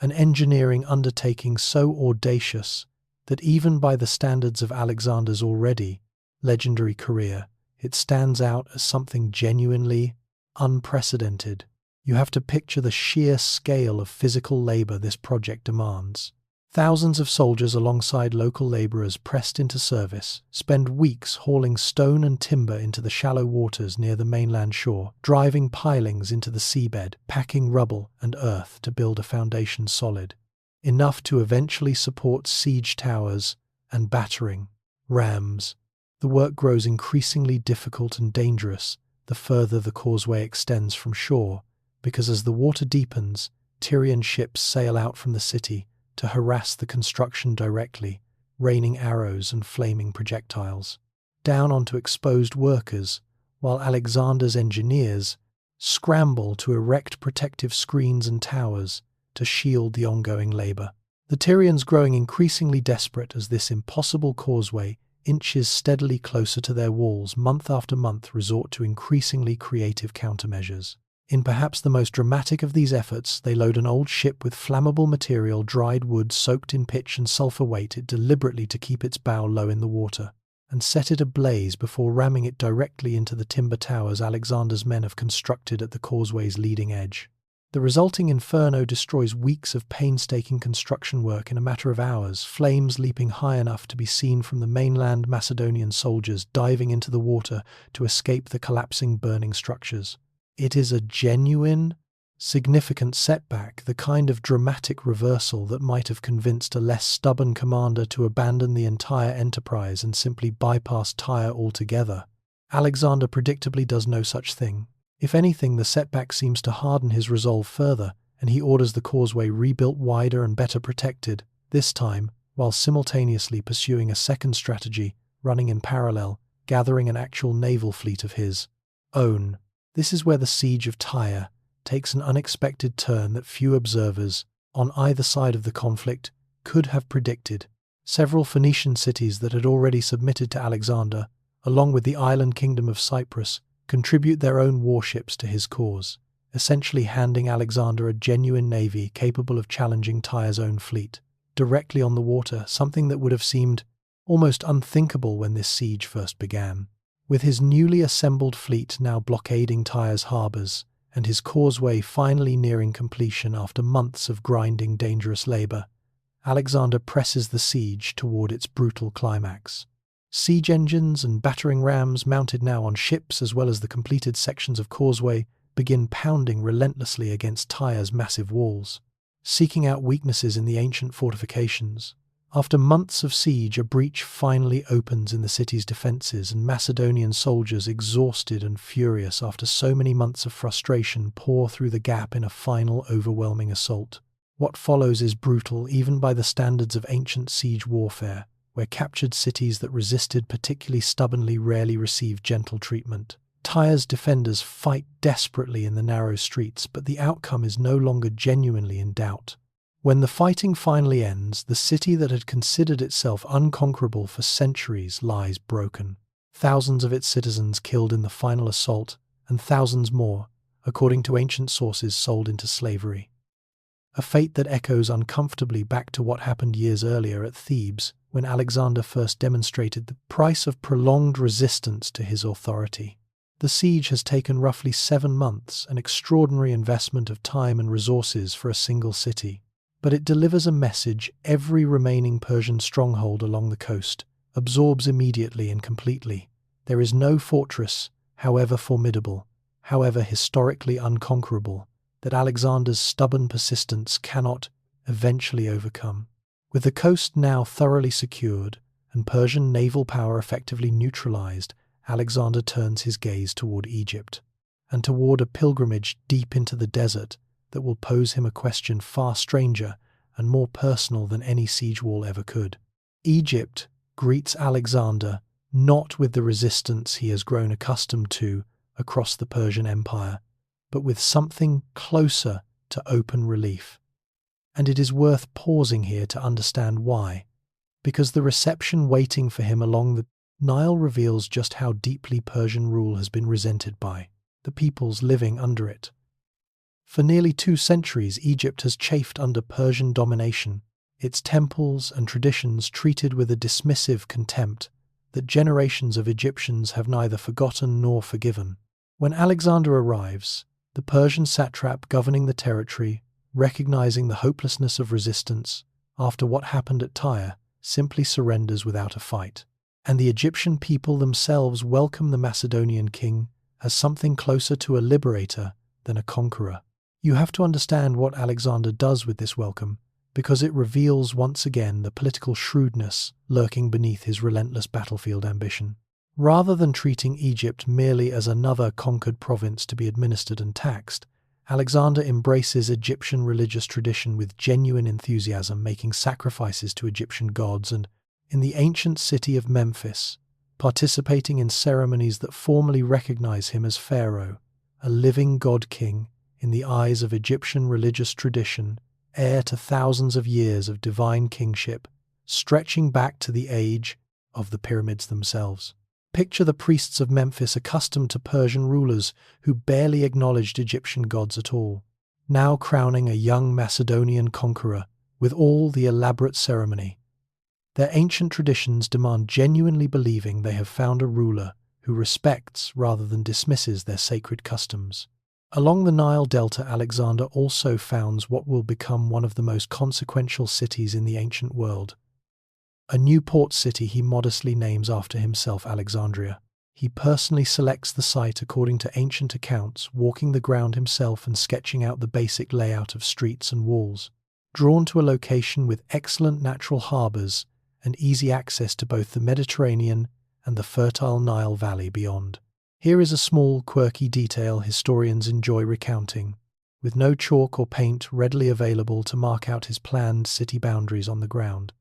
An engineering undertaking so audacious that even by the standards of Alexander's already legendary career, it stands out as something genuinely unprecedented. You have to picture the sheer scale of physical labor this project demands. Thousands of soldiers alongside local laborers pressed into service spend weeks hauling stone and timber into the shallow waters near the mainland shore, driving pilings into the seabed, packing rubble and earth to build a foundation solid, enough to eventually support siege towers and battering rams. The work grows increasingly difficult and dangerous the further the causeway extends from shore, because as the water deepens, Tyrian ships sail out from the city to harass the construction directly, raining arrows and flaming projectiles down onto exposed workers, while Alexander's engineers scramble to erect protective screens and towers to shield the ongoing labor. The Tyrians growing increasingly desperate as this impossible causeway inches steadily closer to their walls, month after month resort to increasingly creative countermeasures. In perhaps the most dramatic of these efforts, they load an old ship with flammable material, dried wood soaked in pitch and sulfur, weight it deliberately to keep its bow low in the water, and set it ablaze before ramming it directly into the timber towers Alexander's men have constructed at the causeway's leading edge. The resulting inferno destroys weeks of painstaking construction work in a matter of hours, flames leaping high enough to be seen from the mainland Macedonian soldiers diving into the water to escape the collapsing, burning structures. It is a genuine, significant setback, the kind of dramatic reversal that might have convinced a less stubborn commander to abandon the entire enterprise and simply bypass Tyre altogether. Alexander predictably does no such thing. If anything, the setback seems to harden his resolve further, and he orders the causeway rebuilt wider and better protected, this time while simultaneously pursuing a second strategy, running in parallel, gathering an actual naval fleet of his own. This is where the siege of Tyre takes an unexpected turn that few observers on either side of the conflict could have predicted. Several Phoenician cities that had already submitted to Alexander, along with the island kingdom of Cyprus, contribute their own warships to his cause, essentially handing Alexander a genuine navy capable of challenging Tyre's own fleet, directly on the water, something that would have seemed almost unthinkable when this siege first began. With his newly assembled fleet now blockading Tyre's harbours, and his causeway finally nearing completion after months of grinding, dangerous labour, Alexander presses the siege toward its brutal climax. Siege engines and battering rams, mounted now on ships as well as the completed sections of causeway, begin pounding relentlessly against Tyre's massive walls, seeking out weaknesses in the ancient fortifications. After months of siege, a breach finally opens in the city's defences, and Macedonian soldiers, exhausted and furious after so many months of frustration, pour through the gap in a final, overwhelming assault. What follows is brutal, even by the standards of ancient siege warfare, where captured cities that resisted particularly stubbornly rarely received gentle treatment. Tyre's defenders fight desperately in the narrow streets, but the outcome is no longer genuinely in doubt. When the fighting finally ends, the city that had considered itself unconquerable for centuries lies broken. Thousands of its citizens killed in the final assault, and thousands more, according to ancient sources, sold into slavery. A fate that echoes uncomfortably back to what happened years earlier at Thebes, when Alexander first demonstrated the price of prolonged resistance to his authority. The siege has taken roughly 7 months, an extraordinary investment of time and resources for a single city. But it delivers a message every remaining Persian stronghold along the coast absorbs immediately and completely. There is no fortress, however formidable, however historically unconquerable, that Alexander's stubborn persistence cannot eventually overcome. With the coast now thoroughly secured and Persian naval power effectively neutralized, Alexander turns his gaze toward Egypt, and toward a pilgrimage deep into the desert that will pose him a question far stranger and more personal than any siege wall ever could. Egypt greets Alexander not with the resistance he has grown accustomed to across the Persian Empire, but with something closer to open relief. And it is worth pausing here to understand why, because the reception waiting for him along the Nile reveals just how deeply Persian rule has been resented by the peoples living under it. For nearly 2 centuries, Egypt has chafed under Persian domination, its temples and traditions treated with a dismissive contempt that generations of Egyptians have neither forgotten nor forgiven. When Alexander arrives, the Persian satrap governing the territory, recognizing the hopelessness of resistance after what happened at Tyre, simply surrenders without a fight. And the Egyptian people themselves welcome the Macedonian king as something closer to a liberator than a conqueror. You have to understand what Alexander does with this welcome, because it reveals once again the political shrewdness lurking beneath his relentless battlefield ambition. Rather than treating Egypt merely as another conquered province to be administered and taxed, Alexander embraces Egyptian religious tradition with genuine enthusiasm, making sacrifices to Egyptian gods and, in the ancient city of Memphis, participating in ceremonies that formally recognize him as pharaoh, a living god-king in the eyes of Egyptian religious tradition, heir to thousands of years of divine kingship, stretching back to the age of the pyramids themselves. Picture the priests of Memphis accustomed to Persian rulers who barely acknowledged Egyptian gods at all, now crowning a young Macedonian conqueror with all the elaborate ceremony. Their ancient traditions demand genuinely believing they have found a ruler who respects rather than dismisses their sacred customs. Along the Nile Delta, Alexander also founds what will become one of the most consequential cities in the ancient world. A new port city he modestly names after himself, Alexandria. He personally selects the site according to ancient accounts, walking the ground himself and sketching out the basic layout of streets and walls. Drawn to a location with excellent natural harbors and easy access to both the Mediterranean and the fertile Nile Valley beyond. Here is a small, quirky detail historians enjoy recounting. With no chalk or paint readily available to mark out his planned city boundaries on the ground,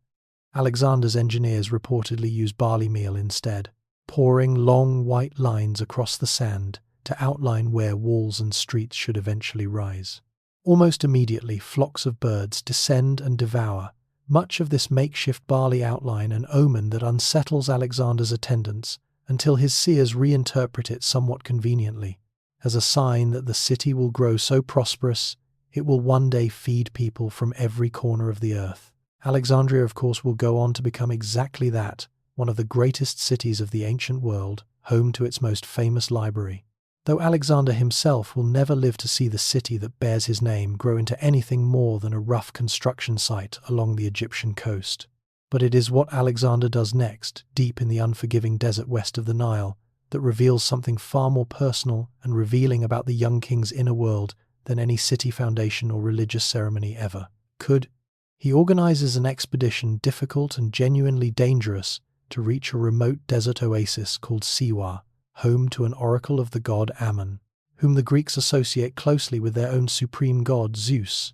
Alexander's engineers reportedly use barley meal instead, pouring long white lines across the sand to outline where walls and streets should eventually rise. Almost immediately, flocks of birds descend and devour much of this makeshift barley outline, an omen that unsettles Alexander's attendants until his seers reinterpret it somewhat conveniently as a sign that the city will grow so prosperous it will one day feed people from every corner of the earth. Alexandria, of course, will go on to become exactly that, one of the greatest cities of the ancient world, home to its most famous library. Though Alexander himself will never live to see the city that bears his name grow into anything more than a rough construction site along the Egyptian coast. But it is what Alexander does next, deep in the unforgiving desert west of the Nile, that reveals something far more personal and revealing about the young king's inner world than any city foundation or religious ceremony ever could. He organizes an expedition difficult and genuinely dangerous to reach a remote desert oasis called Siwa, home to an oracle of the god Ammon, whom the Greeks associate closely with their own supreme god Zeus.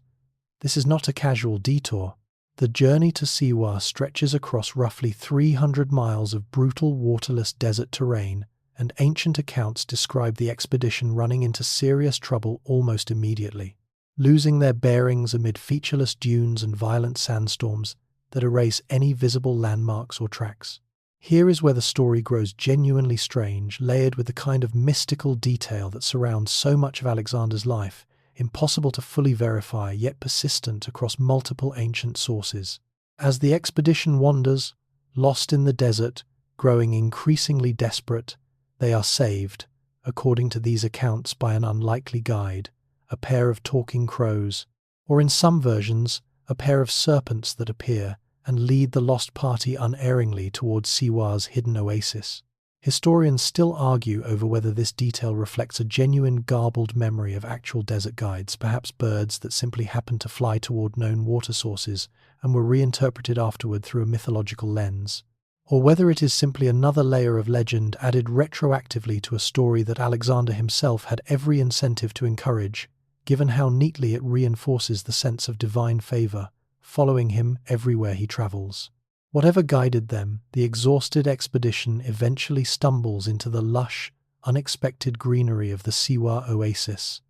This is not a casual detour. The journey to Siwa stretches across roughly 300 miles of brutal waterless desert terrain, and ancient accounts describe the expedition running into serious trouble almost immediately, losing their bearings amid featureless dunes and violent sandstorms that erase any visible landmarks or tracks. Here is where the story grows genuinely strange, layered with the kind of mystical detail that surrounds so much of Alexander's life, impossible to fully verify yet persistent across multiple ancient sources. As the expedition wanders, lost in the desert, growing increasingly desperate, they are saved, according to these accounts, by an unlikely guide, a pair of talking crows, or in some versions, a pair of serpents that appear and lead the lost party unerringly towards Siwa's hidden oasis. Historians still argue over whether this detail reflects a genuine garbled memory of actual desert guides, perhaps birds that simply happened to fly toward known water sources and were reinterpreted afterward through a mythological lens, or whether it is simply another layer of legend added retroactively to a story that Alexander himself had every incentive to encourage, given how neatly it reinforces the sense of divine favor following him everywhere he travels. Whatever guided them, the exhausted expedition eventually stumbles into the lush, unexpected greenery of the Siwa oasis.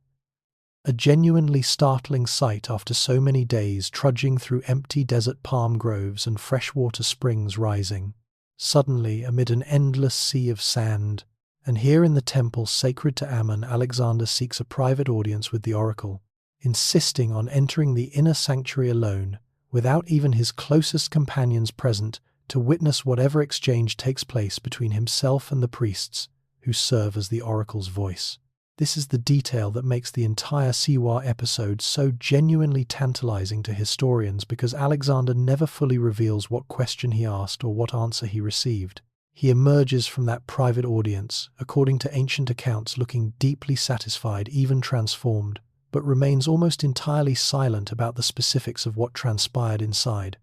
A genuinely startling sight after so many days trudging through empty desert palm groves and freshwater springs rising. Suddenly, amid an endless sea of sand, and here in the temple sacred to Ammon, Alexander seeks a private audience with the oracle, insisting on entering the inner sanctuary alone, without even his closest companions present, to witness whatever exchange takes place between himself and the priests, who serve as the oracle's voice. This is the detail that makes the entire Siwa episode so genuinely tantalizing to historians, because Alexander never fully reveals what question he asked or what answer he received. He emerges from that private audience, according to ancient accounts, looking deeply satisfied, even transformed, but remains almost entirely silent about the specifics of what transpired inside.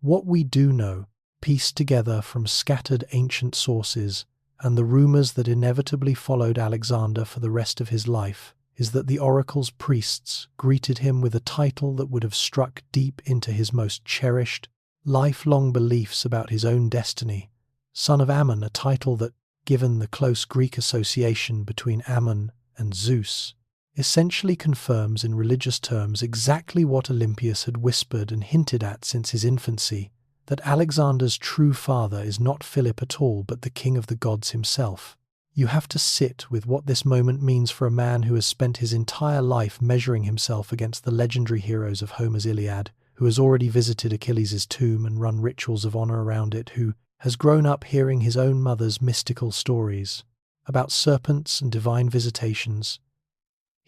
What we do know, pieced together from scattered ancient sources, and the rumors that inevitably followed Alexander for the rest of his life, is that the oracle's priests greeted him with a title that would have struck deep into his most cherished, lifelong beliefs about his own destiny. Son of Ammon, a title that, given the close Greek association between Ammon and Zeus, essentially confirms in religious terms exactly what Olympius had whispered and hinted at since his infancy, that Alexander's true father is not Philip at all, but the king of the gods himself. You have to sit with what this moment means for a man who has spent his entire life measuring himself against the legendary heroes of Homer's Iliad, who has already visited Achilles' tomb and run rituals of honor around it, who has grown up hearing his own mother's mystical stories about serpents and divine visitations.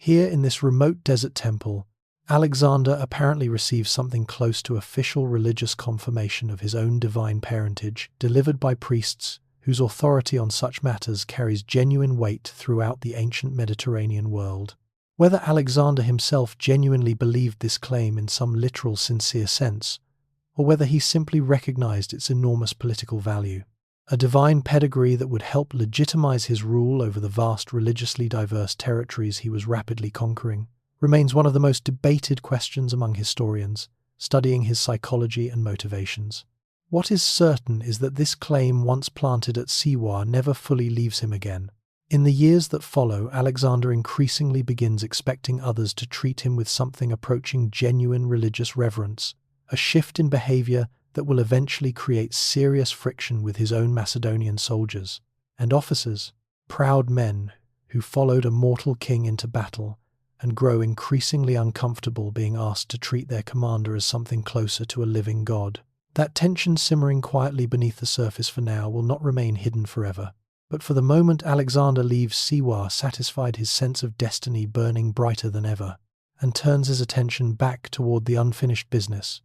Here in this remote desert temple, Alexander apparently receives something close to official religious confirmation of his own divine parentage, delivered by priests whose authority on such matters carries genuine weight throughout the ancient Mediterranean world. Whether Alexander himself genuinely believed this claim in some literal, sincere sense, or whether he simply recognized its enormous political value, a divine pedigree that would help legitimize his rule over the vast religiously diverse territories he was rapidly conquering, remains one of the most debated questions among historians, studying his psychology and motivations. What is certain is that this claim, once planted at Siwa, never fully leaves him again. In the years that follow, Alexander increasingly begins expecting others to treat him with something approaching genuine religious reverence, a shift in behavior that will eventually create serious friction with his own Macedonian soldiers and officers, proud men who followed a mortal king into battle, and grow increasingly uncomfortable being asked to treat their commander as something closer to a living god. That tension simmering quietly beneath the surface for now will not remain hidden forever. But for the moment Alexander leaves Siwa satisfied, his sense of destiny burning brighter than ever, and turns his attention back toward the unfinished business,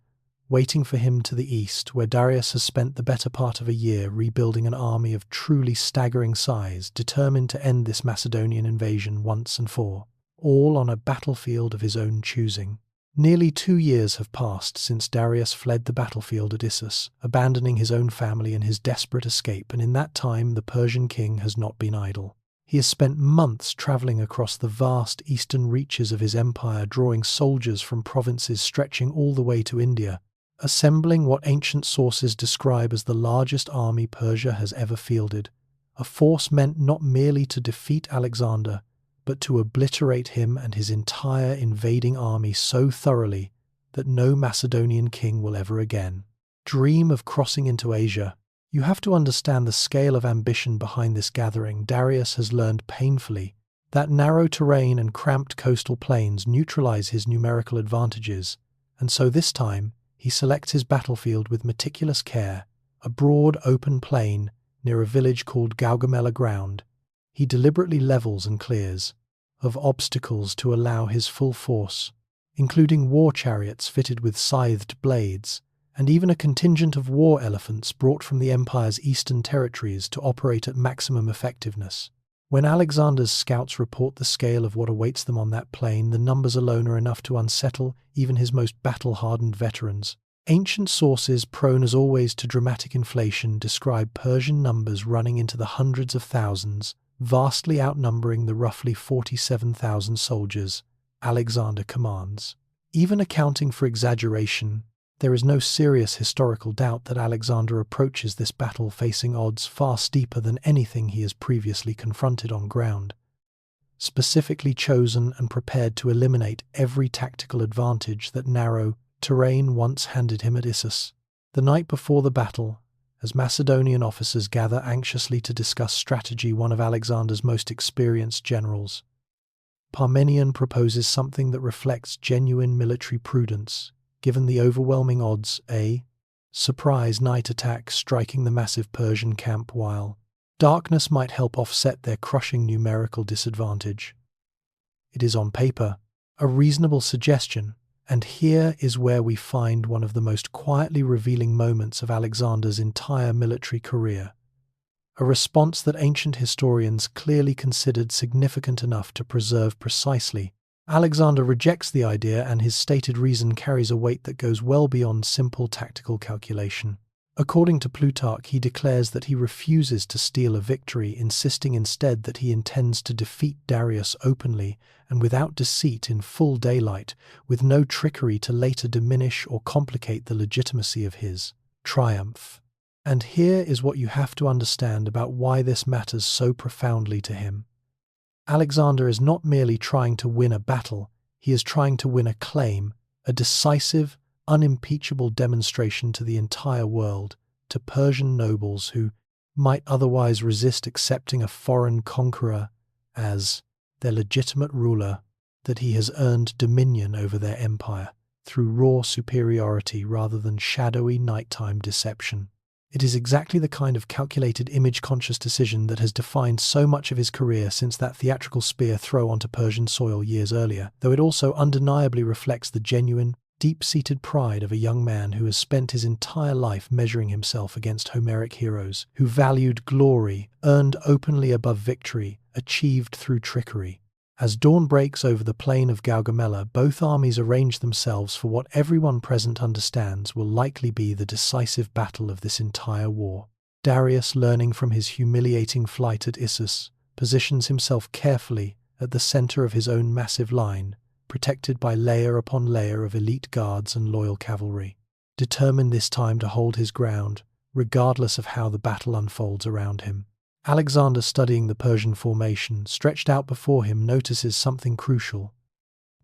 waiting for him to the east, where Darius has spent the better part of a year rebuilding an army of truly staggering size, determined to end this Macedonian invasion once and for all on a battlefield of his own choosing. Nearly 2 years have passed since Darius fled the battlefield at Issus, abandoning his own family in his desperate escape, and in that time the Persian king has not been idle. He has spent months traveling across the vast eastern reaches of his empire, drawing soldiers from provinces stretching all the way to India, assembling what ancient sources describe as the largest army Persia has ever fielded, a force meant not merely to defeat Alexander, but to obliterate him and his entire invading army so thoroughly that no Macedonian king will ever again dream of crossing into Asia. You have to understand the scale of ambition behind this gathering. Darius has learned painfully that narrow terrain and cramped coastal plains neutralize his numerical advantages, and so this time he selects his battlefield with meticulous care, a broad open plain near a village called Gaugamela Ground. He deliberately levels and clears of obstacles to allow his full force, including war chariots fitted with scythed blades, and even a contingent of war elephants brought from the empire's eastern territories to operate at maximum effectiveness. When Alexander's scouts report the scale of what awaits them on that plain, the numbers alone are enough to unsettle even his most battle-hardened veterans. Ancient sources, prone as always to dramatic inflation, describe Persian numbers running into the hundreds of thousands, vastly outnumbering the roughly 47,000 soldiers Alexander commands. Even accounting for exaggeration, There is no serious historical doubt that Alexander approaches this battle facing odds far steeper than anything he has previously confronted on ground, specifically chosen and prepared to eliminate every tactical advantage that narrow terrain once handed him at Issus. The night before the battle, as Macedonian officers gather anxiously to discuss strategy, one of Alexander's most experienced generals, Parmenion, proposes something that reflects genuine military prudence, given the overwhelming odds: a surprise night attack striking the massive Persian camp while darkness might help offset their crushing numerical disadvantage. It is on paper a reasonable suggestion, and here is where we find one of the most quietly revealing moments of Alexander's entire military career, a response that ancient historians clearly considered significant enough to preserve precisely. Alexander rejects the idea, and his stated reason carries a weight that goes well beyond simple tactical calculation. According to Plutarch, he declares that he refuses to steal a victory, insisting instead that he intends to defeat Darius openly and without deceit in full daylight, with no trickery to later diminish or complicate the legitimacy of his triumph. And here is what you have to understand about why this matters so profoundly to him. Alexander is not merely trying to win a battle, he is trying to win a claim, a decisive, unimpeachable demonstration to the entire world, to Persian nobles who might otherwise resist accepting a foreign conqueror as their legitimate ruler, that he has earned dominion over their empire through raw superiority rather than shadowy nighttime deception. It is exactly the kind of calculated, image-conscious decision that has defined so much of his career since that theatrical spear throw onto Persian soil years earlier, though it also undeniably reflects the genuine, deep-seated pride of a young man who has spent his entire life measuring himself against Homeric heroes, who valued glory, earned openly above victory, achieved through trickery. As dawn breaks over the plain of Gaugamela, both armies arrange themselves for what everyone present understands will likely be the decisive battle of this entire war. Darius, learning from his humiliating flight at Issus, positions himself carefully at the center of his own massive line, protected by layer upon layer of elite guards and loyal cavalry, determined this time to hold his ground, regardless of how the battle unfolds around him. Alexander, studying the Persian formation stretched out before him, notices something crucial.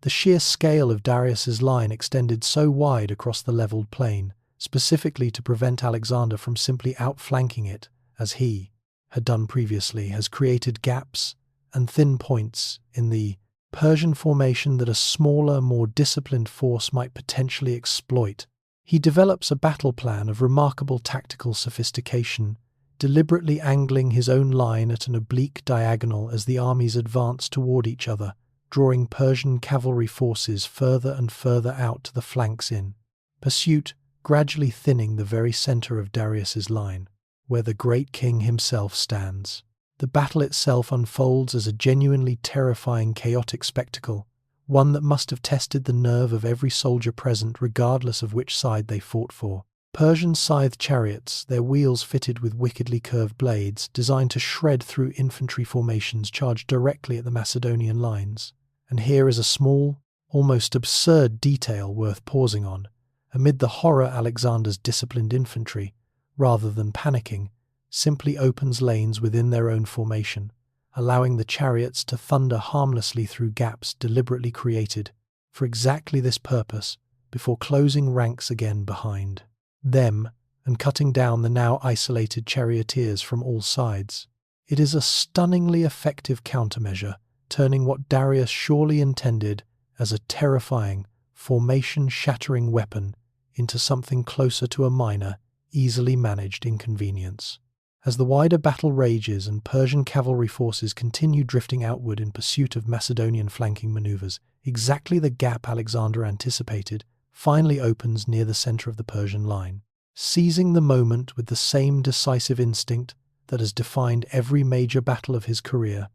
The sheer scale of Darius's line extended so wide across the leveled plain, specifically to prevent Alexander from simply outflanking it, as he had done previously, has created gaps and thin points in the Persian formation that a smaller, more disciplined force might potentially exploit. He develops a battle plan of remarkable tactical sophistication, deliberately angling his own line at an oblique diagonal as the armies advance toward each other, drawing Persian cavalry forces further and further out to the flanks in pursuit, gradually thinning the very center of Darius's line, where the great king himself stands. The battle itself unfolds as a genuinely terrifying, chaotic spectacle, one that must have tested the nerve of every soldier present, regardless of which side they fought for. Persian scythe chariots, their wheels fitted with wickedly curved blades, designed to shred through infantry formations, charged directly at the Macedonian lines. And here is a small, almost absurd detail worth pausing on. Amid the horror, Alexander's disciplined infantry, rather than panicking, simply opens lanes within their own formation, allowing the chariots to thunder harmlessly through gaps deliberately created for exactly this purpose, before closing ranks again behind them and cutting down the now isolated charioteers from all sides. It is a stunningly effective countermeasure, turning what Darius surely intended as a terrifying, formation-shattering weapon into something closer to a minor, easily managed inconvenience. As the wider battle rages and Persian cavalry forces continue drifting outward in pursuit of Macedonian flanking maneuvers, exactly the gap Alexander anticipated finally opens near the center of the Persian line. Seizing the moment with the same decisive instinct that has defined every major battle of his career,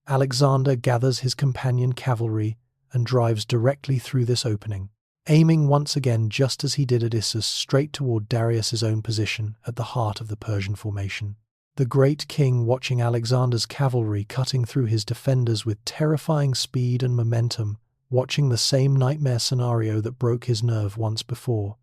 Alexander gathers his companion cavalry and drives directly through this opening, aiming once again just as he did at Issus, straight toward Darius's own position at the heart of the Persian formation. The great king, watching Alexander's cavalry cutting through his defenders with terrifying speed and momentum, watching the same nightmare scenario that broke his nerve once before,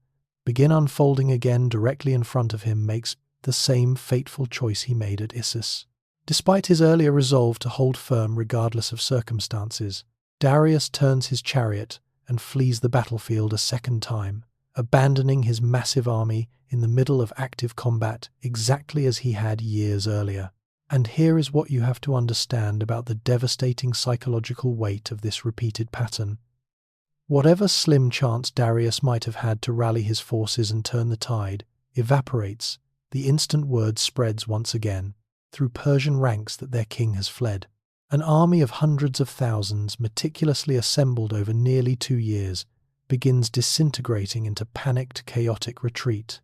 begin unfolding again directly in front of him makes the same fateful choice he made at Issus. Despite his earlier resolve to hold firm regardless of circumstances, Darius turns his chariot and flees the battlefield a second time, abandoning his massive army in the middle of active combat exactly as he had years earlier. And here is what you have to understand about the devastating psychological weight of this repeated pattern. Whatever slim chance Darius might have had to rally his forces and turn the tide evaporates the instant word spreads once again through Persian ranks that their king has fled. An army of hundreds of thousands, meticulously assembled over nearly 2 years, begins disintegrating into panicked, chaotic retreat.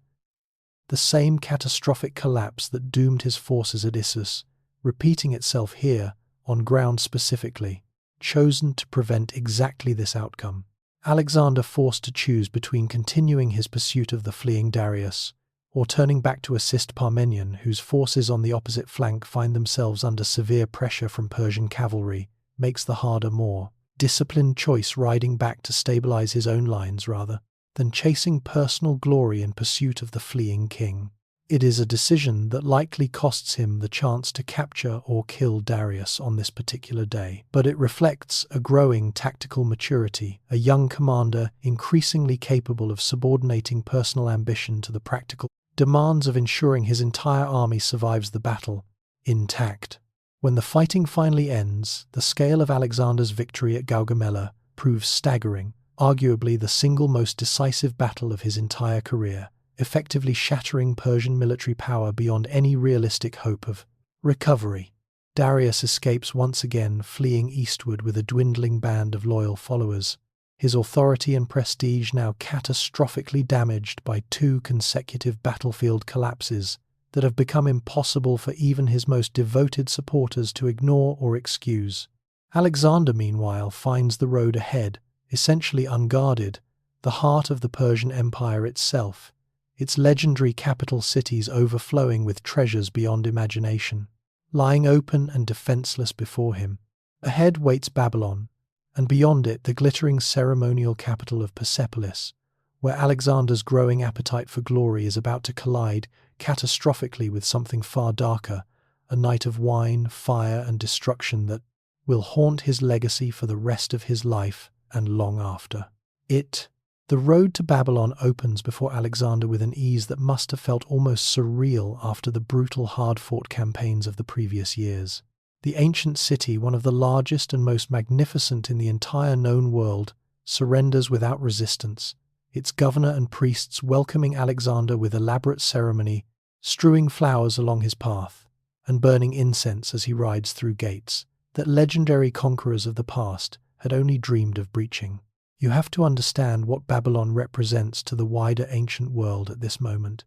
The same catastrophic collapse that doomed his forces at Issus, repeating itself here, on ground specifically, chosen to prevent exactly this outcome. Alexander forced to choose between continuing his pursuit of the fleeing Darius, or turning back to assist Parmenion, whose forces on the opposite flank find themselves under severe pressure from Persian cavalry, makes the harder, more disciplined choice riding back to stabilize his own lines rather than chasing personal glory in pursuit of the fleeing king. It is a decision that likely costs him the chance to capture or kill Darius on this particular day, but it reflects a growing tactical maturity, a young commander increasingly capable of subordinating personal ambition to the practical demands of ensuring his entire army survives the battle intact. When the fighting finally ends, the scale of Alexander's victory at Gaugamela proves staggering, arguably the single most decisive battle of his entire career, effectively shattering Persian military power beyond any realistic hope of recovery. Darius escapes once again, fleeing eastward with a dwindling band of loyal followers, his authority and prestige now catastrophically damaged by 2 consecutive battlefield collapses that have become impossible for even his most devoted supporters to ignore or excuse. Alexander, meanwhile, finds the road ahead, essentially unguarded, the heart of the Persian Empire itself, its legendary capital cities overflowing with treasures beyond imagination, lying open and defenseless before him. Ahead waits Babylon, and beyond it the glittering ceremonial capital of Persepolis, where Alexander's growing appetite for glory is about to collide catastrophically with something far darker, a night of wine, fire, and destruction that will haunt his legacy for the rest of his life and long after. The road to Babylon opens before Alexander with an ease that must have felt almost surreal after the brutal, hard-fought campaigns of the previous years. The ancient city, one of the largest and most magnificent in the entire known world, surrenders without resistance, its governor and priests welcoming Alexander with elaborate ceremony, strewing flowers along his path, and burning incense as he rides through gates that legendary conquerors of the past had only dreamed of breaching. You have to understand what Babylon represents to the wider ancient world at this moment.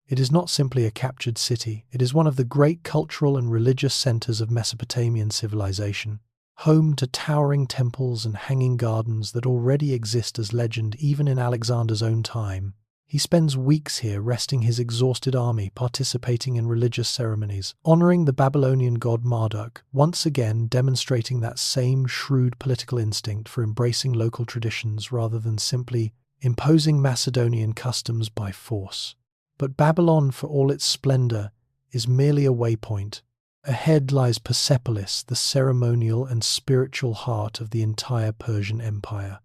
It is not simply a captured city, it is one of the great cultural and religious centers of Mesopotamian civilization, home to towering temples and hanging gardens that already exist as legend even in Alexander's own time. He spends weeks here resting his exhausted army, participating in religious ceremonies, honoring the Babylonian god Marduk, once again demonstrating that same shrewd political instinct for embracing local traditions rather than simply imposing Macedonian customs by force. But Babylon, for all its splendor, is merely a waypoint. Ahead lies Persepolis, the ceremonial and spiritual heart of the entire Persian Empire.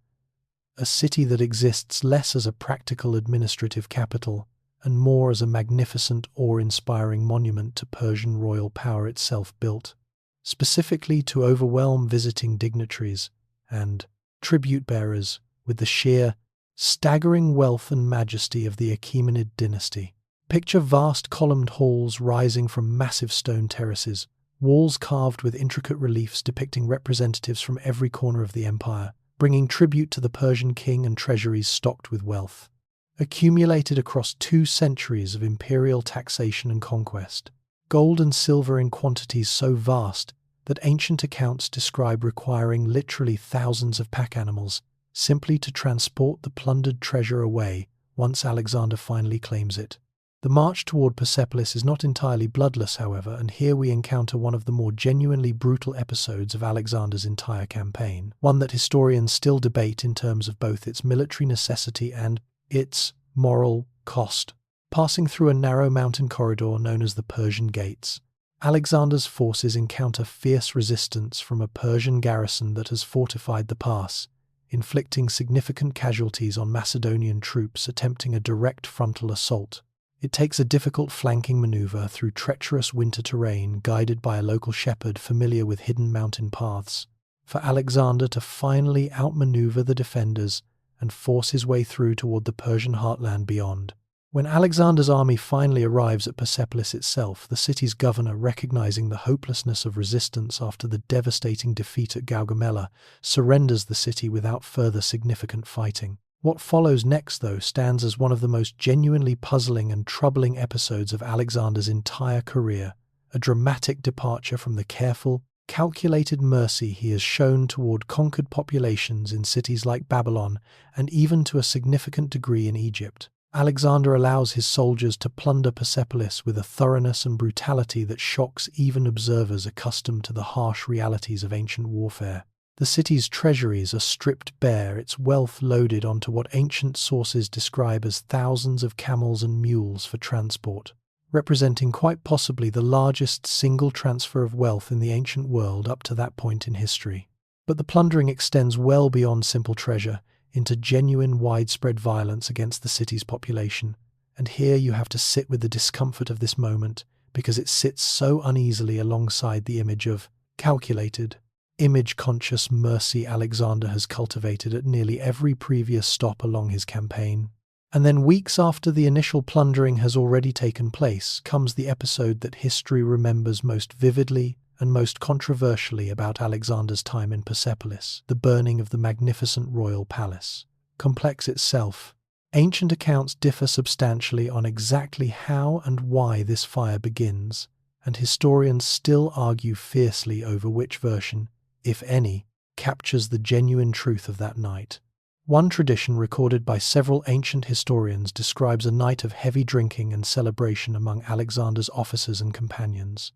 A city that exists less as a practical administrative capital and more as a magnificent, awe-inspiring monument to Persian royal power itself, built specifically to overwhelm visiting dignitaries and tribute-bearers with the sheer, staggering wealth and majesty of the Achaemenid dynasty. Picture vast columned halls rising from massive stone terraces, walls carved with intricate reliefs depicting representatives from every corner of the empire, bringing tribute to the Persian king, and treasuries stocked with wealth, accumulated across 2 centuries of imperial taxation and conquest. Gold and silver in quantities so vast that ancient accounts describe requiring literally thousands of pack animals simply to transport the plundered treasure away once Alexander finally claims it. The march toward Persepolis is not entirely bloodless, however, and here we encounter one of the more genuinely brutal episodes of Alexander's entire campaign, one that historians still debate in terms of both its military necessity and its Moral cost. Passing through a narrow mountain corridor known as the Persian Gates, Alexander's forces encounter fierce resistance from a Persian garrison that has fortified the pass, inflicting significant casualties on Macedonian troops attempting a direct frontal assault. It takes a difficult flanking maneuver through treacherous winter terrain guided by a local shepherd familiar with hidden mountain paths, for Alexander to finally outmaneuver the defenders and force his way through toward the Persian heartland beyond. When Alexander's army finally arrives at Persepolis itself, the city's governor, recognizing the hopelessness of resistance after the devastating defeat at Gaugamela, surrenders the city without further significant fighting. What follows next, though, stands as one of the most genuinely puzzling and troubling episodes of Alexander's entire career, a dramatic departure from the careful, calculated mercy he has shown toward conquered populations in cities like Babylon and even to a significant degree in Egypt. Alexander allows his soldiers to plunder Persepolis with a thoroughness and brutality that shocks even observers accustomed to the harsh realities of ancient warfare. The city's treasuries are stripped bare, its wealth loaded onto what ancient sources describe as thousands of camels and mules for transport, representing quite possibly the largest single transfer of wealth in the ancient world up to that point in history. But the plundering extends well beyond simple treasure, into genuine widespread violence against the city's population. And here you have to sit with the discomfort of this moment, because it sits so uneasily alongside the image of calculated, image-conscious mercy Alexander has cultivated at nearly every previous stop along his campaign. And then weeks after the initial plundering has already taken place, comes the episode that history remembers most vividly and most controversially about Alexander's time in Persepolis, the burning of the magnificent royal palace. Complex itself, ancient accounts differ substantially on exactly how and why this fire begins, and historians still argue fiercely over which version, if any, captures the genuine truth of that night. One tradition recorded by several ancient historians describes a night of heavy drinking and celebration among Alexander's officers and companions.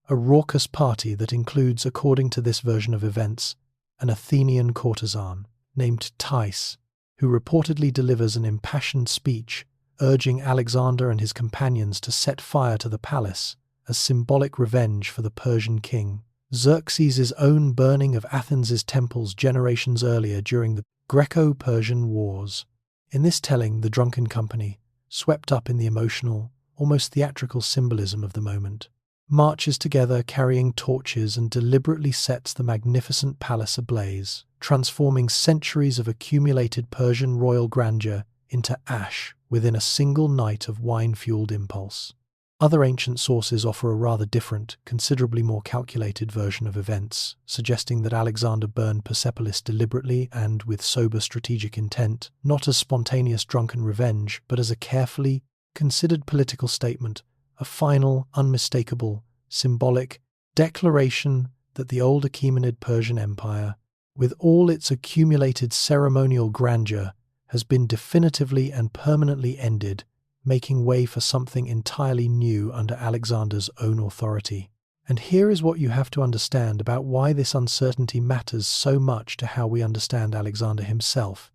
A raucous party that includes, according to this version of events, an Athenian courtesan named Thais, who reportedly delivers an impassioned speech urging Alexander and his companions to set fire to the palace as symbolic revenge for the Persian king, Xerxes' own burning of Athens' temples generations earlier during the Greco-Persian Wars. In this telling, the drunken company, swept up in the emotional, almost theatrical symbolism of the moment, marches together carrying torches and deliberately sets the magnificent palace ablaze, transforming centuries of accumulated Persian royal grandeur into ash within a single night of wine-fueled impulse. Other ancient sources offer a rather different, considerably more calculated version of events, suggesting that Alexander burned Persepolis deliberately and with sober strategic intent, not as spontaneous drunken revenge, but as a carefully considered political statement, a final, unmistakable, symbolic declaration that the old Achaemenid Persian Empire, with all its accumulated ceremonial grandeur, has been definitively and permanently ended, making way for something entirely new under Alexander's own authority. And here is what you have to understand about why this uncertainty matters so much to how we understand Alexander himself.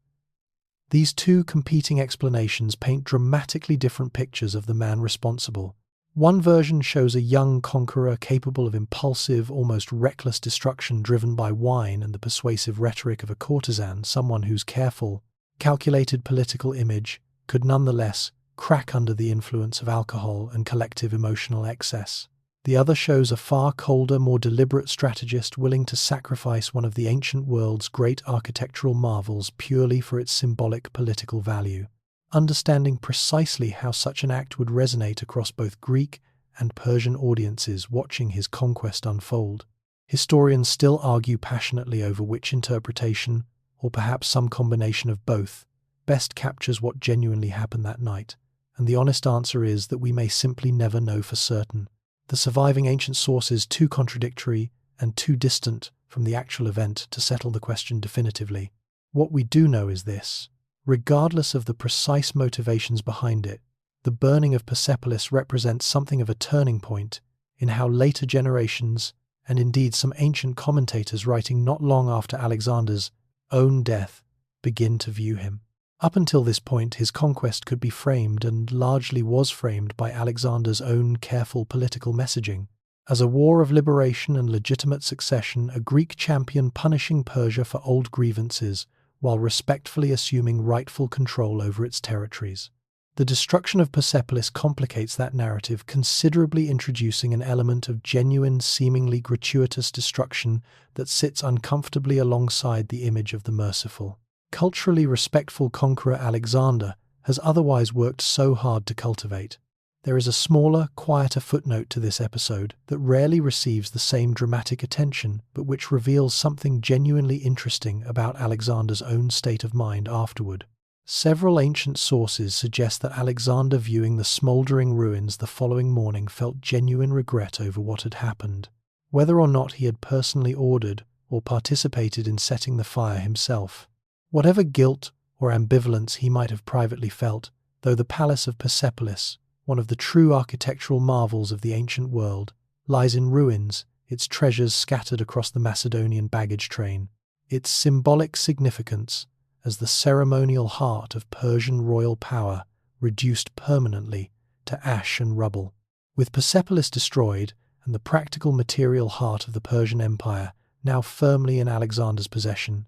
These two competing explanations paint dramatically different pictures of the man responsible. One version shows a young conqueror capable of impulsive, almost reckless destruction driven by wine and the persuasive rhetoric of a courtesan, someone whose careful, calculated political image could nonetheless crack under the influence of alcohol and collective emotional excess. The other shows a far colder, more deliberate strategist willing to sacrifice one of the ancient world's great architectural marvels purely for its symbolic political value. Understanding precisely how such an act would resonate across both Greek and Persian audiences watching his conquest unfold, historians still argue passionately over which interpretation, or perhaps some combination of both, best captures what genuinely happened that night, and the honest answer is that we may simply never know for certain. The surviving ancient sources too contradictory and too distant from the actual event to settle the question definitively. What we do know is this: regardless of the precise motivations behind it, the burning of Persepolis represents something of a turning point in how later generations, and indeed some ancient commentators writing not long after Alexander's own death, begin to view him. Up until this point, his conquest could be framed, and largely was framed, by Alexander's own careful political messaging. As a war of liberation and legitimate succession, a Greek champion punishing Persia for old grievances, while respectfully assuming rightful control over its territories. The destruction of Persepolis complicates that narrative, considerably introducing an element of genuine, seemingly gratuitous destruction that sits uncomfortably alongside the image of the merciful, culturally respectful conqueror Alexander has otherwise worked so hard to cultivate. There is a smaller, quieter footnote to this episode that rarely receives the same dramatic attention, but which reveals something genuinely interesting about Alexander's own state of mind afterward. Several ancient sources suggest that Alexander, viewing the smouldering ruins the following morning, felt genuine regret over what had happened. Whether or not he had personally ordered or participated in setting the fire himself. Whatever guilt or ambivalence he might have privately felt, though the palace of Persepolis, one of the true architectural marvels of the ancient world, lies in ruins, its treasures scattered across the Macedonian baggage train. Its symbolic significance as the ceremonial heart of Persian royal power reduced permanently to ash and rubble. With Persepolis destroyed and the practical material heart of the Persian Empire now firmly in Alexander's possession,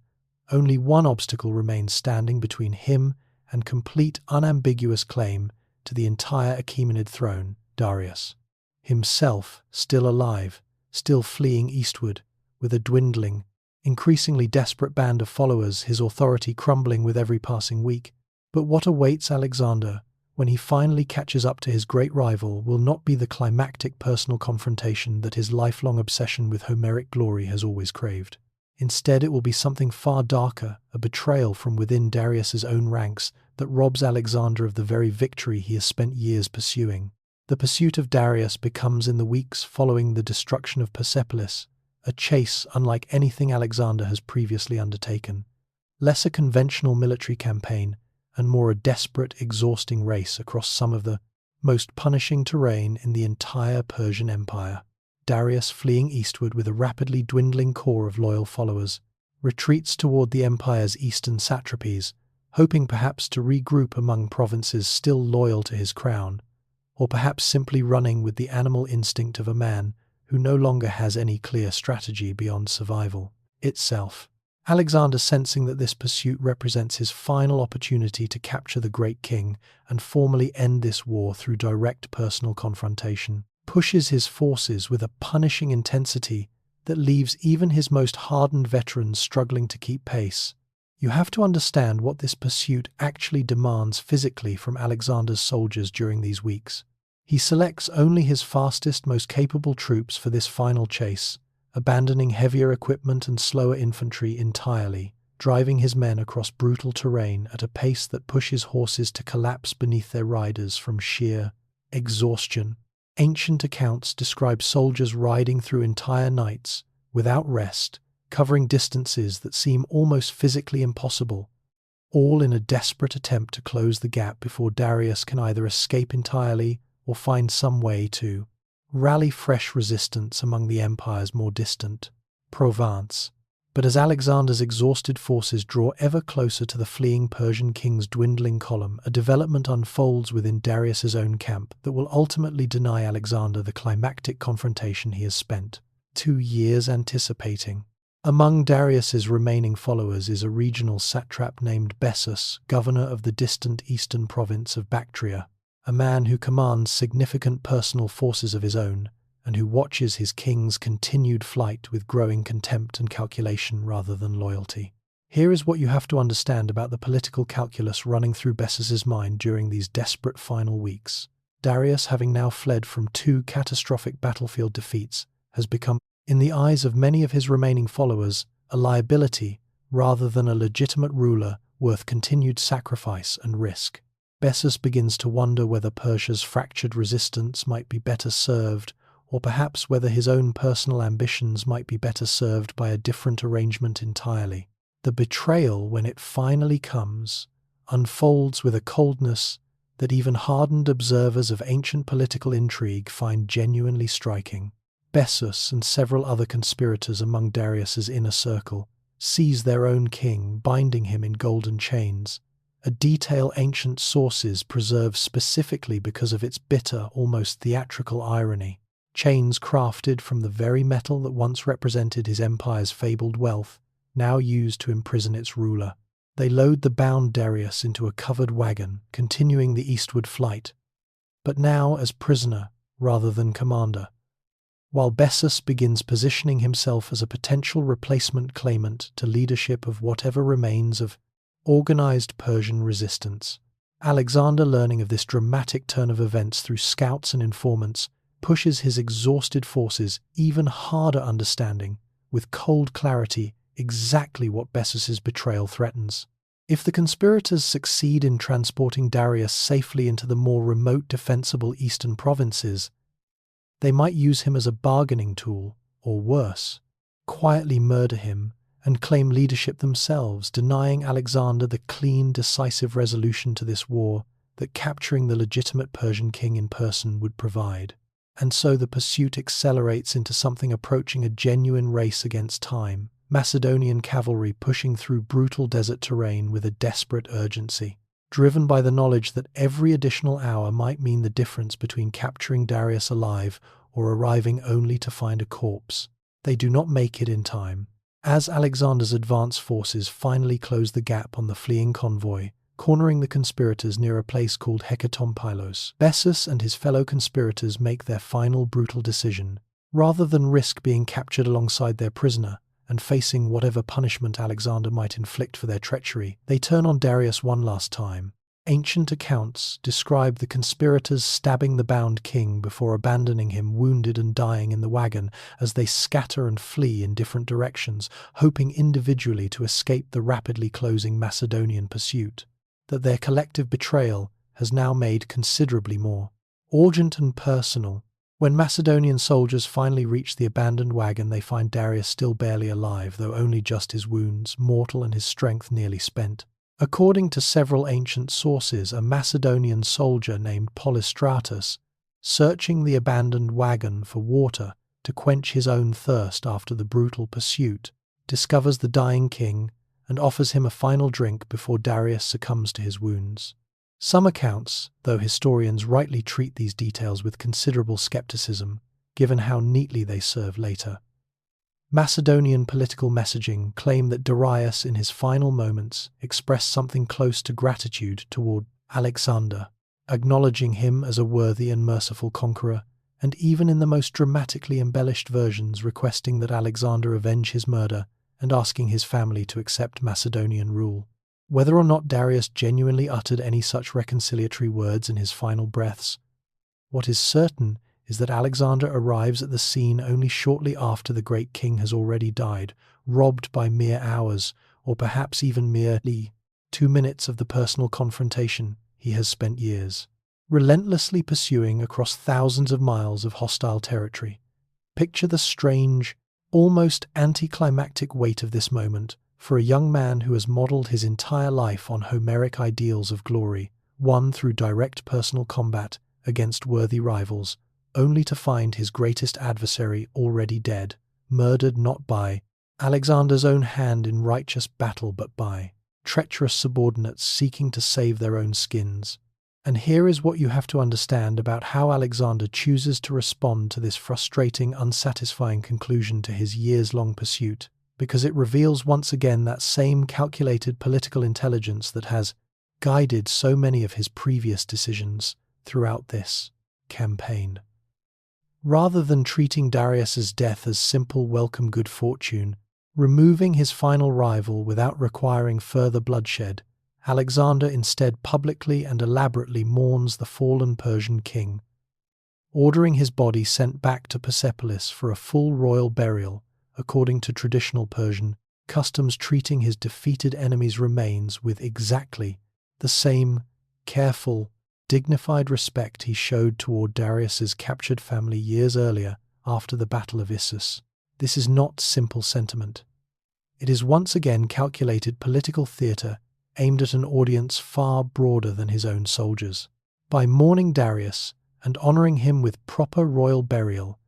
only one obstacle remains standing between him and complete unambiguous claim to the entire Achaemenid throne: Darius. Himself still alive, still fleeing eastward, with a dwindling, increasingly desperate band of followers, his authority crumbling with every passing week. But what awaits Alexander when he finally catches up to his great rival will not be the climactic personal confrontation that his lifelong obsession with Homeric glory has always craved. Instead, it will be something far darker, a betrayal from within Darius's own ranks that robs Alexander of the very victory he has spent years pursuing. The pursuit of Darius becomes, in the weeks following the destruction of Persepolis, a chase unlike anything Alexander has previously undertaken, less a conventional military campaign and more a desperate, exhausting race across some of the most punishing terrain in the entire Persian Empire. Darius, fleeing eastward with a rapidly dwindling core of loyal followers, retreats toward the empire's eastern satrapies, hoping perhaps to regroup among provinces still loyal to his crown, or perhaps simply running with the animal instinct of a man who no longer has any clear strategy beyond survival itself. Alexander, sensing that this pursuit represents his final opportunity to capture the great king and formally end this war through direct personal confrontation, pushes his forces with a punishing intensity that leaves even his most hardened veterans struggling to keep pace. You have to understand what this pursuit actually demands physically from Alexander's soldiers during these weeks. He selects only his fastest, most capable troops for this final chase, abandoning heavier equipment and slower infantry entirely, driving his men across brutal terrain at a pace that pushes horses to collapse beneath their riders from sheer exhaustion. Ancient accounts describe soldiers riding through entire nights, without rest, covering distances that seem almost physically impossible, all in a desperate attempt to close the gap before Darius can either escape entirely or find some way to rally fresh resistance among the empire's more distant Provence. But as Alexander's exhausted forces draw ever closer to the fleeing Persian king's dwindling column, a development unfolds within Darius's own camp that will ultimately deny Alexander the climactic confrontation he has spent 2 years anticipating. Among Darius's remaining followers is a regional satrap named Bessus, governor of the distant eastern province of Bactria, a man who commands significant personal forces of his own, and who watches his king's continued flight with growing contempt and calculation rather than loyalty. Here is what you have to understand about the political calculus running through Bessus's mind during these desperate final weeks. Darius, having now fled from 2 catastrophic battlefield defeats, has become, in the eyes of many of his remaining followers, a liability rather than a legitimate ruler worth continued sacrifice and risk. Bessus begins to wonder whether Persia's fractured resistance might be better served, or perhaps whether his own personal ambitions might be better served by a different arrangement entirely. The betrayal, when it finally comes, unfolds with a coldness that even hardened observers of ancient political intrigue find genuinely striking. Bessus and several other conspirators among Darius's inner circle seize their own king, binding him in golden chains, a detail ancient sources preserve specifically because of its bitter, almost theatrical irony. Chains crafted from the very metal that once represented his empire's fabled wealth, now used to imprison its ruler. They load the bound Darius into a covered wagon, continuing the eastward flight, but now as prisoner rather than commander, while Bessus begins positioning himself as a potential replacement claimant to leadership of whatever remains of organized Persian resistance. Alexander, learning of this dramatic turn of events through scouts and informants, pushes his exhausted forces even harder, understanding, with cold clarity, exactly what Bessus's betrayal threatens. If the conspirators succeed in transporting Darius safely into the more remote defensible eastern provinces, they might use him as a bargaining tool, or worse, quietly murder him and claim leadership themselves, denying Alexander the clean, decisive resolution to this war that capturing the legitimate Persian king in person would provide. And so the pursuit accelerates into something approaching a genuine race against time, Macedonian cavalry pushing through brutal desert terrain with a desperate urgency, driven by the knowledge that every additional hour might mean the difference between capturing Darius alive or arriving only to find a corpse. They do not make it in time. As Alexander's advance forces finally close the gap on the fleeing convoy, cornering the conspirators near a place called Hecatompylos, Bessus and his fellow conspirators make their final brutal decision. Rather than risk being captured alongside their prisoner and facing whatever punishment Alexander might inflict for their treachery, they turn on Darius one last time. Ancient accounts describe the conspirators stabbing the bound king before abandoning him wounded and dying in the wagon as they scatter and flee in different directions, hoping individually to escape the rapidly closing Macedonian pursuit. That their collective betrayal has now made considerably more urgent and personal. When Macedonian soldiers finally reach the abandoned wagon, they find Darius still barely alive, though only just his wounds mortal and his strength nearly spent. According to several ancient sources, a Macedonian soldier named Polystratus, searching the abandoned wagon for water to quench his own thirst after the brutal pursuit, discovers the dying king and offers him a final drink before Darius succumbs to his wounds. Some accounts, though historians rightly treat these details with considerable skepticism, given how neatly they serve later. Macedonian political messaging claim that Darius in his final moments expressed something close to gratitude toward Alexander, acknowledging him as a worthy and merciful conqueror, and even in the most dramatically embellished versions requesting that Alexander avenge his murder and asking his family to accept Macedonian rule. Whether or not Darius genuinely uttered any such reconciliatory words in his final breaths, what is certain is that Alexander arrives at the scene only shortly after the great king has already died, robbed by mere hours, or perhaps even merely 2 minutes of the personal confrontation he has spent years relentlessly pursuing across thousands of miles of hostile territory. Picture the strange, almost anticlimactic weight of this moment for a young man who has modeled his entire life on Homeric ideals of glory, won through direct personal combat against worthy rivals, only to find his greatest adversary already dead, murdered not by Alexander's own hand in righteous battle but by treacherous subordinates seeking to save their own skins. And here is what you have to understand about how Alexander chooses to respond to this frustrating, unsatisfying conclusion to his years-long pursuit, because it reveals once again that same calculated political intelligence that has guided so many of his previous decisions throughout this campaign. Rather than treating Darius's death as simple welcome good fortune, removing his final rival without requiring further bloodshed, Alexander instead publicly and elaborately mourns the fallen Persian king, ordering his body sent back to Persepolis for a full royal burial, according to traditional Persian customs, treating his defeated enemy's remains with exactly the same careful, dignified respect he showed toward Darius's captured family years earlier after the Battle of Issus. This is not simple sentiment. It is once again calculated political theatre aimed at an audience far broader than his own soldiers. By mourning Darius and honouring him with proper royal burial,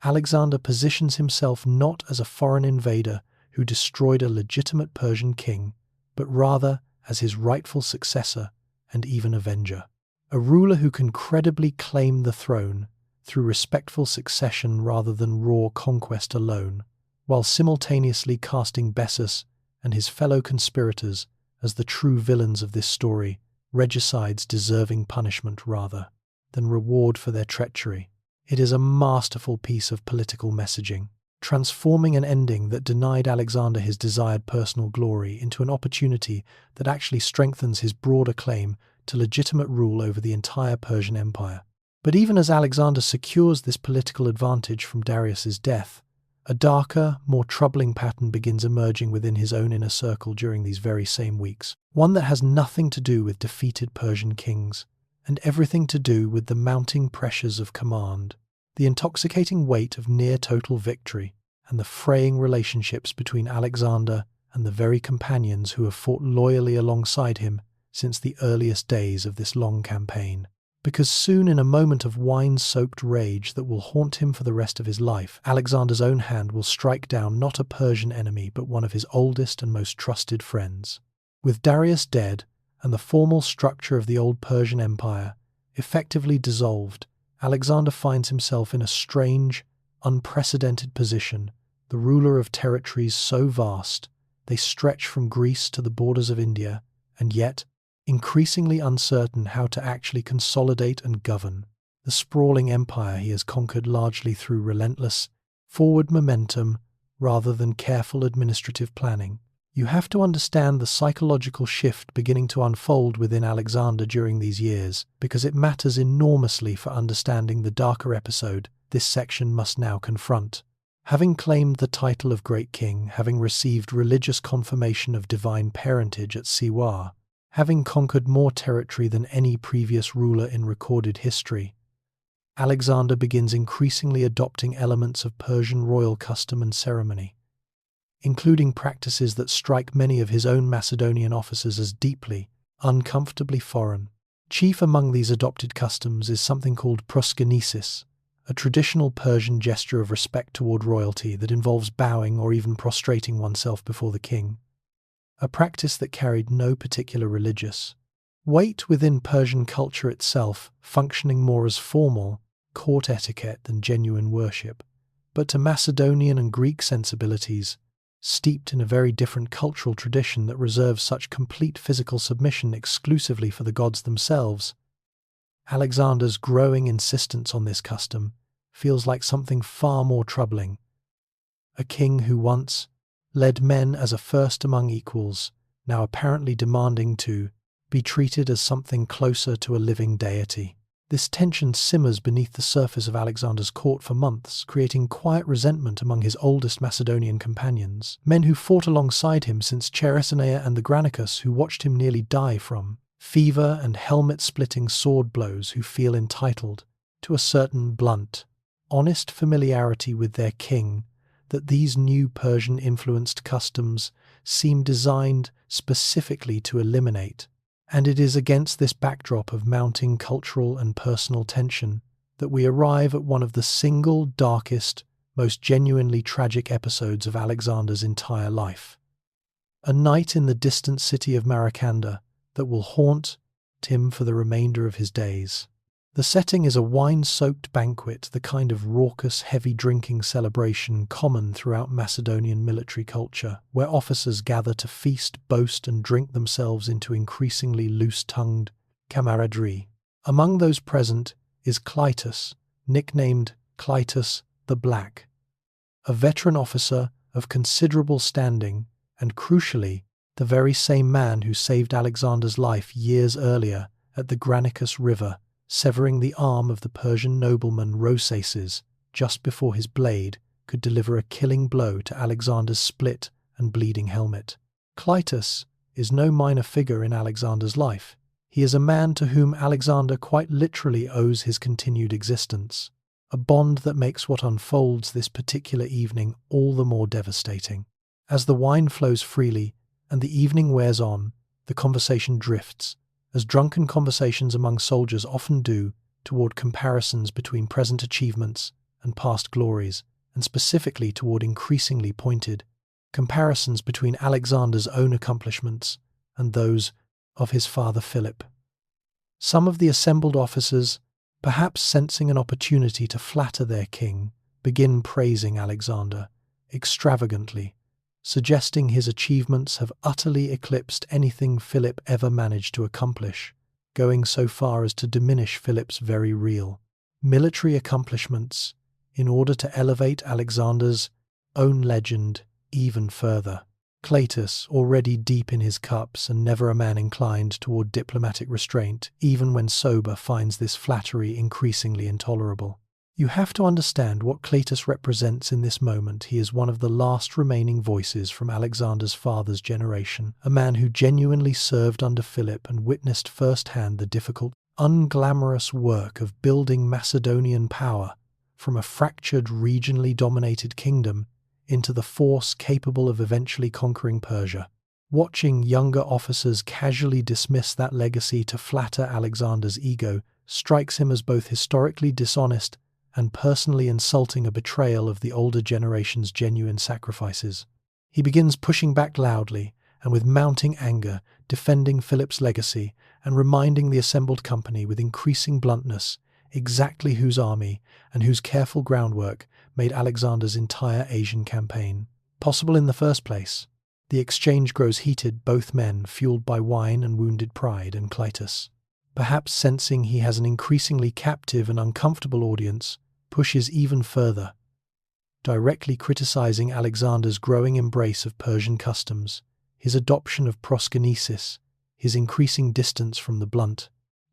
Alexander positions himself not as a foreign invader who destroyed a legitimate Persian king, but rather as his rightful successor and even avenger. A ruler who can credibly claim the throne through respectful succession rather than raw conquest alone, while simultaneously casting Bessus and his fellow conspirators as the true villains of this story, regicides deserving punishment rather than reward for their treachery. It is a masterful piece of political messaging, transforming an ending that denied Alexander his desired personal glory into an opportunity that actually strengthens his broader claim to legitimate rule over the entire Persian Empire. But even as Alexander secures this political advantage from Darius's death, a darker, more troubling pattern begins emerging within his own inner circle during these very same weeks. One that has nothing to do with defeated Persian kings, and everything to do with the mounting pressures of command, the intoxicating weight of near-total victory, and the fraying relationships between Alexander and the very companions who have fought loyally alongside him since the earliest days of this long campaign. Because soon, in a moment of wine-soaked rage that will haunt him for the rest of his life, Alexander's own hand will strike down not a Persian enemy but one of his oldest and most trusted friends. With Darius dead, and the formal structure of the old Persian Empire effectively dissolved, Alexander finds himself in a strange, unprecedented position, the ruler of territories so vast they stretch from Greece to the borders of India, and yet increasingly uncertain how to actually consolidate and govern the sprawling empire he has conquered largely through relentless, forward momentum rather than careful administrative planning. You have to understand the psychological shift beginning to unfold within Alexander during these years, because it matters enormously for understanding the darker episode this section must now confront. Having claimed the title of Great King, having received religious confirmation of divine parentage at Siwa, having conquered more territory than any previous ruler in recorded history, Alexander begins increasingly adopting elements of Persian royal custom and ceremony, including practices that strike many of his own Macedonian officers as deeply, uncomfortably foreign. Chief among these adopted customs is something called proskynesis, a traditional Persian gesture of respect toward royalty that involves bowing or even prostrating oneself before the king, a practice that carried no particular religious weight within Persian culture itself, functioning more as formal, court etiquette than genuine worship. But to Macedonian and Greek sensibilities, steeped in a very different cultural tradition that reserves such complete physical submission exclusively for the gods themselves, Alexander's growing insistence on this custom feels like something far more troubling. A king who once led men as a first among equals, now apparently demanding to be treated as something closer to a living deity. This tension simmers beneath the surface of Alexander's court for months, creating quiet resentment among his oldest Macedonian companions, men who fought alongside him since Chersonea and the Granicus, who watched him nearly die from fever and helmet-splitting sword blows, who feel entitled to a certain blunt, honest familiarity with their king that these new Persian-influenced customs seem designed specifically to eliminate. And it is against this backdrop of mounting cultural and personal tension that we arrive at one of the single darkest, most genuinely tragic episodes of Alexander's entire life. A night in the distant city of Maracanda that will haunt him for the remainder of his days. The setting is a wine-soaked banquet, the kind of raucous, heavy-drinking celebration common throughout Macedonian military culture, where officers gather to feast, boast, and drink themselves into increasingly loose-tongued camaraderie. Among those present is Clytus, nicknamed Clytus the Black, a veteran officer of considerable standing and, crucially, the very same man who saved Alexander's life years earlier at the Granicus River, severing the arm of the Persian nobleman Rosaces just before his blade could deliver a killing blow to Alexander's split and bleeding helmet. Clytus is no minor figure in Alexander's life. He is a man to whom Alexander quite literally owes his continued existence, a bond that makes what unfolds this particular evening all the more devastating. As the wine flows freely and the evening wears on, the conversation drifts, as drunken conversations among soldiers often do, toward comparisons between present achievements and past glories, and specifically toward increasingly pointed comparisons between Alexander's own accomplishments and those of his father Philip. Some of the assembled officers, perhaps sensing an opportunity to flatter their king, begin praising Alexander extravagantly, suggesting his achievements have utterly eclipsed anything Philip ever managed to accomplish, going so far as to diminish Philip's very real military accomplishments in order to elevate Alexander's own legend even further. Cleitus, already deep in his cups and never a man inclined toward diplomatic restraint, even when sober, finds this flattery increasingly intolerable. You have to understand what Cleitus represents in this moment. He is one of the last remaining voices from Alexander's father's generation, a man who genuinely served under Philip and witnessed firsthand the difficult, unglamorous work of building Macedonian power from a fractured, regionally dominated kingdom into the force capable of eventually conquering Persia. Watching younger officers casually dismiss that legacy to flatter Alexander's ego strikes him as both historically dishonest and personally insulting, a betrayal of the older generation's genuine sacrifices. He begins pushing back loudly and with mounting anger, defending Philip's legacy and reminding the assembled company with increasing bluntness exactly whose army and whose careful groundwork made Alexander's entire Asian campaign possible in the first place. The exchange grows heated, both men fueled by wine and wounded pride, and Cleitus, perhaps sensing he has an increasingly captive and uncomfortable audience, pushes even further, directly criticizing Alexander's growing embrace of Persian customs, his adoption of proskynesis, his increasing distance from the blunt,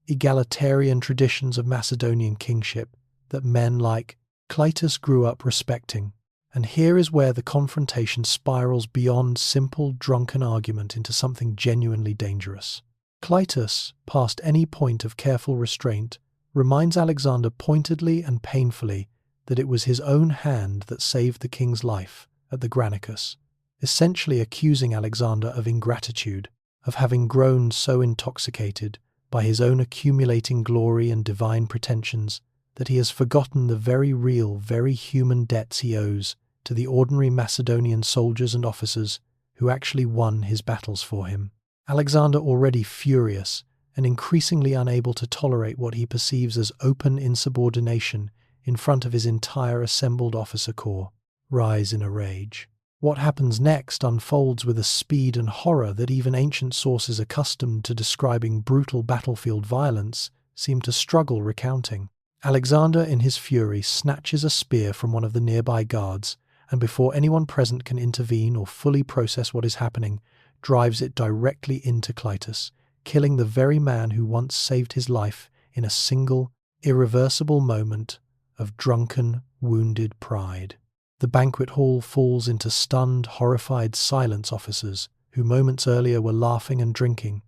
egalitarian traditions of Macedonian kingship that men like Cleitus grew up respecting. And here is where the confrontation spirals beyond simple drunken argument into something genuinely dangerous. Cleitus, past any point of careful restraint, reminds Alexander pointedly and painfully that it was his own hand that saved the king's life at the Granicus, essentially accusing Alexander of ingratitude, of having grown so intoxicated by his own accumulating glory and divine pretensions that he has forgotten the very real, very human debts he owes to the ordinary Macedonian soldiers and officers who actually won his battles for him. Alexander, already furious and increasingly unable to tolerate what he perceives as open insubordination in front of his entire assembled officer corps, rise in a rage. What happens next unfolds with a speed and horror that even ancient sources accustomed to describing brutal battlefield violence seem to struggle recounting. Alexander, in his fury, snatches a spear from one of the nearby guards, and before anyone present can intervene or fully process what is happening, drives it directly into Cleitus, killing the very man who once saved his life in a single, irreversible moment of drunken, wounded pride. The banquet hall falls into stunned, horrified silence. Officers, who moments earlier were laughing and drinking,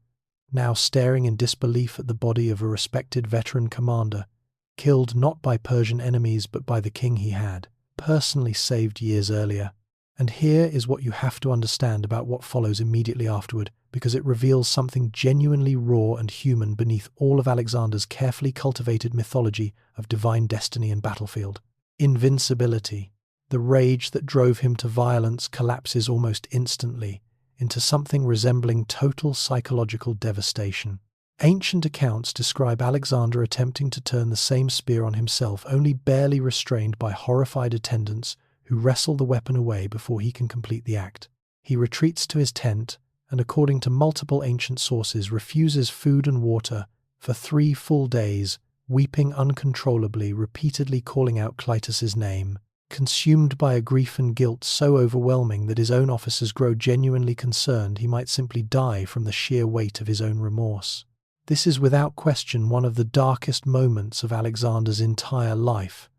now staring in disbelief at the body of a respected veteran commander, killed not by Persian enemies but by the king he had personally saved years earlier. And here is what you have to understand about what follows immediately afterward, because it reveals something genuinely raw and human beneath all of Alexander's carefully cultivated mythology of divine destiny and battlefield. Invincibility. The rage that drove him to violence collapses almost instantly into something resembling total psychological devastation. Ancient accounts describe Alexander attempting to turn the same spear on himself, only barely restrained by horrified attendants who wrestle the weapon away before he can complete the act. He retreats to his tent and, according to multiple ancient sources, refuses food and water for 3 full days, weeping uncontrollably, repeatedly calling out Cleitus's name, consumed by a grief and guilt so overwhelming that his own officers grow genuinely concerned he might simply die from the sheer weight of his own remorse. This is without question one of the darkest moments of Alexander's entire life,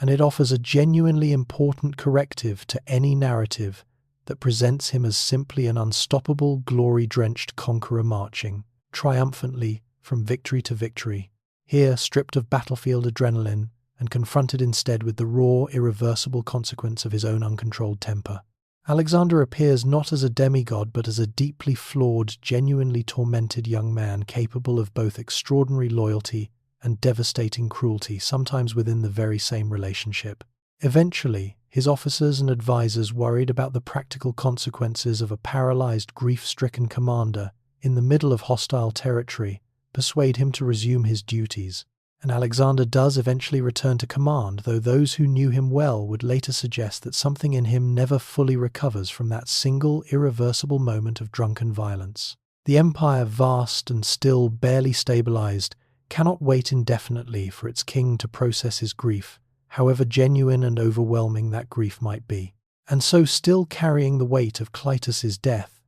and it offers a genuinely important corrective to any narrative that presents him as simply an unstoppable, glory-drenched conqueror marching triumphantly from victory to victory, here stripped of battlefield adrenaline and confronted instead with the raw, irreversible consequence of his own uncontrolled temper. Alexander appears not as a demigod but as a deeply flawed, genuinely tormented young man capable of both extraordinary loyalty and devastating cruelty, sometimes within the very same relationship. Eventually, His officers and advisors, worried about the practical consequences of a paralyzed, grief-stricken commander in the middle of hostile territory, persuade him to resume his duties. And Alexander does eventually return to command, though those who knew him well would later suggest that something in him never fully recovers from that single, irreversible moment of drunken violence. The empire, vast and still barely stabilized, cannot wait indefinitely for its king to process his grief, however genuine and overwhelming that grief might be. And so, still carrying the weight of Clytus's death,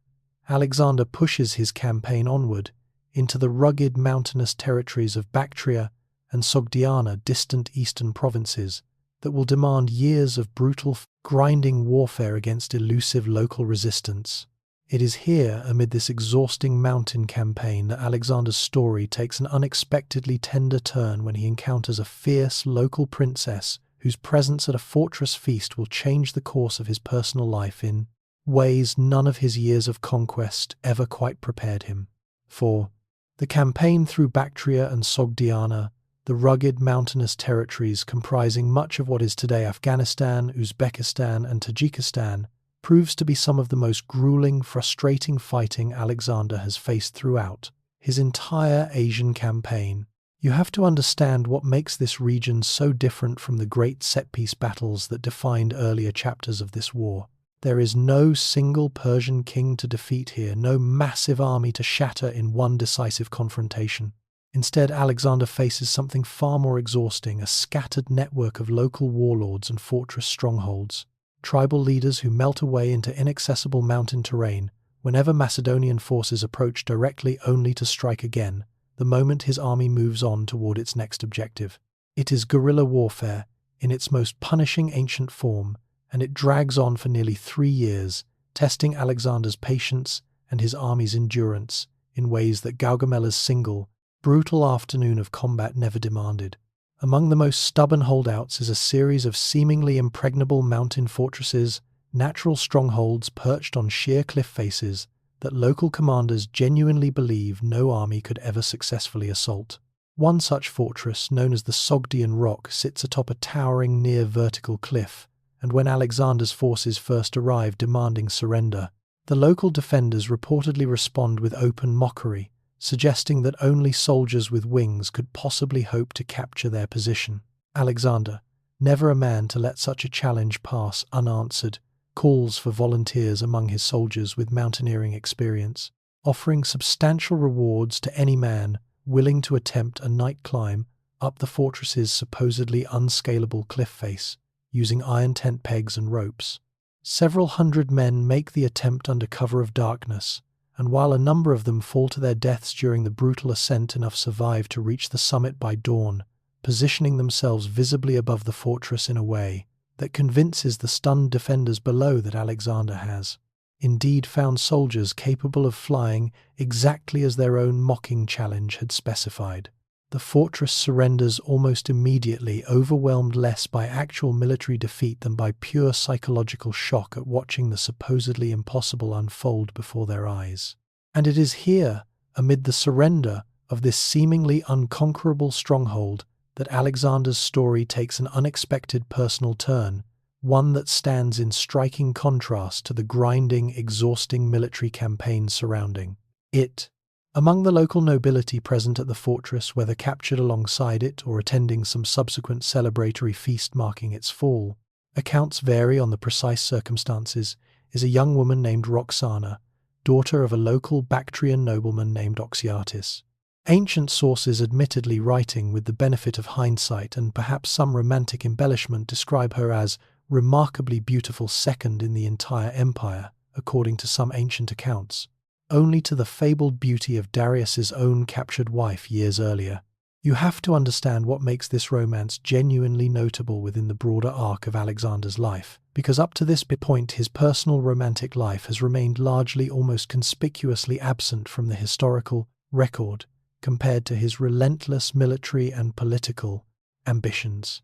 Alexander pushes his campaign onward into the rugged mountainous territories of Bactria and Sogdiana, distant eastern provinces, that will demand years of brutal, grinding warfare against elusive local resistance. It is here, amid this exhausting mountain campaign, that Alexander's story takes an unexpectedly tender turn when he encounters a fierce local princess whose presence at a fortress feast will change the course of his personal life in ways none of his years of conquest ever quite prepared him for. The campaign through Bactria and Sogdiana, the rugged mountainous territories comprising much of what is today Afghanistan, Uzbekistan, and Tajikistan, proves to be some of the most grueling, frustrating fighting Alexander has faced throughout his entire Asian campaign. You have to understand what makes this region so different from the great set-piece battles that defined earlier chapters of this war. There is no single Persian king to defeat here, no massive army to shatter in one decisive confrontation. Instead, Alexander faces something far more exhausting, a scattered network of local warlords and fortress strongholds, tribal leaders who melt away into inaccessible mountain terrain whenever Macedonian forces approach directly, only to strike again the moment his army moves on toward its next objective. It is guerrilla warfare in its most punishing ancient form, and it drags on for nearly 3 years, testing Alexander's patience and his army's endurance in ways that Gaugamella's single, brutal afternoon of combat never demanded. Among the most stubborn holdouts is a series of seemingly impregnable mountain fortresses, natural strongholds perched on sheer cliff faces that local commanders genuinely believe no army could ever successfully assault. One such fortress, known as the Sogdian Rock, sits atop a towering near-vertical cliff, and when Alexander's forces first arrive demanding surrender, the local defenders reportedly respond with open mockery, suggesting that only soldiers with wings could possibly hope to capture their position. Alexander, never a man to let such a challenge pass unanswered, calls for volunteers among his soldiers with mountaineering experience, offering substantial rewards to any man willing to attempt a night climb up the fortress's supposedly unscalable cliff face, using iron tent pegs and ropes. Several hundred men make the attempt under cover of darkness, and while a number of them fall to their deaths during the brutal ascent, enough survive to reach the summit by dawn, positioning themselves visibly above the fortress in a way that convinces the stunned defenders below that Alexander has indeed found soldiers capable of flying exactly as their own mocking challenge had specified. The fortress surrenders almost immediately, overwhelmed less by actual military defeat than by pure psychological shock at watching the supposedly impossible unfold before their eyes. And it is here, amid the surrender of this seemingly unconquerable stronghold, that Alexander's story takes an unexpected personal turn, one that stands in striking contrast to the grinding, exhausting military campaign surrounding it. Among the local nobility present at the fortress, whether captured alongside it or attending some subsequent celebratory feast marking its fall, accounts vary on the precise circumstances, is a young woman named Roxana, daughter of a local Bactrian nobleman named Oxyatis. Ancient sources, admittedly writing with the benefit of hindsight and perhaps some romantic embellishment, describe her as remarkably beautiful, second in the entire empire, according to some ancient accounts, only to the fabled beauty of Darius's own captured wife years earlier. You have to understand what makes this romance genuinely notable within the broader arc of Alexander's life, because up to this point his personal romantic life has remained largely, almost conspicuously absent from the historical record compared to his relentless military and political ambitions.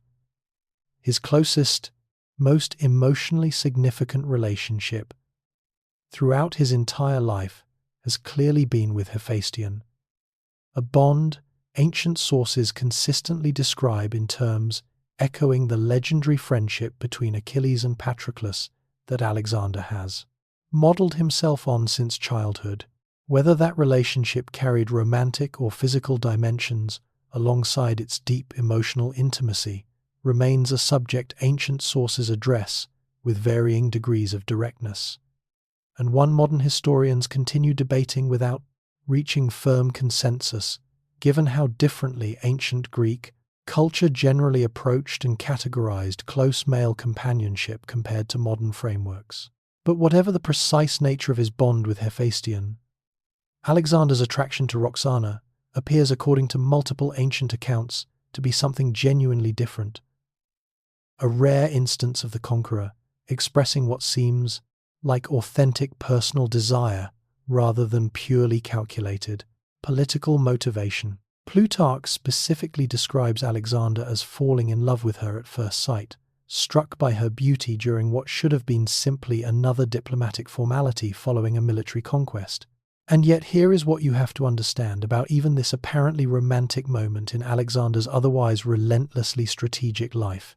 His closest, most emotionally significant relationship throughout his entire life has clearly been with Hephaestion, a bond ancient sources consistently describe in terms echoing the legendary friendship between Achilles and Patroclus that Alexander has modeled himself on since childhood. Whether that relationship carried romantic or physical dimensions alongside its deep emotional intimacy remains a subject ancient sources address with varying degrees of directness, and one modern historians continue debating without reaching firm consensus, given how differently ancient Greek culture generally approached and categorized close male companionship compared to modern frameworks. But whatever the precise nature of his bond with Hephaestion, Alexander's attraction to Roxana appears, according to multiple ancient accounts, to be something genuinely different. A rare instance of the conqueror expressing what seems like authentic personal desire rather than purely calculated political motivation. Plutarch specifically describes Alexander as falling in love with her at first sight, struck by her beauty during what should have been simply another diplomatic formality following a military conquest. And yet here is what you have to understand about even this apparently romantic moment in Alexander's otherwise relentlessly strategic life.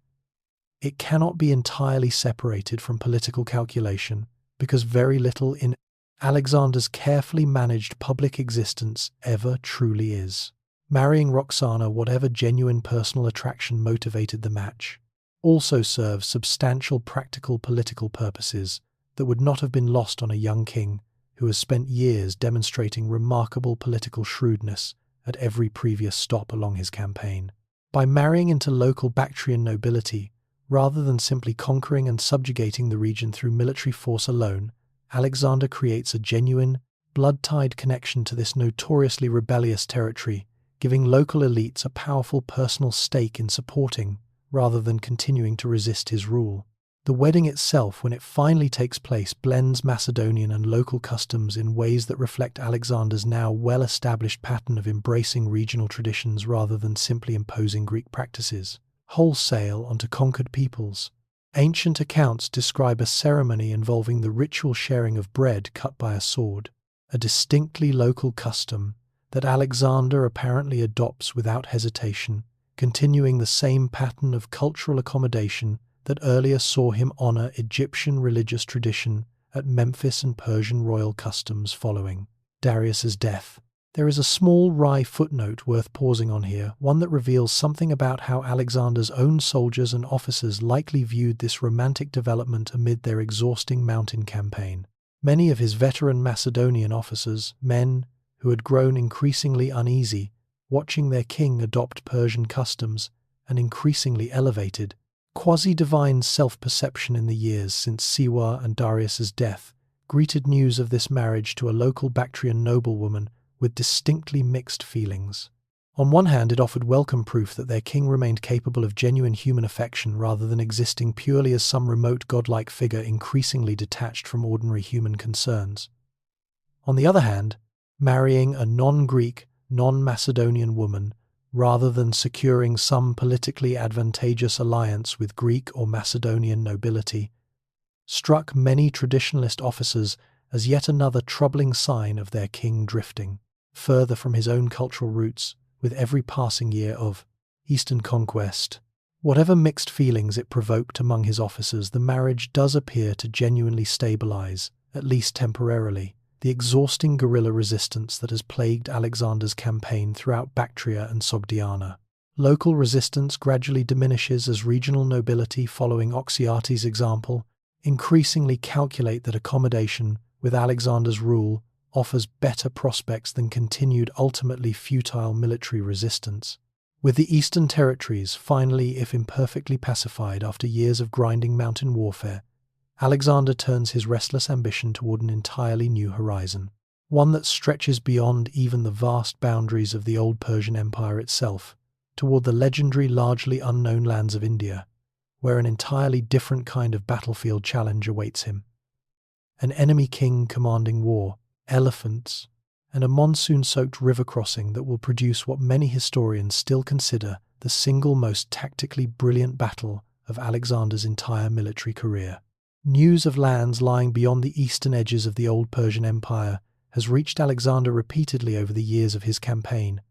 It cannot be entirely separated from political calculation, because very little in Alexander's carefully managed public existence ever truly is. Marrying Roxana, whatever genuine personal attraction motivated the match, also serves substantial practical political purposes that would not have been lost on a young king who has spent years demonstrating remarkable political shrewdness at every previous stop along his campaign. By marrying into local Bactrian nobility, rather than simply conquering and subjugating the region through military force alone, Alexander creates a genuine, blood-tied connection to this notoriously rebellious territory, giving local elites a powerful personal stake in supporting, rather than continuing to resist his rule. The wedding itself, when it finally takes place, blends Macedonian and local customs in ways that reflect Alexander's now well-established pattern of embracing regional traditions rather than simply imposing Greek practices wholesale onto conquered peoples. Ancient accounts describe a ceremony involving the ritual sharing of bread cut by a sword, a distinctly local custom that Alexander apparently adopts without hesitation, continuing the same pattern of cultural accommodation that earlier saw him honor Egyptian religious tradition at Memphis and Persian royal customs following Darius's death. There is a small wry footnote worth pausing on here, one that reveals something about how Alexander's own soldiers and officers likely viewed this romantic development amid their exhausting mountain campaign. Many of his veteran Macedonian officers, men who had grown increasingly uneasy watching their king adopt Persian customs and increasingly elevated quasi-divine self-perception in the years since Siwa and Darius's death, greeted news of this marriage to a local Bactrian noblewoman with distinctly mixed feelings. On one hand, it offered welcome proof that their king remained capable of genuine human affection rather than existing purely as some remote godlike figure increasingly detached from ordinary human concerns. On the other hand, marrying a non-Greek, non-Macedonian woman rather than securing some politically advantageous alliance with Greek or Macedonian nobility struck many traditionalist officers as yet another troubling sign of their king drifting further from his own cultural roots with every passing year of Eastern conquest. Whatever mixed feelings it provoked among his officers, the marriage does appear to genuinely stabilize, at least temporarily, the exhausting guerrilla resistance that has plagued Alexander's campaign throughout Bactria and Sogdiana. Local resistance gradually diminishes as regional nobility, following Oxyates' example, increasingly calculate that accommodation with Alexander's rule offers better prospects than continued, ultimately futile military resistance. With the eastern territories finally, if imperfectly, pacified after years of grinding mountain warfare, Alexander turns his restless ambition toward an entirely new horizon, one that stretches beyond even the vast boundaries of the old Persian Empire itself, toward the legendary, largely unknown lands of India, where an entirely different kind of battlefield challenge awaits him. An enemy king commanding war, elephants, and a monsoon-soaked river crossing that will produce what many historians still consider the single most tactically brilliant battle of Alexander's entire military career. News of lands lying beyond the eastern edges of the old Persian Empire has reached Alexander repeatedly over the years of his campaign.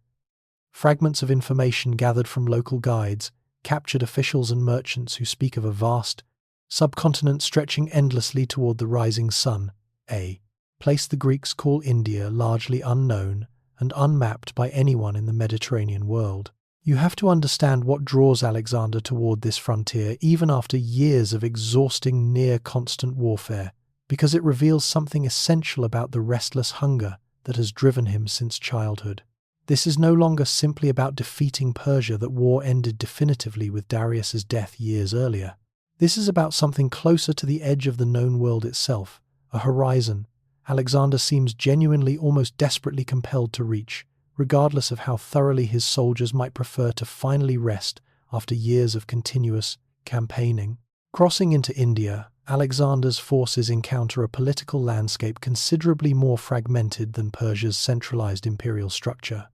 Fragments of information gathered from local guides captured officials and merchants who speak of a vast subcontinent stretching endlessly toward the rising sun, a place the Greeks call India, largely unknown and unmapped by anyone in the Mediterranean world. You have to understand what draws Alexander toward this frontier even after years of exhausting near-constant warfare, because it reveals something essential about the restless hunger that has driven him since childhood. This is no longer simply about defeating Persia. That war ended definitively with Darius's death years earlier. This is about something closer to the edge of the known world itself, a horizon Alexander seems genuinely, almost desperately compelled to reach, regardless of how thoroughly his soldiers might prefer to finally rest after years of continuous campaigning. Crossing into India, Alexander's forces encounter a political landscape considerably more fragmented than Persia's centralized imperial structure.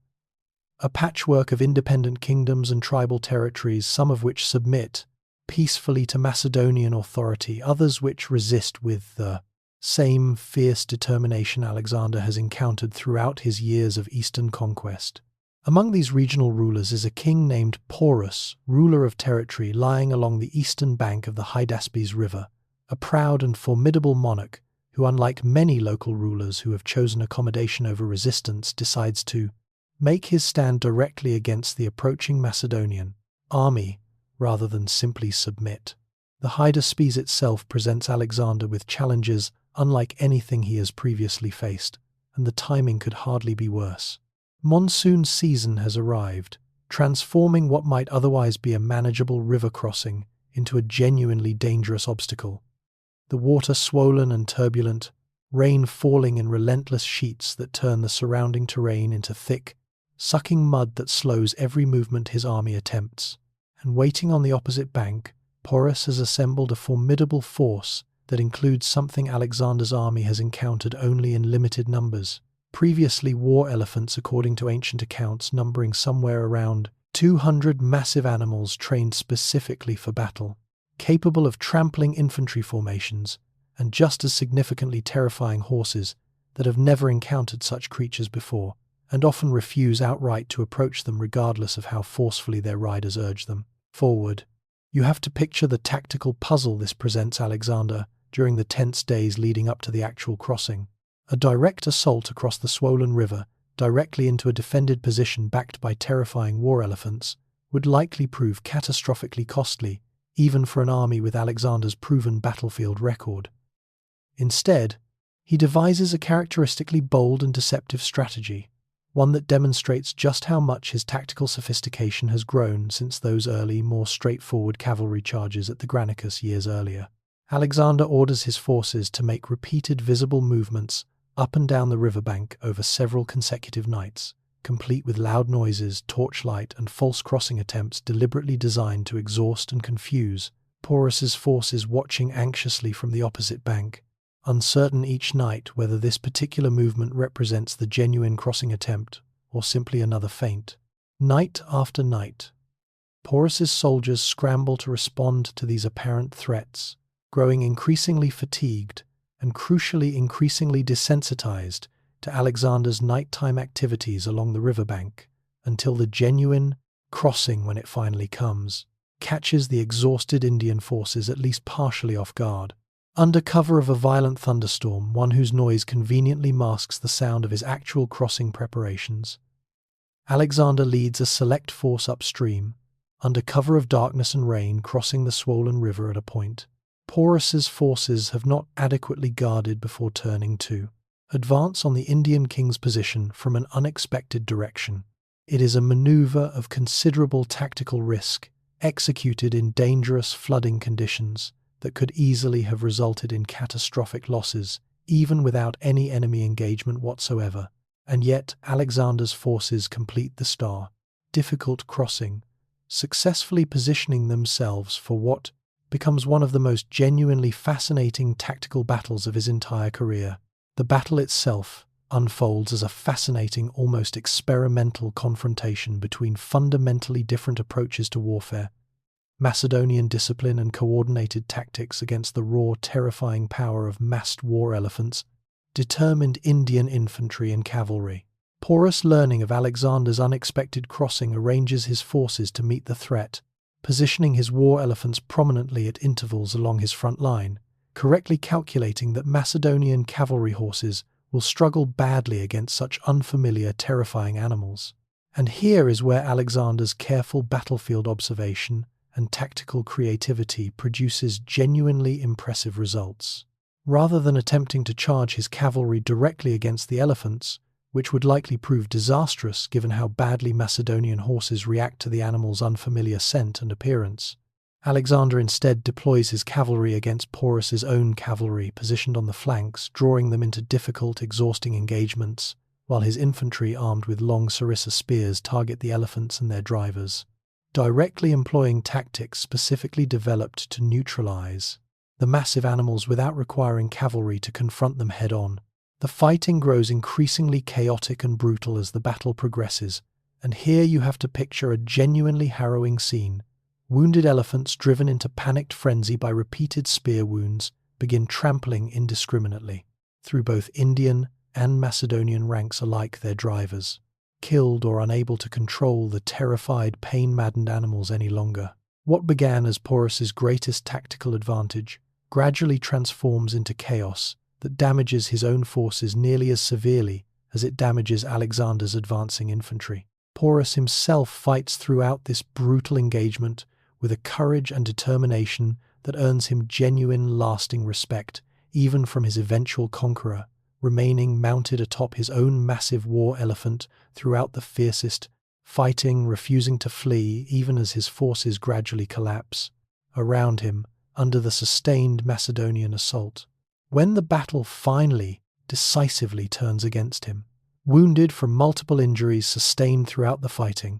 A patchwork of independent kingdoms and tribal territories, some of which submit peacefully to Macedonian authority, others which resist with the same fierce determination Alexander has encountered throughout his years of eastern conquest. Among these regional rulers is a king named Porus, ruler of territory lying along the eastern bank of the Hydaspes River, a proud and formidable monarch who, unlike many local rulers who have chosen accommodation over resistance, decides to make his stand directly against the approaching Macedonian army rather than simply submit. The Hydaspes itself presents Alexander with challenges unlike anything he has previously faced, and the timing could hardly be worse. Monsoon season has arrived, transforming what might otherwise be a manageable river crossing into a genuinely dangerous obstacle. The water swollen and turbulent, rain falling in relentless sheets that turn the surrounding terrain into thick, sucking mud that slows every movement his army attempts. And waiting on the opposite bank, Porus has assembled a formidable force that includes something Alexander's army has encountered only in limited numbers. Previously, war elephants, according to ancient accounts, numbering somewhere around 200 massive animals trained specifically for battle, capable of trampling infantry formations, and just as significantly terrifying horses that have never encountered such creatures before, and often refuse outright to approach them regardless of how forcefully their riders urge them forward. You have to picture the tactical puzzle this presents Alexander during the tense days leading up to the actual crossing. A direct assault across the swollen river, directly into a defended position backed by terrifying war elephants, would likely prove catastrophically costly, even for an army with Alexander's proven battlefield record. Instead, he devises a characteristically bold and deceptive strategy, one that demonstrates just how much his tactical sophistication has grown since those early, more straightforward cavalry charges at the Granicus years earlier. Alexander orders his forces to make repeated visible movements up and down the riverbank over several consecutive nights, complete with loud noises, torchlight, and false crossing attempts deliberately designed to exhaust and confuse Porus's forces watching anxiously from the opposite bank, uncertain each night whether this particular movement represents the genuine crossing attempt or simply another feint. Night after night, Porus's soldiers scramble to respond to these apparent threats, growing increasingly fatigued and crucially increasingly desensitized to Alexander's nighttime activities along the riverbank, until the genuine crossing, when it finally comes, catches the exhausted Indian forces at least partially off guard. Under cover of a violent thunderstorm, one whose noise conveniently masks the sound of his actual crossing preparations, Alexander leads a select force upstream, under cover of darkness and rain, crossing the swollen river at a point Porus's forces have not adequately guarded before turning to advance on the Indian king's position from an unexpected direction. It is a maneuver of considerable tactical risk, executed in dangerous flooding conditions that could easily have resulted in catastrophic losses, even without any enemy engagement whatsoever. And yet Alexander's forces complete the difficult crossing, successfully positioning themselves for what becomes one of the most genuinely fascinating tactical battles of his entire career. The battle itself unfolds as a fascinating, almost experimental confrontation between fundamentally different approaches to warfare: Macedonian discipline and coordinated tactics against the raw, terrifying power of massed war elephants, determined Indian infantry and cavalry. Porus, learning of Alexander's unexpected crossing, arranges his forces to meet the threat positioning his war elephants prominently at intervals along his front line, correctly calculating that Macedonian cavalry horses will struggle badly against such unfamiliar, terrifying animals. And here is where Alexander's careful battlefield observation and tactical creativity produces genuinely impressive results. Rather than attempting to charge his cavalry directly against the elephants, which would likely prove disastrous given how badly Macedonian horses react to the animal's unfamiliar scent and appearance, Alexander instead deploys his cavalry against Porus's own cavalry positioned on the flanks, drawing them into difficult, exhausting engagements, while his infantry armed with long sarissa spears target the elephants and their drivers, directly employing tactics specifically developed to neutralize the massive animals without requiring cavalry to confront them head-on. The fighting grows increasingly chaotic and brutal as the battle progresses, and here you have to picture a genuinely harrowing scene. Wounded elephants, driven into panicked frenzy by repeated spear wounds, begin trampling indiscriminately through both Indian and Macedonian ranks alike, their drivers, killed or unable to control the terrified, pain-maddened animals any longer. What began as Porus's greatest tactical advantage gradually transforms into chaos that damages his own forces nearly as severely as it damages Alexander's advancing infantry. Porus himself fights throughout this brutal engagement with a courage and determination that earns him genuine, lasting respect, even from his eventual conqueror, remaining mounted atop his own massive war elephant throughout the fiercest fighting, refusing to flee even as his forces gradually collapse around him under the sustained Macedonian assault. When the battle finally, decisively turns against him, wounded from multiple injuries sustained throughout the fighting,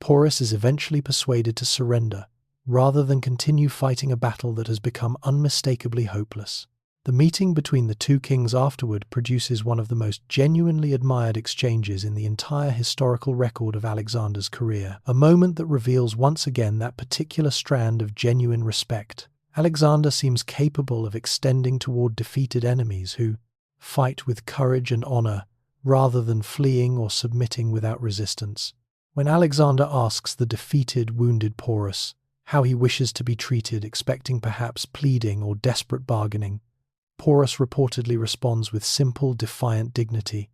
Porus is eventually persuaded to surrender, rather than continue fighting a battle that has become unmistakably hopeless. The meeting between the two kings afterward produces one of the most genuinely admired exchanges in the entire historical record of Alexander's career, a moment that reveals once again that particular strand of genuine respect Alexander seems capable of extending toward defeated enemies who fight with courage and honor rather than fleeing or submitting without resistance. When Alexander asks the defeated, wounded Porus how he wishes to be treated, expecting perhaps pleading or desperate bargaining, Porus reportedly responds with simple, defiant dignity,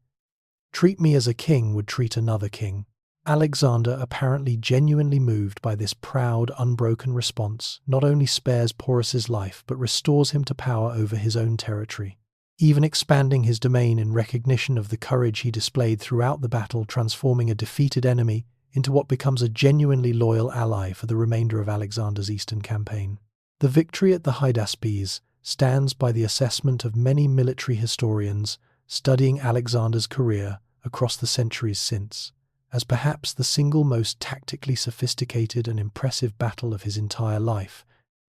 "Treat me as a king would treat another king." Alexander, apparently genuinely moved by this proud, unbroken response, not only spares Porus's life but restores him to power over his own territory, even expanding his domain in recognition of the courage he displayed throughout the battle, transforming a defeated enemy into what becomes a genuinely loyal ally for the remainder of Alexander's eastern campaign. The victory at the Hydaspes stands by the assessment of many military historians studying Alexander's career across the centuries since, as perhaps the single most tactically sophisticated and impressive battle of his entire life.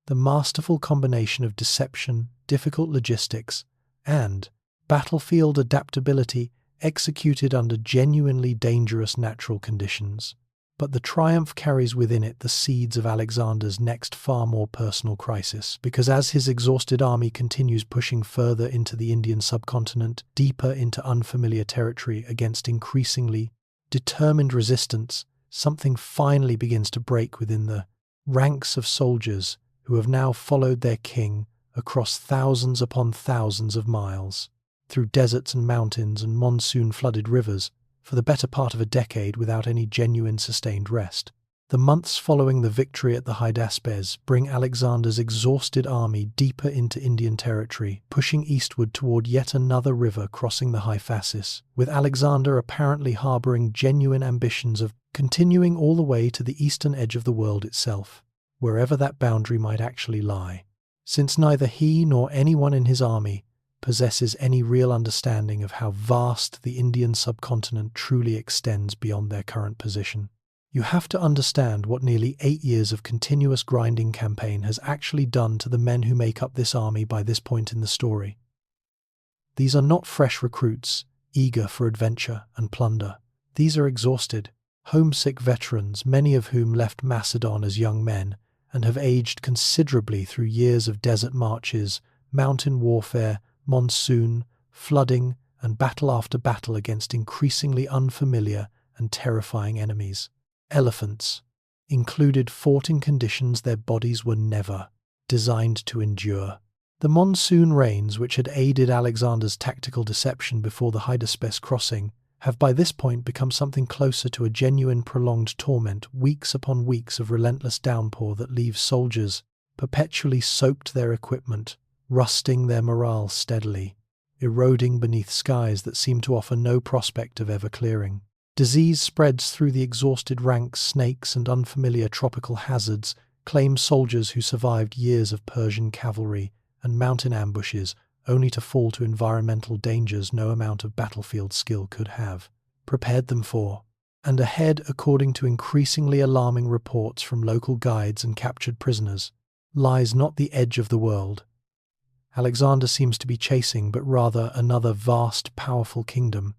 The masterful combination of deception, difficult logistics, and battlefield adaptability executed under genuinely dangerous natural conditions. But the triumph carries within it the seeds of Alexander's next far more personal crisis, because as his exhausted army continues pushing further into the Indian subcontinent, deeper into unfamiliar territory against increasingly determined resistance, something finally begins to break within the ranks of soldiers who have now followed their king across thousands upon thousands of miles, through deserts and mountains and monsoon-flooded rivers, for the better part of a decade without any genuine sustained rest. The months following the victory at the Hydaspes bring Alexander's exhausted army deeper into Indian territory, pushing eastward toward yet another river crossing the Hyphasis, with Alexander apparently harboring genuine ambitions of continuing all the way to the eastern edge of the world itself, wherever that boundary might actually lie, since neither he nor anyone in his army possesses any real understanding of how vast the Indian subcontinent truly extends beyond their current position. You have to understand what nearly 8 years of continuous grinding campaign has actually done to the men who make up this army by this point in the story. These are not fresh recruits, eager for adventure and plunder. These are exhausted, homesick veterans, many of whom left Macedon as young men and have aged considerably through years of desert marches, mountain warfare, monsoon, flooding, and battle after battle against increasingly unfamiliar and terrifying enemies. Elephants. included fought in conditions their bodies were never designed to endure. The monsoon rains, which had aided Alexander's tactical deception before the Hydaspes crossing, have by this point become something closer to a genuine prolonged torment, weeks upon weeks of relentless downpour that leaves soldiers perpetually soaked, their equipment rusting, their morale steadily eroding beneath skies that seem to offer no prospect of ever clearing. Disease spreads through the exhausted ranks, snakes and unfamiliar tropical hazards claim soldiers who survived years of Persian cavalry and mountain ambushes, only to fall to environmental dangers no amount of battlefield skill could have prepared them for. And ahead, according to increasingly alarming reports from local guides and captured prisoners, lies not the edge of the world Alexander seems to be chasing, but rather another vast, powerful kingdom,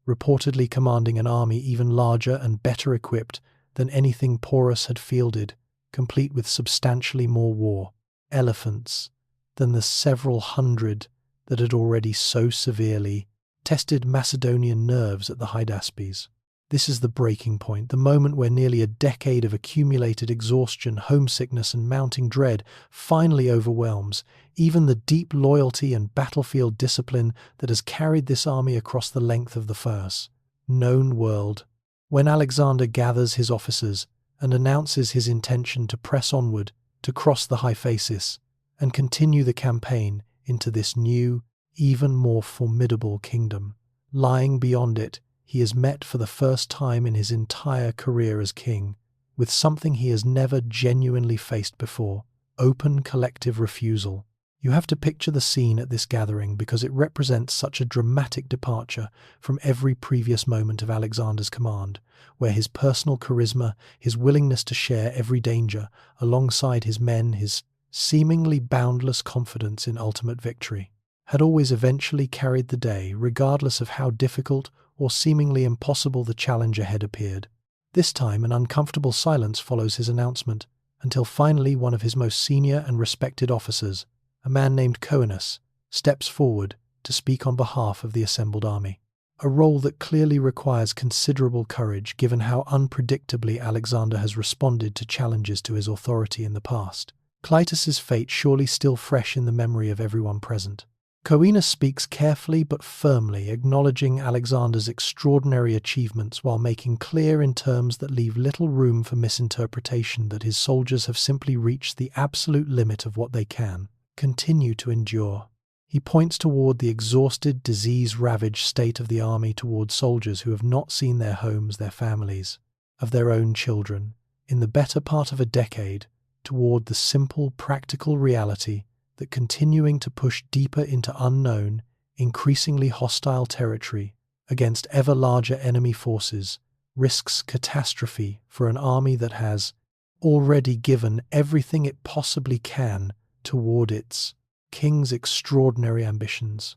reportedly commanding an army even larger and better equipped than anything Porus had fielded, complete with substantially more war elephants than the several hundred that had already so severely tested Macedonian nerves at the Hydaspes. This is the breaking point, the moment where nearly a decade of accumulated exhaustion, homesickness, and mounting dread finally overwhelms even the deep loyalty and battlefield discipline that has carried this army across the length of the first known world. When Alexander gathers his officers and announces his intention to press onward, to cross the Hyphasis, and continue the campaign into this new, even more formidable kingdom, lying beyond it, he is met for the first time in his entire career as king with something he has never genuinely faced before: open collective refusal. You have to picture the scene at this gathering because it represents such a dramatic departure from every previous moment of Alexander's command, where his personal charisma, his willingness to share every danger alongside his men, his seemingly boundless confidence in ultimate victory, had always eventually carried the day, regardless of how difficult or seemingly impossible the challenge ahead appeared. This time, an uncomfortable silence follows his announcement, until finally one of his most senior and respected officers, a man named Coenus, steps forward to speak on behalf of the assembled army. A role that clearly requires considerable courage given how unpredictably Alexander has responded to challenges to his authority in the past. Clytus's fate surely still fresh in the memory of everyone present. Coenus speaks carefully but firmly, acknowledging Alexander's extraordinary achievements while making clear in terms that leave little room for misinterpretation that his soldiers have simply reached the absolute limit of what they can continue to endure. He points toward the exhausted, disease-ravaged state of the army, toward soldiers who have not seen their homes, their families, of their own children, in the better part of a decade, toward the simple, practical reality that continuing to push deeper into unknown, increasingly hostile territory against ever larger enemy forces risks catastrophe for an army that has already given everything it possibly can toward its king's extraordinary ambitions.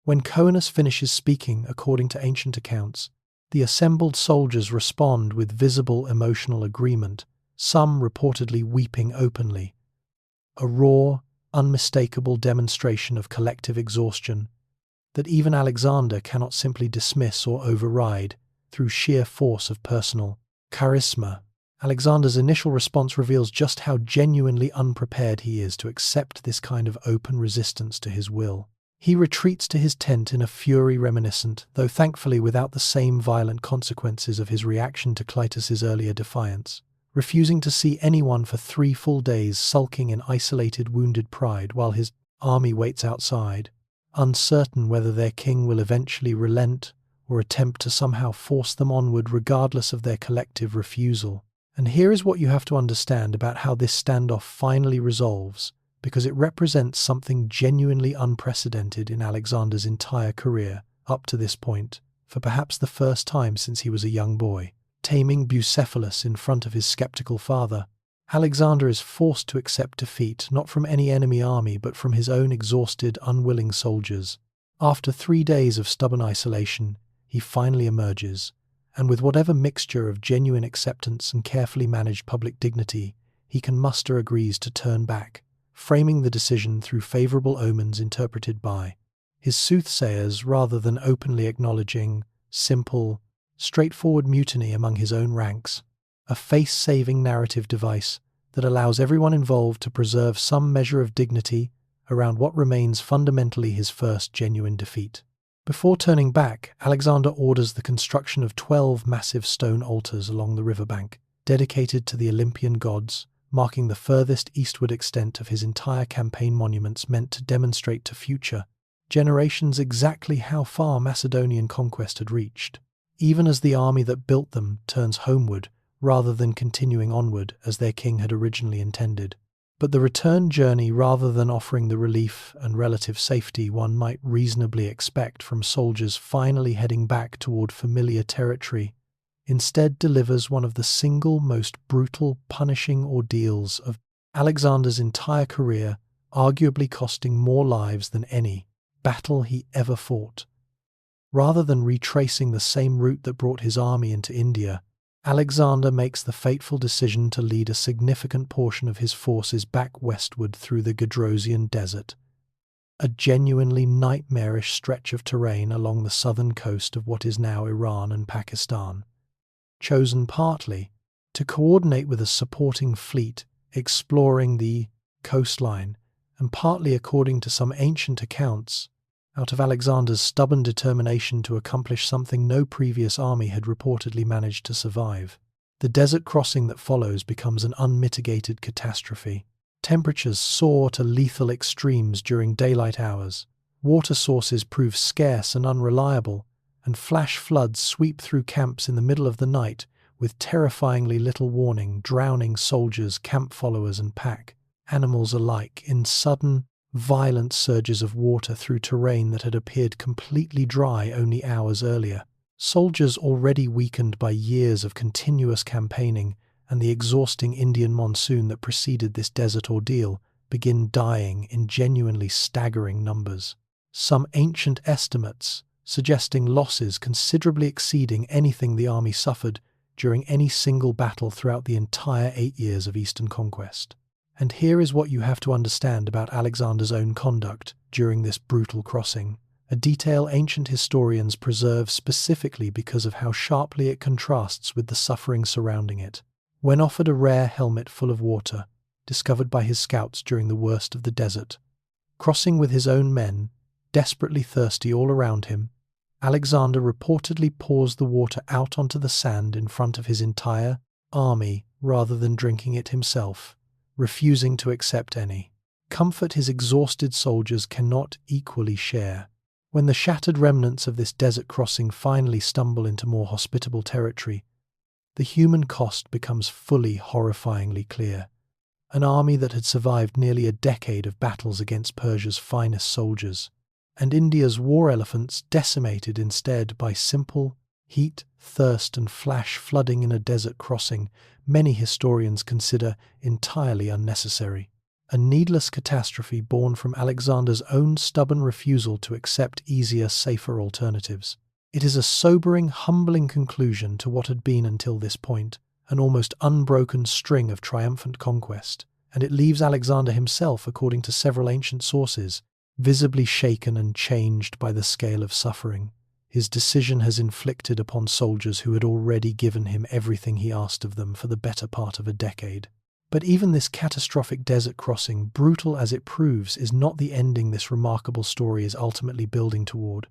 When Coenus finishes speaking, according to ancient accounts, the assembled soldiers respond with visible emotional agreement, some reportedly weeping openly, a raw, unmistakable demonstration of collective exhaustion that even Alexander cannot simply dismiss or override through sheer force of personal charisma. Alexander's initial response reveals just how genuinely unprepared he is to accept this kind of open resistance to his will. He retreats to his tent in a fury reminiscent, though thankfully without the same violent consequences of his reaction to Clytus's earlier defiance, refusing to see anyone for 3 full days, sulking in isolated wounded pride while his army waits outside, uncertain whether their king will eventually relent or attempt to somehow force them onward regardless of their collective refusal. And here is what you have to understand about how this standoff finally resolves, because it represents something genuinely unprecedented in Alexander's entire career up to this point, for perhaps the first time since he was a young boy. Taming Bucephalus in front of his skeptical father, Alexander is forced to accept defeat not from any enemy army but from his own exhausted, unwilling soldiers. After 3 days of stubborn isolation, he finally emerges, and with whatever mixture of genuine acceptance and carefully managed public dignity he can muster, agrees to turn back, framing the decision through favorable omens interpreted by his soothsayers rather than openly acknowledging simple, straightforward mutiny among his own ranks. a face-saving narrative device that allows everyone involved to preserve some measure of dignity around what remains fundamentally his first genuine defeat. Before turning back, Alexander orders the construction of 12 massive stone altars along the riverbank, dedicated to the Olympian gods, marking the furthest eastward extent of his entire campaign monuments meant to demonstrate to future generations exactly how far Macedonian conquest had reached, even as the army that built them turns homeward rather than continuing onward as their king had originally intended. But the return journey, rather than offering the relief and relative safety one might reasonably expect from soldiers finally heading back toward familiar territory, instead delivers one of the single most brutal, punishing ordeals of Alexander's entire career, arguably costing more lives than any battle he ever fought. Rather than retracing the same route that brought his army into India, Alexander makes the fateful decision to lead a significant portion of his forces back westward through the Gedrosian Desert, a genuinely nightmarish stretch of terrain along the southern coast of what is now Iran and Pakistan, chosen partly to coordinate with a supporting fleet exploring the coastline, and partly, according to some ancient accounts, out of Alexander's stubborn determination to accomplish something no previous army had reportedly managed to survive. The desert crossing that follows becomes an unmitigated catastrophe. Temperatures soar to lethal extremes during daylight hours, water sources prove scarce and unreliable, and flash floods sweep through camps in the middle of the night with terrifyingly little warning, drowning soldiers, camp followers, and pack animals alike in sudden, violent surges of water through terrain that had appeared completely dry only hours earlier. Soldiers already weakened by years of continuous campaigning and the exhausting Indian monsoon that preceded this desert ordeal begin dying in genuinely staggering numbers. Some ancient estimates suggesting losses considerably exceeding anything the army suffered during any single battle throughout the entire 8 years of Eastern conquest. And here is what you have to understand about Alexander's own conduct during this brutal crossing, a detail ancient historians preserve specifically because of how sharply it contrasts with the suffering surrounding it. When offered a rare helmet full of water, discovered by his scouts during the worst of the desert, crossing with his own men, desperately thirsty all around him, Alexander reportedly pours the water out onto the sand in front of his entire army rather than drinking it himself, refusing to accept any comfort his exhausted soldiers cannot equally share. When the shattered remnants of this desert crossing finally stumble into more hospitable territory, the human cost becomes fully horrifyingly clear. An army that had survived nearly a decade of battles against Persia's finest soldiers, and India's war elephants decimated instead by simple heat, thirst, and flash flooding in a desert crossing many historians consider entirely unnecessary. A needless catastrophe born from Alexander's own stubborn refusal to accept easier, safer alternatives. It is a sobering, humbling conclusion to what had been until this point an almost unbroken string of triumphant conquest, and it leaves Alexander himself, according to several ancient sources, visibly shaken and changed by the scale of suffering his decision has inflicted upon soldiers who had already given him everything he asked of them for the better part of a decade. But even this catastrophic desert crossing, brutal as it proves, is not the ending this remarkable story is ultimately building toward.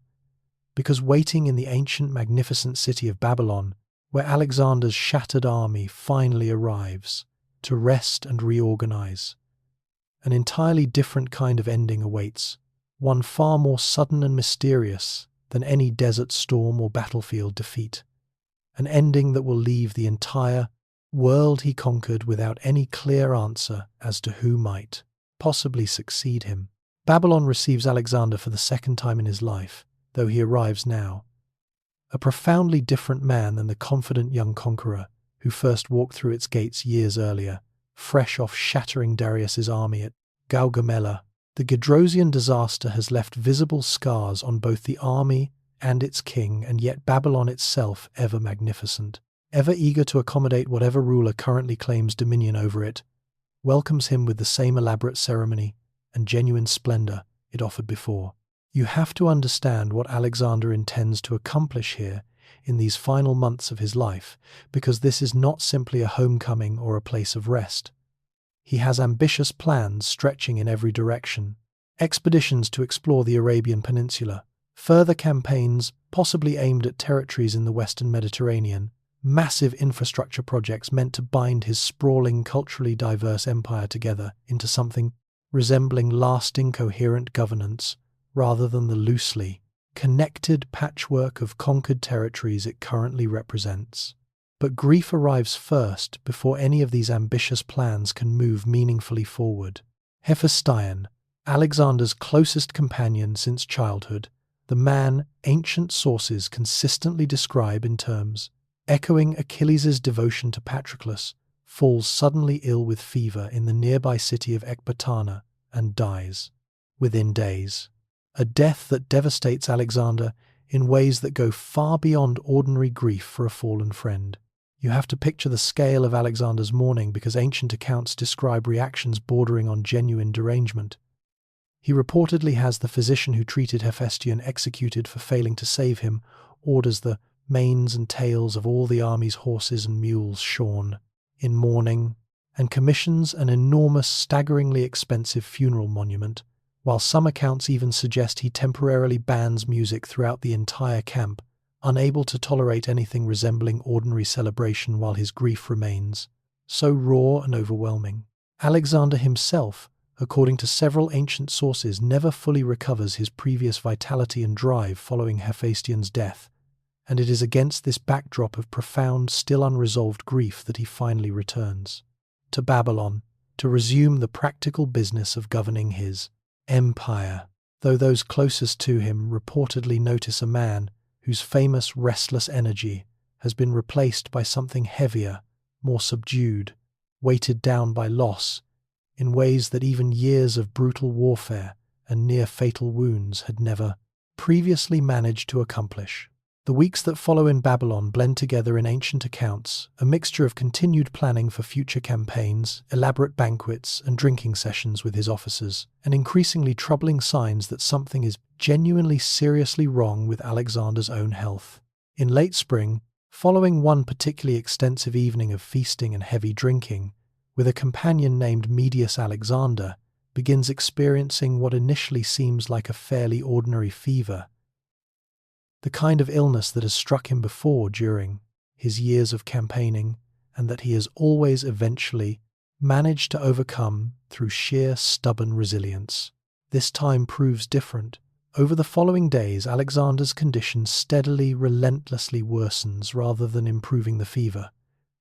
Because waiting in the ancient, magnificent city of Babylon, where Alexander's shattered army finally arrives to rest and reorganize, an entirely different kind of ending awaits, one far more sudden and mysterious than any desert storm or battlefield defeat, an ending that will leave the entire world he conquered without any clear answer as to who might possibly succeed him. Babylon receives Alexander for the second time in his life, though he arrives now, a profoundly different man than the confident young conqueror who first walked through its gates years earlier, fresh off shattering Darius's army at Gaugamela. The Gedrosian disaster has left visible scars on both the army and its king, and yet Babylon itself, ever magnificent, ever eager to accommodate whatever ruler currently claims dominion over it, welcomes him with the same elaborate ceremony and genuine splendor it offered before. You have to understand what Alexander intends to accomplish here in these final months of his life, because this is not simply a homecoming or a place of rest. He has ambitious plans stretching in every direction. Expeditions to explore the Arabian Peninsula, further campaigns possibly aimed at territories in the Western Mediterranean, massive infrastructure projects meant to bind his sprawling, culturally diverse empire together into something resembling lasting, coherent governance, rather than the loosely connected patchwork of conquered territories it currently represents. But grief arrives first before any of these ambitious plans can move meaningfully forward. Hephaestion, Alexander's closest companion since childhood, the man ancient sources consistently describe in terms echoing Achilles' devotion to Patroclus, falls suddenly ill with fever in the nearby city of Ecbatana and dies within days. A death that devastates Alexander in ways that go far beyond ordinary grief for a fallen friend. You have to picture the scale of Alexander's mourning because ancient accounts describe reactions bordering on genuine derangement. He reportedly has the physician who treated Hephaestion executed for failing to save him, orders the manes and tails of all the army's horses and mules shorn in mourning, and commissions an enormous, staggeringly expensive funeral monument, while some accounts even suggest he temporarily bans music throughout the entire camp, unable to tolerate anything resembling ordinary celebration while his grief remains so raw and overwhelming. Alexander himself, according to several ancient sources, never fully recovers his previous vitality and drive following Hephaestion's death, and it is against this backdrop of profound, still unresolved grief that he finally returns to Babylon to resume the practical business of governing his empire, though those closest to him reportedly notice a man whose famous restless energy has been replaced by something heavier, more subdued, weighted down by loss, in ways that even years of brutal warfare and near-fatal wounds had never previously managed to accomplish. The weeks that follow in Babylon blend together in ancient accounts, a mixture of continued planning for future campaigns, elaborate banquets, and drinking sessions with his officers, and increasingly troubling signs that something is genuinely seriously wrong with Alexander's own health. In late spring, following one particularly extensive evening of feasting and heavy drinking, with a companion named Medius Alexander, begins experiencing what initially seems like a fairly ordinary fever, the kind of illness that has struck him before during his years of campaigning, and that he has always eventually managed to overcome through sheer stubborn resilience. This time proves different. Over the following days, Alexander's condition steadily, relentlessly worsens rather than improving the fever,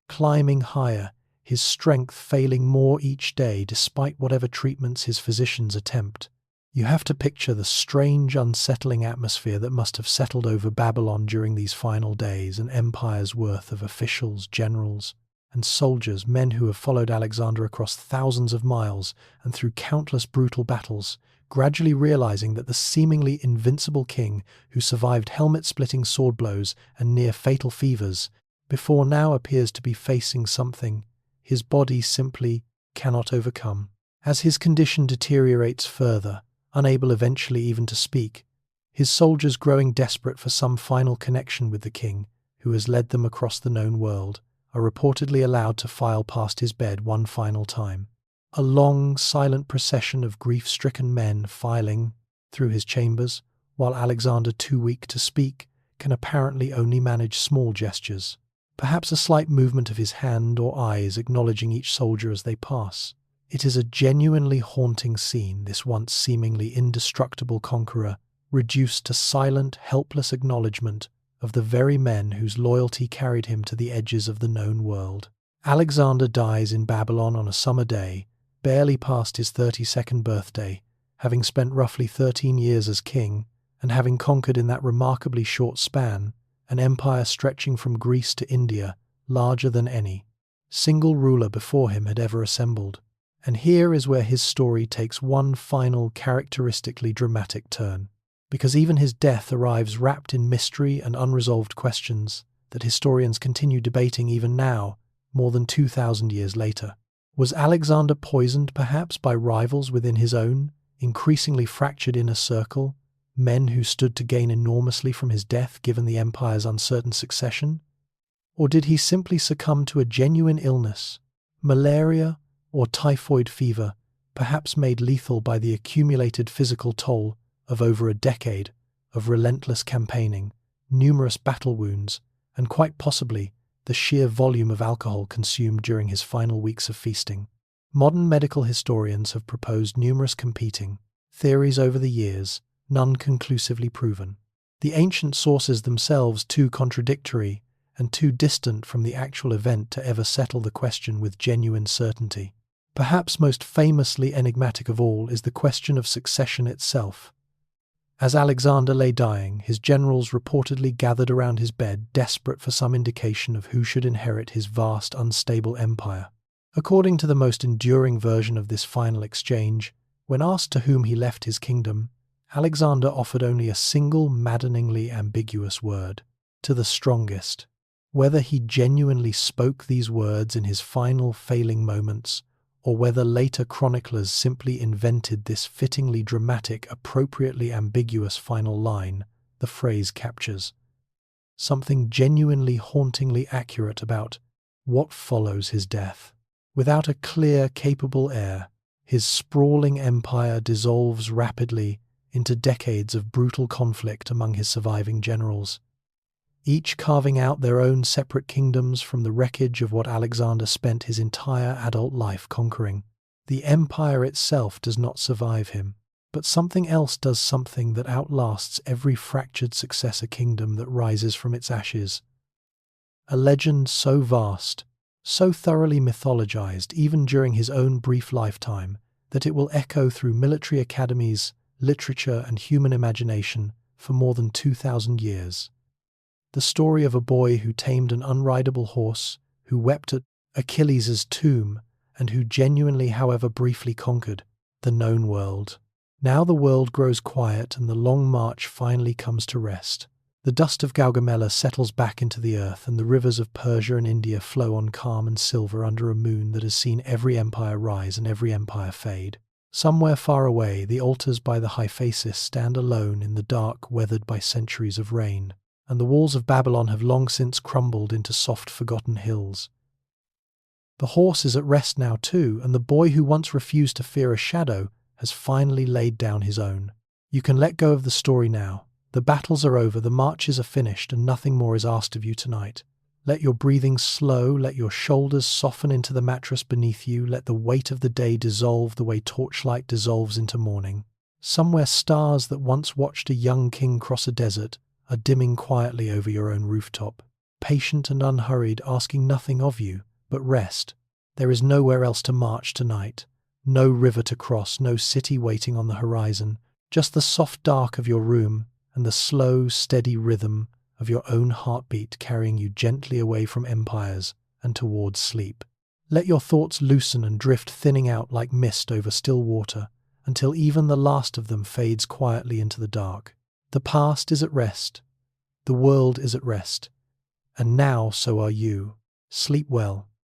climbing higher, his strength failing more each day despite whatever treatments his physicians attempt. You have to picture the strange, unsettling atmosphere that must have settled over Babylon during these final days, an empire's worth of officials, generals, and soldiers, men who have followed Alexander across thousands of miles and through countless brutal battles, gradually realizing that the seemingly invincible king who survived helmet-splitting sword blows and near-fatal fevers before now appears to be facing something his body simply cannot overcome. As his condition deteriorates further, unable eventually even to speak, his soldiers growing desperate for some final connection with the king, who has led them across the known world, are reportedly allowed to file past his bed one final time. A long, silent procession of grief-stricken men filing through his chambers, while Alexander, too weak to speak, can apparently only manage small gestures, perhaps a slight movement of his hand or eyes acknowledging each soldier as they pass. It is a genuinely haunting scene, this once seemingly indestructible conqueror, reduced to silent, helpless acknowledgement of the very men whose loyalty carried him to the edges of the known world. Alexander dies in Babylon on a summer day, barely past his 32nd birthday, having spent roughly 13 years as king, and having conquered in that remarkably short span an empire stretching from Greece to India, larger than any single ruler before him had ever assembled. And here is where his story takes one final, characteristically dramatic turn, because even his death arrives wrapped in mystery and unresolved questions that historians continue debating even now, more than 2,000 years later. Was Alexander poisoned perhaps by rivals within his own, increasingly fractured inner circle, men who stood to gain enormously from his death given the empire's uncertain succession? Or did he simply succumb to a genuine illness, malaria or typhoid fever, perhaps made lethal by the accumulated physical toll of over a decade of relentless campaigning, numerous battle wounds, and quite possibly the sheer volume of alcohol consumed during his final weeks of feasting? Modern medical historians have proposed numerous competing theories over the years, none conclusively proven. The ancient sources themselves too contradictory and too distant from the actual event to ever settle the question with genuine certainty. Perhaps most famously enigmatic of all is the question of succession itself. As Alexander lay dying, his generals reportedly gathered around his bed, desperate for some indication of who should inherit his vast, unstable empire. According to the most enduring version of this final exchange, when asked to whom he left his kingdom, Alexander offered only a single maddeningly ambiguous word: to the strongest. Whether he genuinely spoke these words in his final failing moments, or whether later chroniclers simply invented this fittingly dramatic, appropriately ambiguous final line, the phrase captures something genuinely hauntingly accurate about what follows his death. Without a clear, capable heir, his sprawling empire dissolves rapidly into decades of brutal conflict among his surviving generals, each carving out their own separate kingdoms from the wreckage of what Alexander spent his entire adult life conquering. The empire itself does not survive him, but something else does, something that outlasts every fractured successor kingdom that rises from its ashes. A legend so vast, so thoroughly mythologized even during his own brief lifetime, that it will echo through military academies, literature, and human imagination for more than 2,000 years. The story of a boy who tamed an unrideable horse, who wept at Achilles' tomb, and who genuinely, however briefly, conquered the known world. Now the world grows quiet and the long march finally comes to rest. The dust of Gaugamela settles back into the earth, and the rivers of Persia and India flow on calm and silver under a moon that has seen every empire rise and every empire fade. Somewhere far away, the altars by the Hyphasis stand alone in the dark, weathered by centuries of rain, and the walls of Babylon have long since crumbled into soft, forgotten hills. The horse is at rest now too, and the boy who once refused to fear a shadow has finally laid down his own. You can let go of the story now. The battles are over, the marches are finished, and nothing more is asked of you tonight. Let your breathing slow, let your shoulders soften into the mattress beneath you, let the weight of the day dissolve the way torchlight dissolves into morning. Somewhere stars that once watched a young king cross a desert are dimming quietly over your own rooftop, patient and unhurried, asking nothing of you but rest. There is nowhere else to march tonight, no river to cross, no city waiting on the horizon, just the soft dark of your room and the slow, steady rhythm of your own heartbeat carrying you gently away from empires and towards sleep. Let your thoughts loosen and drift, thinning out like mist over still water, until even the last of them fades quietly into the dark. The past is at rest, the world is at rest, and now so are you. Sleep well.